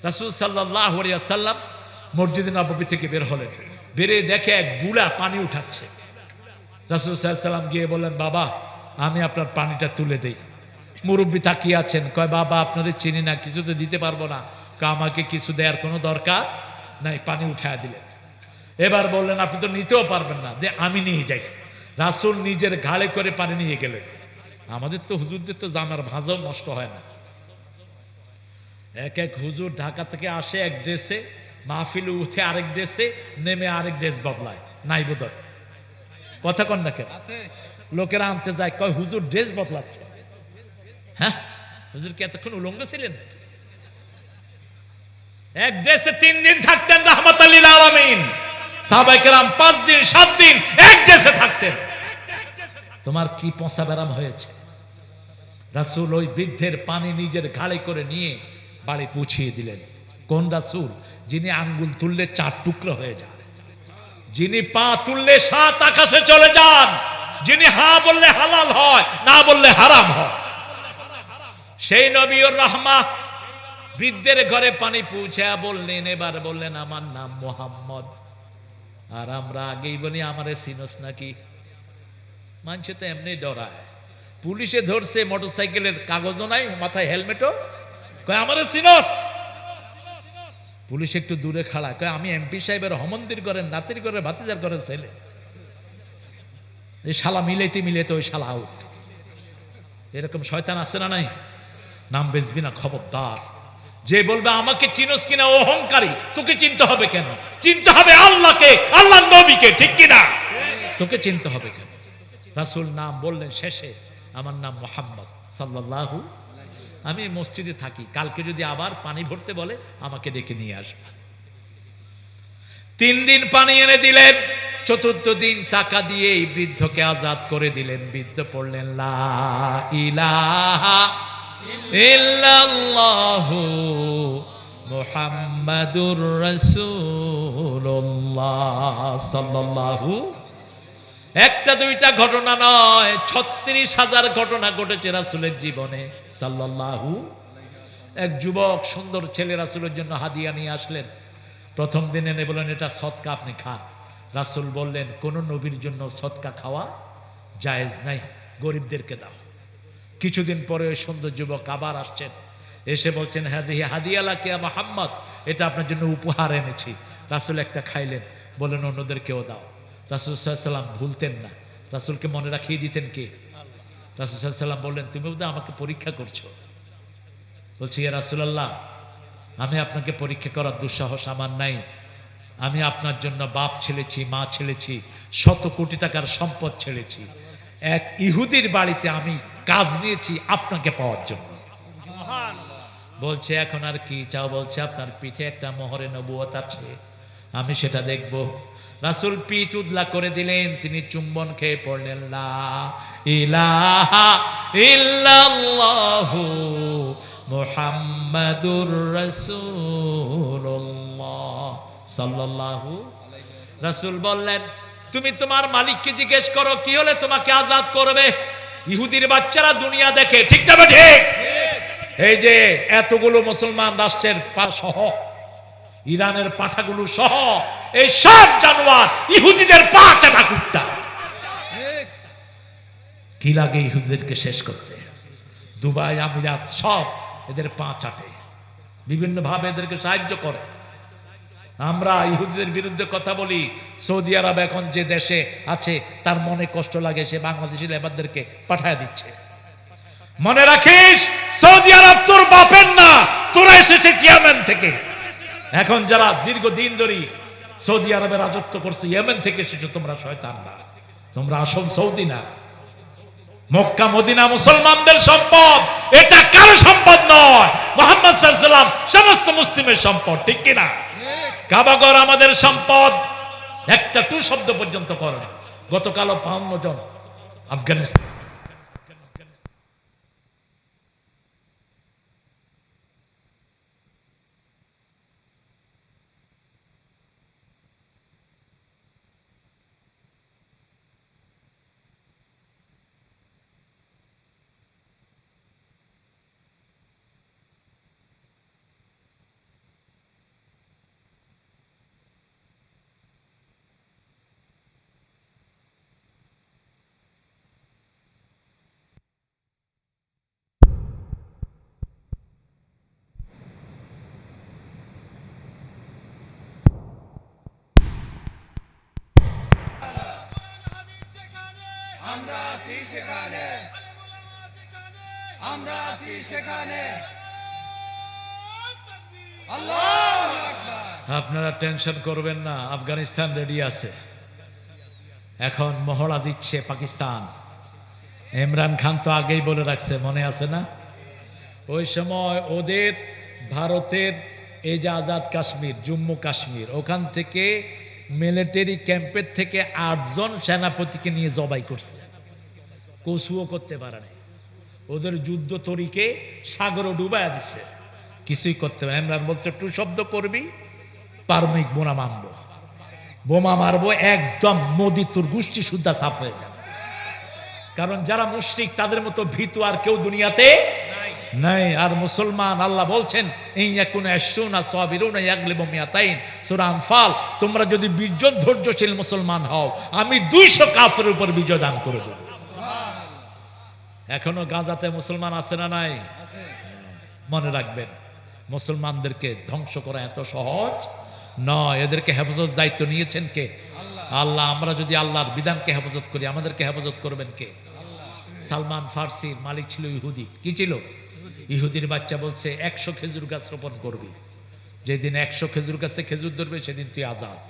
রাসূল সাল্লাল্লাহু আলাইহি ওয়াসাল্লাম মসজিদে নববী থেকে বের হলেন, বেরিয়ে দেখে এক বুড়া পানি উঠাচ্ছে। রাসূল সাল্লাল্লাহু আলাইহি সাল্লাম গিয়ে বললেন, বাবা আমি আপনার পানিটা তুলে দেই। মুরব্বী তাকিয়ে আছেন, কয় বাবা আপনাদের চিনি না, কিছু তো দিতে পারবো না। কয় আমাকে কিছু দেওয়ার কোনো দরকার নাই, পানি উঠায় দিলেন। এবার বললেন আপনি তো নিতেও পারবেন না, যে আমি নিয়ে যাই। রাসূল নিজের ঘাড়ে করে পানি নিয়ে গেলেন। আমাদের তো হুজুরদের তো জামার ভাঁজও নষ্ট হয় না। এক এক হুজুর ঢাকা থেকে আসে এক ড্রেসে, মাহফিলে উঠে আরেক ড্রেসে, নেমে আরেক ড্রেস বদলায়, নাই বোধহয়? কথা কন না কেন? লোকেরা আনতে যায়, কয় হুজুর ড্রেস বদলাচ্ছে। হ্যাঁ, হুজুর কি এতক্ষণ উলঙ্গ ছিলেন? এক ড্রেসে 3 দিন থাকতেন রাহমাতাল লিল আলামিন। সাহাবায়ে কেরাম 5 দিন 7 দিন এক ড্রেসে থাকতেন। তোমার কি পচা ব্যারাম হয়েছে? রাসূল ওই বৃদ্ধের পানি নিজের ঘাড়ে করে নিয়ে বাড়ি পৌঁছিয়ে দিলেন। কোন রাসূল? যিনি আঙ্গুল তুললে 4 টুকরো হয়ে যায়, যিনি পা তুললে 7 আকাশে চলে যান, যিনি হা বললে হালাল হয়, না বললে হারাম হয়, সেই নবীর রাহমা বৃদ্ধের ঘরে পানি পৌঁছায়া বললেন, এবার বললেন আমার নাম মুহাম্মদ। আর আমরা আগেই বলি আমারে চিনস নাকি? মানুষ তো এমনি ডরায়। পুলিশে ধরছে, মোটরসাইকেলের কাগজও নাই, মাথায় হেলমেটও, কয় আমারে চিনস? পুলিশ একটু দূরে খাড়া, কয় আমি এমপি সাহেবের হমন্দির ঘরের নাতির ঘরের ভাতিজার ঘরের ছেলে। এই শালা মিলাইতে মিলাইতে ওই শালা আউট। এরকম শয়তান আছে না নাই? নাম বেচবি না, খবরদার। যে বলবে আমাকে চিনস কিনা ও অহংকারী। তোকে চিনতে হবে কেন? চিনতে হবে আল্লাহকে, আল্লাহর নবীকে, ঠিক কিনা? তোকে চিনতে হবে কেন? রাসূল নাম বললেন শেষে, আমার নাম মুহাম্মদ সাল্লাল্লাহু। আমি মসজিদে থাকি, কালকে যদি আবার পানি ভরতে বলে আমাকে ডেকে নিয়ে আসবে। 3 দিন পানি এনে দিলেন। 4th দিন টাকা দিয়ে এই বৃদ্ধকে আজাদ করে দিলেন। বৃদ্ধ পড়লেন লা ইলাহা ইল্লাল্লাহু মুহাম্মাদুর রাসূলুল্লাহ সাল্লাল্লাহু। একটা দুইটা ঘটনা নয়, 36,000 ঘটনা ঘটেছে রাসূলের জীবনে সাল্লাল্লাহু। এক যুবক সুন্দর ছেলে রাসূলের জন্য হাদিয়া নিয়ে আসলেন। প্রথম দিন এনে বললেন এটা সদকা, আপনি খান। রাসূল বললেন কোন নবীর জন্য সদকা খাওয়া জায়েজ নাই, গরিবদেরকে দাও। কিছুদিন পরে ওই সুন্দর যুবক আবার আসছেন, এসে বলছেন হাদিয়া লাকি ইয়া মুহাম্মদ, এটা আপনার জন্য উপহার এনেছি। রাসূল একটা খাইলেন, বলেন অন্যদেরকেও দাও। রাসূল সাল্লাল্লাহু আলাইহি সাল্লাম ভুলতেন না, রাসূলকে মনে রাখিয়ে দিতেন কে? রাসূল সাল্লাল্লাহু আলাইহি সাল্লাম বললেন তুমি বোধহয় আমাকে পরীক্ষা করছো। বলছি ইয়া রাসূলুল্লাহ, আমি আপনাকে পরীক্ষা করার দুঃসাহস আমার নাই। আমি আপনার জন্য বাপ ছেড়েছি, মা ছেড়েছি, 100 কোটি টাকার সম্পদ ছেড়েছি। এক ইহুদির বাড়িতে আমি কাজ নিয়েছি আপনাকে পাওয়ার জন্য। বলছে এখন আর কি চাও? বলছে আপনার পিঠে একটা মোহরে নবুয়ত আছে, আমি সেটা দেখব। রাসূল পিঠ উদলা করে দিলেন, তিনি চুম্বন খেয়ে পড়লেন লা ইলাহা ইল্লাল্লাহু মুহাম্মাদুর রাসূলুল্লাহ সাল্লাল্লাহু। রাসূল বললেন তুমি তোমার মালিককে জিজ্ঞেস করো কি হলে তোমাকে আজাদ করবে। ইহুদির বাচ্চারা দুনিয়া দেখে, ঠিক না ঠিক? এই যে এতগুলো মুসলমান রাষ্ট্রের সহ, ইরানের পাঠাগুলো সহ, এই সব জানোয়ার ইহুদিদের পা চাটা কুত্তা। কি লাগে ইহুদিদেরকে শেষ করতে? দুবাই, আমিরাত সব এদের পা চাটে, বিভিন্ন ভাবে এদেরকে সাহায্য করে। আমরা ইহুদিদের বিরুদ্ধে কথা বলি, সৌদি আরব এখন যে দেশে আছে তার মনে কষ্ট লাগে, সে বাংলাদেশি লেবারদেরকে পাঠায় দিচ্ছে। মনে রাখিস সৌদি আরব তোর বাপের না, তোরা এসেছে ইয়েমেন থেকে। এখন যারা দীর্ঘদিন ধরে সৌদি আরবে রাজত্ব করছে, ইয়েমেন থেকে এসেছো তোমরা, শয়তান না, তোমরা আসল সৌদি না। মক্কা মদিনা মুসলমানদের সম্পদ, এটা কারো সম্পদ নয়, মুহাম্মদ সাল্লাল্লাহু আলাইহি ওয়াসাল্লাম সমস্ত মুসলিমের সম্পদ, ঠিক কিনা? কাবাঘর আমাদের সম্পদ, একটা টু শব্দ পর্যন্ত করে না। গতকালও 52 জন আফগানিস্তান আমরা আছি সেখানে, আমরা আছি সেখানে। আল্লাহু আকবার। আপনারা টেনশন করবেন না, আফগানিস্তান রেডি আছে। এখন মহড়া দিচ্ছে পাকিস্তান। ইমরান খান তো আগেই বলে রাখছে, মনে আছে না? ওই সময় ওদের ভারতের এই যে আজাদ কাশ্মীর, জম্মু কাশ্মীর, ওখান থেকে মিলিটারি ক্যাম্পের থেকে 8 জন সেনাপতিকে নিয়ে জবাই করছে, কসুও করতে পারে না। ওদের যুদ্ধ তরিকে সাগরও ডুবাইয়া দিছে, কিছুই করতে পারে। ইমরান বলছে একটু শব্দ করবি, পারমিক বোমা মারবো, বোমা মারবো, একদম মোদি তোর গোষ্ঠী শুদ্ধা সাফ হয়ে যাবে। কারণ যারা মুশরিক তাদের মতো ভীতু আর কেউ দুনিয়াতে নাই। আর মুসলমান, আল্লাহ বলছেন সূরা আনফাল, তোমরা যদি 20 জন ধৈর্যশীল মুসলমান হও, আমি 200 কাফের উপর বিজয় দান করে দেব। এখনো গাজাতে মুসলমান আছে না নাই? মনে রাখবেন, মুসলমানদেরকে ধ্বংস করা এত সহজ নয়। এদেরকে হেফাজত দায়িত্ব নিয়েছেন কে? আল্লাহ। আমরা যদি আল্লাহর বিধানকে হেফাজত করি, আমাদেরকে হেফাজত করবেন কে? সালমান ফার্সির মালিক ছিল ইহুদি। কি ছিল? ইহুদির বাচ্চা বলছে 100 খেজুর গাছ রোপণ করবি, যেদিন 100 খেজুর গাছে খেজুর ধরবে সেদিন তুই আজাদ।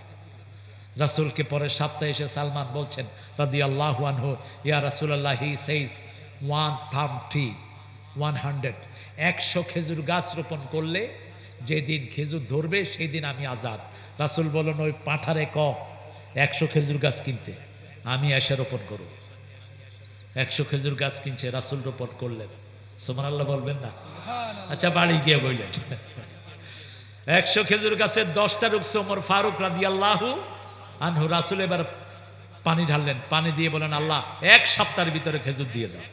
রাসূলকে পরের সপ্তাহে এসে সালমান বলছেন রাদিয়াল্লাহু আনহু, ইয়া রাসূলুল্লাহ, হি সেইজ 1 palm tree 100, 100 খেজুর গাছ রোপণ করলে যেদিন খেজুর ধরবে সেই দিন আমি আজাদ। রাসূল বলেন ওই পাঠারে ক 100 খেজুর গাছ কিনতে, আমি এসে রোপণ করব। 100 খেজুর গাছ কিনছে, রাসূল রোপণ করলেন। সুবহানাল্লাহ বলবেন না? আচ্ছা, বাড়ি গিয়ে বললেন 100 খেজুর গাছের 10টা রুকছে ওমর ফারুক রাদিয়াল্লাহু আনহু। রাসূল এবার পানি ঢাললেন, পানি দিয়ে বলেন আল্লাহ 1 সপ্তাহের ভিতরে খেজুর দিয়ে দাও।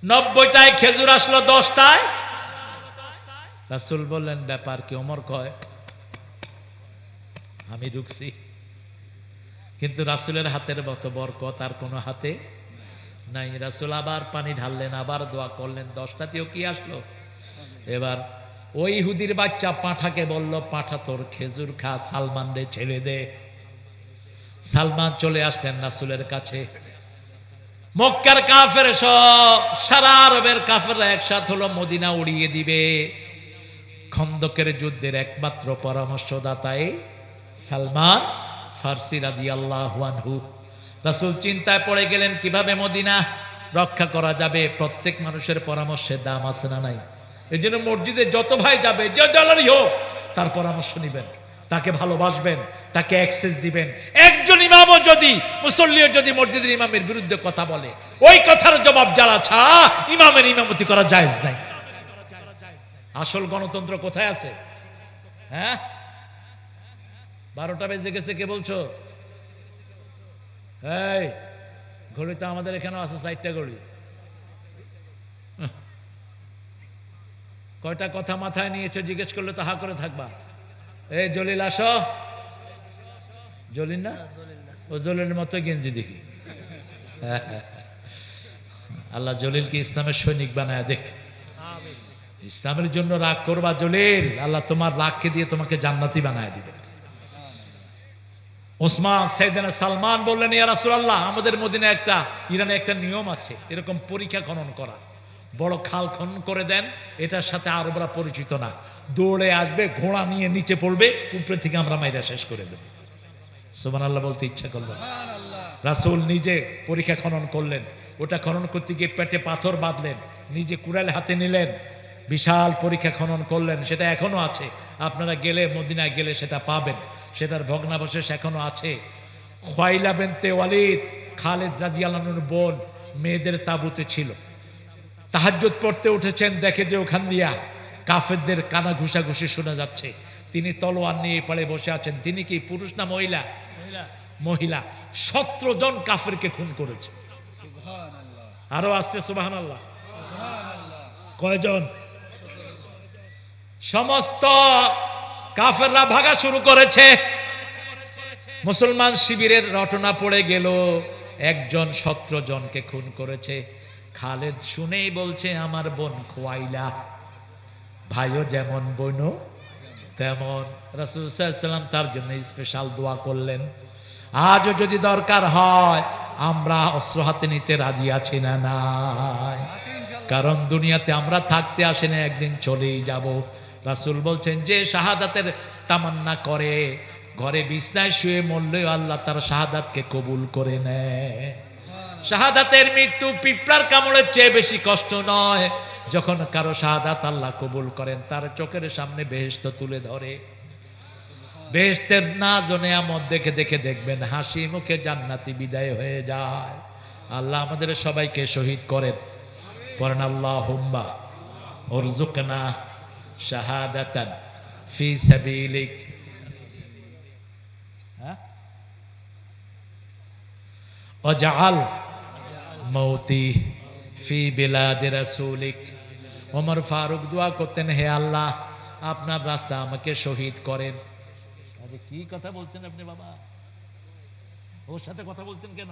90টায় খেজুর আসলো, 10টায়। রাসূল বললেন ব্যাপার কি? ওমর কয় আমি রুকছি, কিন্তু রাসূলের হাতের মতো বরকত আর কোনো হাতে নাই। রাসূল আবার পানি ঢাললেন, আবার দোয়া করলেন, 10টাতেও কি আসলো? এবার ওই ইহুদির বাচ্চা পাঁঠাকে বলল, পাঁঠা তোর খেজুর খা, সালমান রে ছেড়ে দে। সালমান চলে আসলেন রাসূলের কাছে। মক্কার কাফের সব, সারা আরবের কাফেররা একসাথ হলো, মদিনা উড়িয়ে দিবে। খন্দকের যুদ্ধের একমাত্র পরামর্শদাতাই সালমান ফার্সি রাদিয়াল্লাহু আনহু। রাসূল চিন্তায় পড়ে গেলেন কিভাবে মদিনা রক্ষা করা যাবে। প্রত্যেক মানুষের পরামর্শের দাম আছে না নাই? এই জন্য মসজিদে যত ভাই যাবে, যে দলেরই হোক, তার পরামর্শ নিবেন, তাকে ভালোবাসবেন, তাকে অ্যাক্সেস দিবেন। একজন ইমামও যদি, মুসল্লিও যদি মসজিদের ইমামের বিরুদ্ধে কথা বলে, ওই কথার জবাব যারা ছাড়া ইমামের ইমামতি করা জায়েজ নাই। আসল গণতন্ত্র কোথায় আছে? হ্যাঁ, 12টা বেজে গেছে, কে বলছো? এই ঘড়ি তো আমাদের এখানেও আছে, 4টা ঘড়ি। কয়টা কথা মাথায় নিয়েছে জিজ্ঞেস করলে তো হা করে থাকবা। এই জলিল আসো। জলিল না? ও জলিলের মতো গেঞ্জি দেখি। আল্লাহ জলিলকে ইসলামের সৈনিক বানায় দেখ। ইসলামের জন্য রাগ করবা জলিল, আল্লাহ তোমার রাগকে দিয়ে তোমাকে জান্নাতি বানায় দিবে। ওসমান সাইয়েদনা সালমান বললেন, ইয়া রাসূলুল্লাহ, আমাদের মদিনায় ইরানে একটা নিয়ম আছে, এরকম পরীক্ষা খনন করা। বড় খাল খনন করে দেন, এটার সাথে আরবরা পরিচিত না, দৌড়ে আসবে, ঘোড়া নিয়ে নিচে পড়বে, উপরে থেকে আমরা মাইরা শেষ করে দেব। সুবহানাল্লাহ বলতে ইচ্ছা করলো। রাসূল নিজে পরীক্ষা খনন করলেন। ওটা খনন করতে গিয়ে পেটে পাথর বাঁধলেন, নিজে কুড়াল হাতে নিলেন, বিশাল পরীক্ষা খনন করলেন। সেটা এখনো আছে, আপনারা গেলে, মদিনায় গেলে সেটা পাবেন। সেটার ভগ্নাবশেষ এখনো আছে। খুয়াইলা বিনতে ওয়ালিদ, খালিদ রাদিয়াল্লাহু আনহুর বোন, মেয়েদের তাঁবুতে ছিল। তাহাজ্জুদ পড়তে উঠেছেন, দেখে যে ওখান দিয়া কাফেরদের কানা ঘুষাঘুষি শোনা যাচ্ছে। তিনি তলোয়ার নিয়ে পাড়ে বসে আছেন। তিনি কি পুরুষ না মহিলা? মহিলা। 17 জন কাফেরকে খুন করেছে। আরো আসতে সুবহানাল্লাহ। কয়জন? সমস্ত কাফেররা ভাগা শুরু করেছে। মুসলমান শিবিরের রটনা পড়ে গেল, একজন 17 জনকে খুন করেছে। খালেদ শুনেই বলছে, আমার বোন খুয়াইলা, ভাইও যেমন বোনও তেমন। রাসূল সাল্লাল্লাহু আলাইহি ওয়াসাল্লাম তার জন্য স্পেশাল দোয়া করলেন। আজও যদি দরকার হয় আমরা অস্ত্র হাতে নিতে রাজি আছি না নাই? কারণ দুনিয়াতে আমরা থাকতে আসি না, একদিন চলেই যাব। রাসূল বলছেন যে শাহাদাতের তামান্না করে, ঘরে বিছনায় শুয়ে মরলেও আল্লাহ তার শাহাদাতকে কবুল করে নেয়। শাহাদাতের মৃত্যু পিঁপড়ার কামড়ের চেয়ে বেশি কষ্ট নয়। যখন কারো শাহাদাত আল্লাহ কবুল করেন, তার চোখের সামনে বেহেশত তুলে ধরে। বেহেশতের নাজ ও নেয়ামত দেখে দেখে দেখবেন হাসি মুখে জান্নাতি বিদায় হয়ে যায়। আল্লাহ আমাদের সবাইকে শহীদ করেন। পড়েন আল্লাহুম্মা উরযুকনা শাহাদাতান ফি সাবিলিক। ওয়াজআল মৌতি ফি বিলাদি রাসূলিক। ওমর ফারুক দোয়া করতেন, হে আল্লাহ আপনার রাস্তা আমাকে শহীদ করেন। আরে কি কথা বলছেন আপনি বাবা? ওর সাথে কথা বলছেন কেন?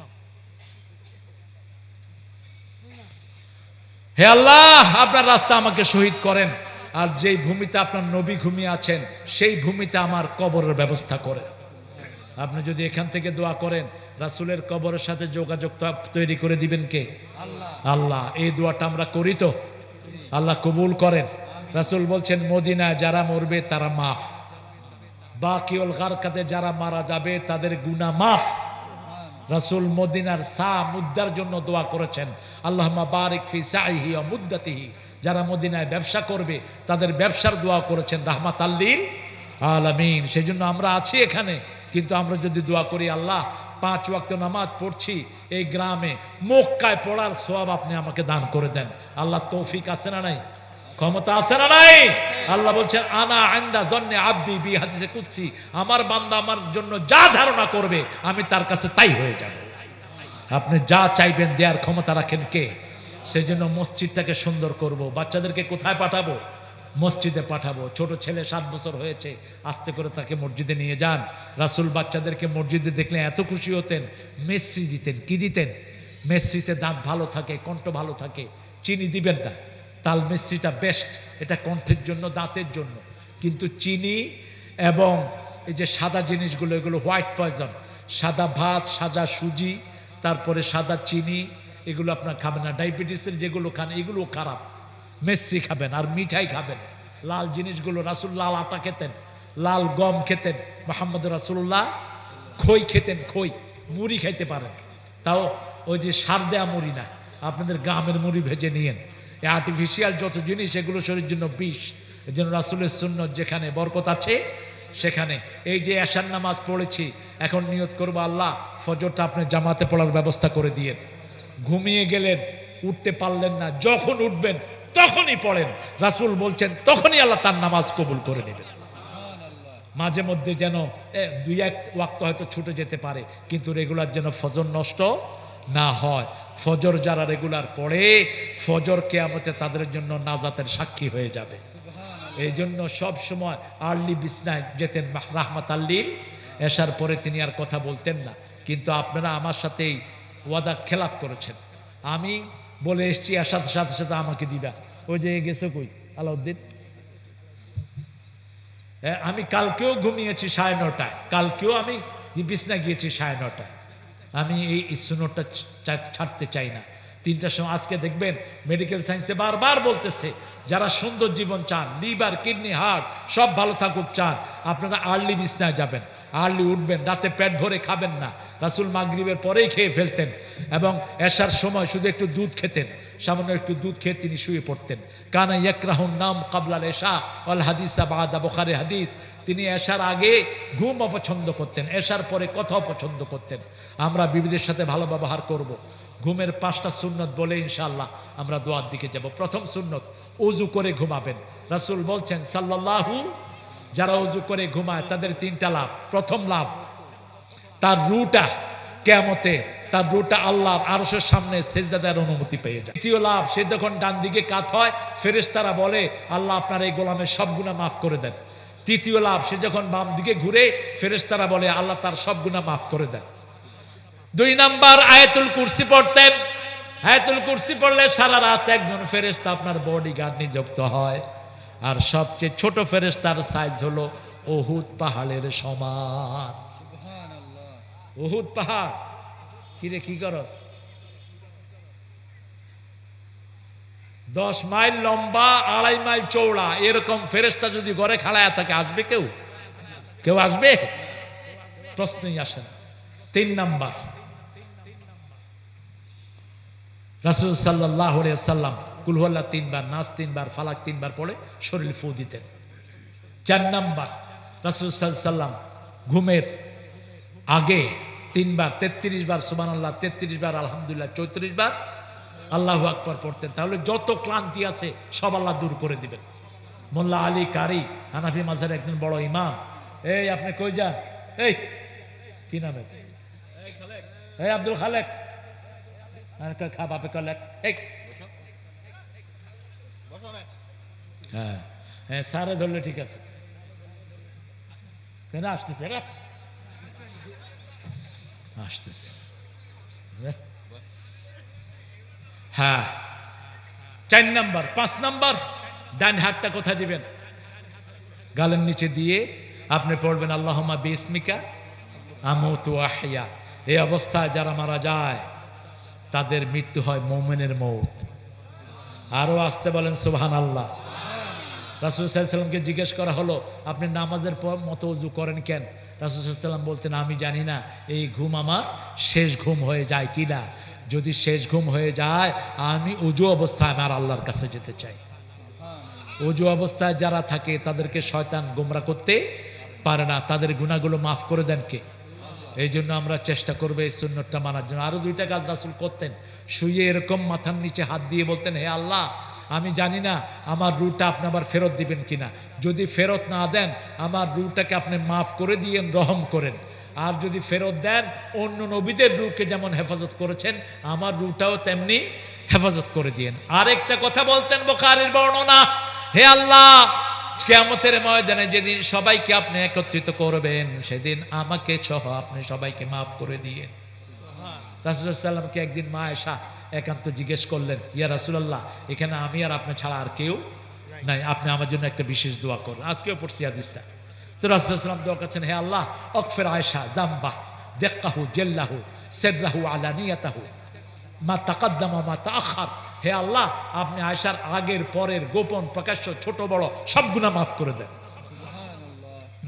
হে আল্লাহ আপনার রাস্তা আমাকে শহীদ করেন, আর যেই ভূমিতে আপনার নবী ঘুমিয়ে আছেন সেই ভূমিতে আমার কবরের ব্যবস্থা করেন। আপনি যদি এখান থেকে দোয়া করেন, রাসূলের কবরের সাথে যোগাযোগ তৈরি করে দিবেন কে? আল্লাহ। এই দোয়াটা আমরা করি তো? আল্লাহ কবুল করেন। রাসূল বলছেন মদিনায় যারা মরবে তারা মাফ, বাকিউল গারকাতে যারা মারা যাবে তাদের গুনাহ মাফ। রাসূল মদিনার সা মুদ্দার জন্য দোয়া করেছেন, আল্লাহুম্মা বারিক ফি সাইহি ওয়া মুদ্দাতিহি। যারা মদিনায় ব্যবসা করবে তাদের ব্যবসার দোয়া করেছেন রাহমাতাল লিল আলামিন। সেজন্য আমরা আছি এখানে। কিন্তু আমরা যদি দোয়া করি, আল্লাহ 5 ওয়াক্ত নামাজ পড়ছি এই গ্রামে, মক্কায় পড়ার সওয়াব আপনি আমাকে দান করে দেন। আল্লাহ তৌফিক আছে না নাই? ক্ষমতা আছে না নাই? আল্লাহ বলছেন আনা ইনদা যন্নি আবদি বি, হাদিসে কুদসি, আমার বান্দা আমার জন্য যা ধারণা করবে আমি তার কাছে তাই হয়ে যাব। আপনি যা চাইবেন দেওয়ার ক্ষমতা রাখেন কে? সেজন্য মসজিদটাকে সুন্দর করব। বাচ্চাদেরকে কোথায় পাঠাবো? মসজিদে পাঠাবো। ছোট ছেলে 7 বছর হয়েছে, আস্তে করে তাকে মসজিদে নিয়ে যান। রাসূল বাচ্চাদেরকে মসজিদে দেখলে এত খুশি হতেন, মেসরি দিতেন। কি দিতেন? মেসরিতে দাঁত ভালো থাকে, কণ্ঠ ভালো থাকে, চিনি দিবেন না। তাল মিশ্রিটা বেস্ট, এটা কণ্ঠের জন্য, দাঁতের জন্য। কিন্তু চিনি এবং এই যে সাদা জিনিসগুলো, এগুলো হোয়াইট পয়জন। সাদা ভাত, সাদা সুজি, তারপরে সাদা চিনি, এগুলো আপনার খাবেন না। ডায়াবেটিসের যেগুলো খান এগুলো খারাপ। মিশ্রি খাবেন আর মিঠাই খাবেন। লাল জিনিসগুলো, রাসূল লাল আটা খেতেন, লাল গম খেতেন। মুহাম্মদ রাসূলুল্লাহ খই খেতেন, খই। মুড়ি খাইতে পারেন, তাও ওই যে সার দেয়া মুড়ি না, আপনাদের গ্রামের মুড়ি ভেজে নিয়েন। এই আর্টিফিশিয়াল যত জিনিস এগুলো শরীরের জন্য বিষ। এই জন্য রাসূলের সুন্নত যেখানে বরকত আছে সেখানে। এই যে এশার নামাজ পড়েছি, এখন নিয়ত করবো আল্লাহ ফজরটা আপনি জামাতে পড়ার ব্যবস্থা করে দিয়েন। ঘুমিয়ে গেলেন, উঠতে পারলেন না, যখন উঠবেন তখনই পড়েন। রাসূল বলছেন তখনই আল্লাহ তার নামাজ কবুল করে নেবেন। মাঝে মধ্যে যেন 2-1 ওয়াক্ত হয়তো ছুটে যেতে পারে, কিন্তু রেগুলার যেন ফজর নষ্ট না হয়। ফজর যারা রেগুলার পড়ে, ফজর কিয়ামতে তাদের জন্য নাজাতের সাক্ষী হয়ে যাবে। এই জন্য সব সময় আর্লি বিছনায় যেতেন রাহমাতাল লিল। এশার পরে তিনি আর কথা বলতেন না। কিন্তু আপনারা আমার সাথেই ওয়াদা খেলাপ করেছেন। আমি বলে এসছি এশার সাথে সাথে আমাকে দিবা। ওই যে গেছে কই আলাউদ্দিন? আমি কালকেও ঘুমিয়েছি 9:30টায়, কালকেও আমি বিছনা গিয়েছি 9:30টায়। আমি এই সুন্নতটা ছাড়তে চাই না। 3টার সময় আজকে দেখবেন মেডিকেল সায়েন্সে বারবার বলতেছে, যারা সুন্দর জীবন চান, লিভার, কিডনি, হার্ট সব ভালো থাকুক চান, আপনারা আর্লি বিছনায় যাবেন, আর্লি উঠবেন, রাতে পেট ভরে খাবেন না। রাসূল মাগরিবের পরেই খেয়ে ফেলতেন এবং এশার সময় শুধু একটু দুধ খেতেন, সামান্য একটু দুধ খেয়ে তিনি শুয়ে পড়তেন। কানা ইয়াকরাহুন নাম কাবলাল এশা ওয়াল হাদিসা বাদা, বুখারী হাদিস। তিনি এশার আগে ঘুম অপছন্দ করতেন, এশার পরে কথা অপছন্দ করতেন। আমরা বিবিদের সাথে ভালো ব্যবহার করব। ঘুমের 5টা সুন্নত বলে ইনশাআল্লাহ আমরা দোয়ার দিকে যাব। প্রথম সুন্নত, ওযু করে ঘুমাবেন। রাসূল বলছেন সাল্লাল্লাহু, যারা ওযু করে ঘুমায় তাদের 3টা লাভ। প্রথম লাভ, তার রূহটা কিয়ামতে, তার রূহটা আল্লাহর আরশের সামনে সিজদা দেওয়ার অনুমতি পেয়ে যায়। দ্বিতীয় লাভ, সে যখন ডান দিকে কাত হয় ফেরেশতারা বলে আল্লাহ আপনার এই গোলামের সব গুনাহ মাফ করে দেন। তৃতীয় লাভ, সে যখন বাম দিকে ঘুরে ফেরেশতারা বলে আল্লাহ তার সব গুনাহ মাফ করে দেন। 2 নাম্বার, আয়াতুল কুরসি পড়তেন। আয়াতুল কুরসি পড়লে সারা রাত একজন ফেরেশতা আপনার বডিগার্ড নিযুক্ত হয়। আর সবচেয়ে ছোট ফেরেশতার সাইজ হলো উহুদ পাহাড়ের সমান। উহুদ পাহাড় কিরে কি করস? 10 মাইল লম্বা 2.5 মাইল চৌড়া এরকম ফেরেশতা যদি ঘরে খাড়ায় থাকে, আসবে কেউ? কেউ আসবে? প্রশ্নই আসে না। 3 নাম্বার, রাসূল সাল্লাল্লাহু আলাইহি ওয়াসাল্লাম কুল হুয়াল্লাহ 3 বার, নাস 3 বার, ফালাক 3 বার পড়ে শরীর ফু দিতেন। 4 নাম্বার, রাসূল সাল্লাল্লাহু আলাইহি ওয়াসাল্লাম ঘুমের আগে 3 বার 33 বার সুবহানাল্লাহ, 33 বার আলহামদুলিল্লাহ, 34 বার আল্লাহু আকবার পড়তেন। তাহলে যত ক্লান্তি আছে সব আল্লাহ দূর করে দিবেন। মোল্লা আলী কারি হানাফি মাযহাবের একজন বড় ইমাম, এই আপনি কই যান? এই কি নামে? এই আব্দুল খালেক, খা বাপে কলেক। হ্যাঁ হ্যাঁ, সারে ধরলে ঠিক আছে। কেন আসতেছে? আসতেছে। হ্যাঁ, 4 নাম্বার। 5 নাম্বার, ডান হাতটা কোথায় দিবেন? গালের নিচে দিয়ে আপনি পড়বেন আল্লাহুম্মা বিসমিকা আমুতু ওয়া আহইয়া। এই অবস্থায় যারা মারা যায় তাদের মৃত্যু হয় মুমিনের মওত। আরো আসতে বলেন সুবহানাল্লাহ। রাসূল সাল্লাল্লাহু আলাইহি ওয়াসাল্লামকে জিজ্ঞেস করা হলো, আপনি নামাজের পর মতো ওযু করেন কেন? রাসূল সাল্লাল্লাহু আলাইহি ওয়াসাল্লাম বলতেন, আমি জানি না এই ঘুম আমার শেষ ঘুম হয়ে যায় কিনা। যদি শেষ ঘুম হয়ে যায়, আমি ওযু অবস্থায় আমার আল্লাহর কাছে যেতে চাই। ওযু অবস্থায় যারা থাকে তাদেরকে শয়তান গোমরা করতে পারে না, তাদের গুনাহগুলো মাফ করে দেন কে? এই জন্য আমরা চেষ্টা করবো এই সুন্নতটা মানার জন্য। আরো 2টা কাজ রাসূল করতেন, শুয়ে এরকম মাথার নিচে হাত দিয়ে বলতেন, হে আল্লাহ, আমি জানি না আমার রুহটা আপনি আবার ফেরত দিবেন কিনা। যদি ফেরত না দেন, আমার রুহটাকে আপনি মাফ করে দিয়েন, রহম করেন। আর যদি ফেরত দেন, অন্য নবীদের রুহকে যেমন হেফাজত করেছেন, আমার রুহটাও তেমনি হেফাজত করে দিয়েন। আরেকটা কথা বলতেন, বুখারীর বর্ণনা, হে আল্লাহ, কিয়ামতের ময়দানে যেদিন সবাইকে আপনি একত্রিত করবেন, সেদিন আমাকে সহ আপনি সবাইকে মাফ করে দিয়েন। রাসূলুল্লাহ সাল্লাল্লাহু আলাইহি ওয়াসাল্লামকে একদিন মা আয়েশা একান্ত জিজ্ঞেস করলেন, ইয়া রাসূলুল্লাহ, এখানে আমি আর আপনি ছাড়া আর কেউ নাই, আপনি আমার জন্য একটা বিশেষ দোয়া করুন। আজকেও পড়ছি হাদিসটা। তো রাসূলুল্লাহ সাল্লাল্লাহু আলাইহি ওয়াসাল্লাম দোয়া করছেন, হে আল্লাহ, আকফির আয়েশা যামবা দিক্কাহু জাল্লাহু সিররাহু আলানিয়াতাহু মা তাকাদ্দামা মা তাআখার। হে আল্লাহ, আপনি আয়েশার আগের পরের গোপন প্রকাশ্য ছোট বড় সব গুনাহ মাফ করে দেন।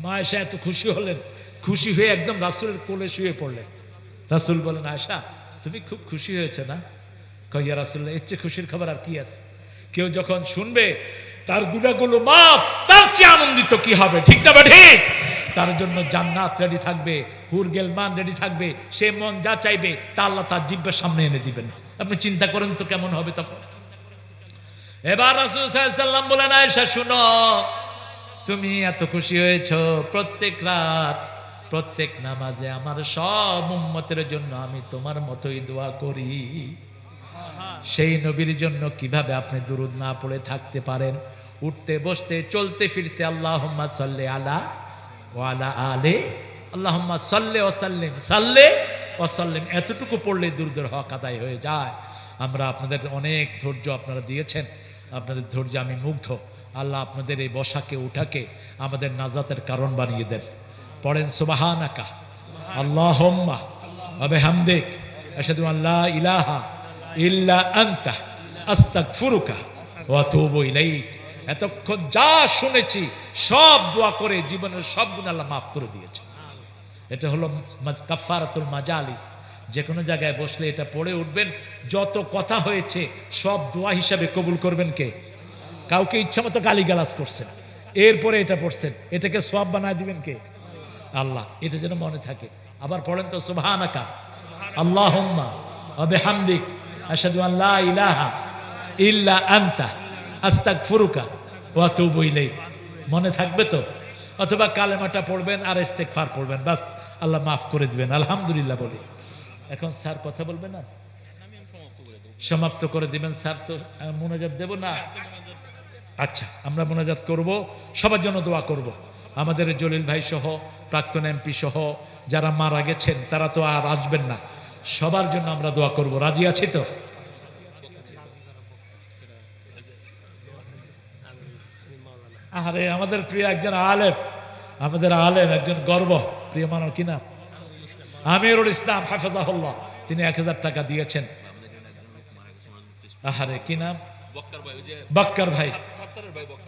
মা আয়েশা এত খুশি হলেন, খুশি হয়ে একদম রাসূলের কোলে শুয়ে পড়লেন। রাসূল বলেন, আয়েশা, তুমি খুব খুশি হয়েছে না? কয়, ইয়া রাসূলুল্লাহ, এর চেয়ে খুশির খবর আর কি আছে? কেউ যখন শুনবে তার গুনাহগুলো মাফ, তার চেয়ে আনন্দিত কি হবে? ঠিক না ঠিক? তার জন্য জান্নাত রেডি থাকবে, হুর গেলমান রেডি থাকবে, সে মন যা চাইবে তা আল্লাহ তার জিহ্বার সামনে এনে দিবেন। আপনি চিন্তা করেন তো কেমন হবে তখন। এবার রাসূল সাল্লাল্লাহু আলাইহি ওয়াসাল্লাম বলেন, আয়েশা শুনো, তুমি এত খুশি হয়েছো, প্রত্যেক রাত প্রত্যেক নামাজে আমার সব উম্মতের জন্য আমি তোমার মতোই দোয়া করি। সেই নবীর জন্য কিভাবে আপনি দুরূদ না পড়ে থাকতে পারেন? উঠতে বসতে চলতে ফিরতে আল্লাহুম্মা সাল্লি আলা ওয়া আলা আলি আল্লাহুম্মা সাল্লি ওয়া সাল্লিম সাল্লি ওয়া সাল্লিম, এতটুকু পড়লে দুরূদের হক আদায় হয়ে যায়। আমরা আপনাদের অনেক ধৈর্য আপনারা দিয়েছেন, আপনাদের ধৈর্য আমি মুগ্ধ। আল্লাহ আপনাদের এই বসাকে উঠাকে আমাদের নাজাতের কারণ বানিয়ে দেন। পড়েন সুবহানাকা আল্লাহুম্মা ওয়া বিহামদিক আশহাদু আন লা ইলাহা ইল্লা আনতা আস্তাগফিরুকা ওয়া আতুবু ইলাইক। এতক্ষণ যা শুনেছি সব দোয়া করে জীবনের সব গুনাহ আল্লাহ মাফ করে দিয়েছে। এটা হলো কাফারাতুল মাজালিস। যে কোনো জায়গায় বসলে এটা পড়ে উঠবেন, যত কথা হয়েছে সব দোয়া হিসাবে কবুল করবেন কে? কাউকে ইচ্ছা মতো গালিগালাজ করছেন, এরপরে এটা পড়ছেন, এটাকে সওয়াব বানায় দিবেন কে? আল্লাহ। এটা যেন মনে থাকে। আবার পড়েন তো সুবহানাকা আল্লাহুম্মা ওয়া বিহামদিক আশহাদু আন লা ইলাহা ইল্লা আনতা আস্তাগফিরুকা ওয়া আতুবু ইলাইক। মনে থাকবে তো? অথবা কালেমাটা পড়বেন আর ইস্তেগফার পড়বেন, বাস আল্লাহ মাফ করে দিবেন। আলহামদুলিল্লাহ বলি। এখন স্যার কথা বলবে না? সমাপ্ত করে দিবেন স্যার। তো মুনাজাত দেব না? আচ্ছা, আমরা মুনাজাত করব, সবার জন্য দোয়া করব। আমাদের জলিল ভাই সহ, প্রাক্তন এমপি সহ যারা মারা গেছেন তারা তো আর আসবেন না, সবার জন্য আমরা দোয়া করব। রাজি আছি তো? আরে আমাদের প্রিয় একজন আলেম, আমাদের আলেম একজন গর্ব, প্রিয় মানব কিনা, আমিরুল ইসলাম হাফেজাহুল্লাহ, তিনি 1000 টাকা দিয়েছেন। আমাদের এখানে একজন লোক মারা গেছে, ওনার আহারে কি নাম? বক্কার ভাই, ওই যে বাক্কার ভাই। সাত্তারের ভাই বক্কার।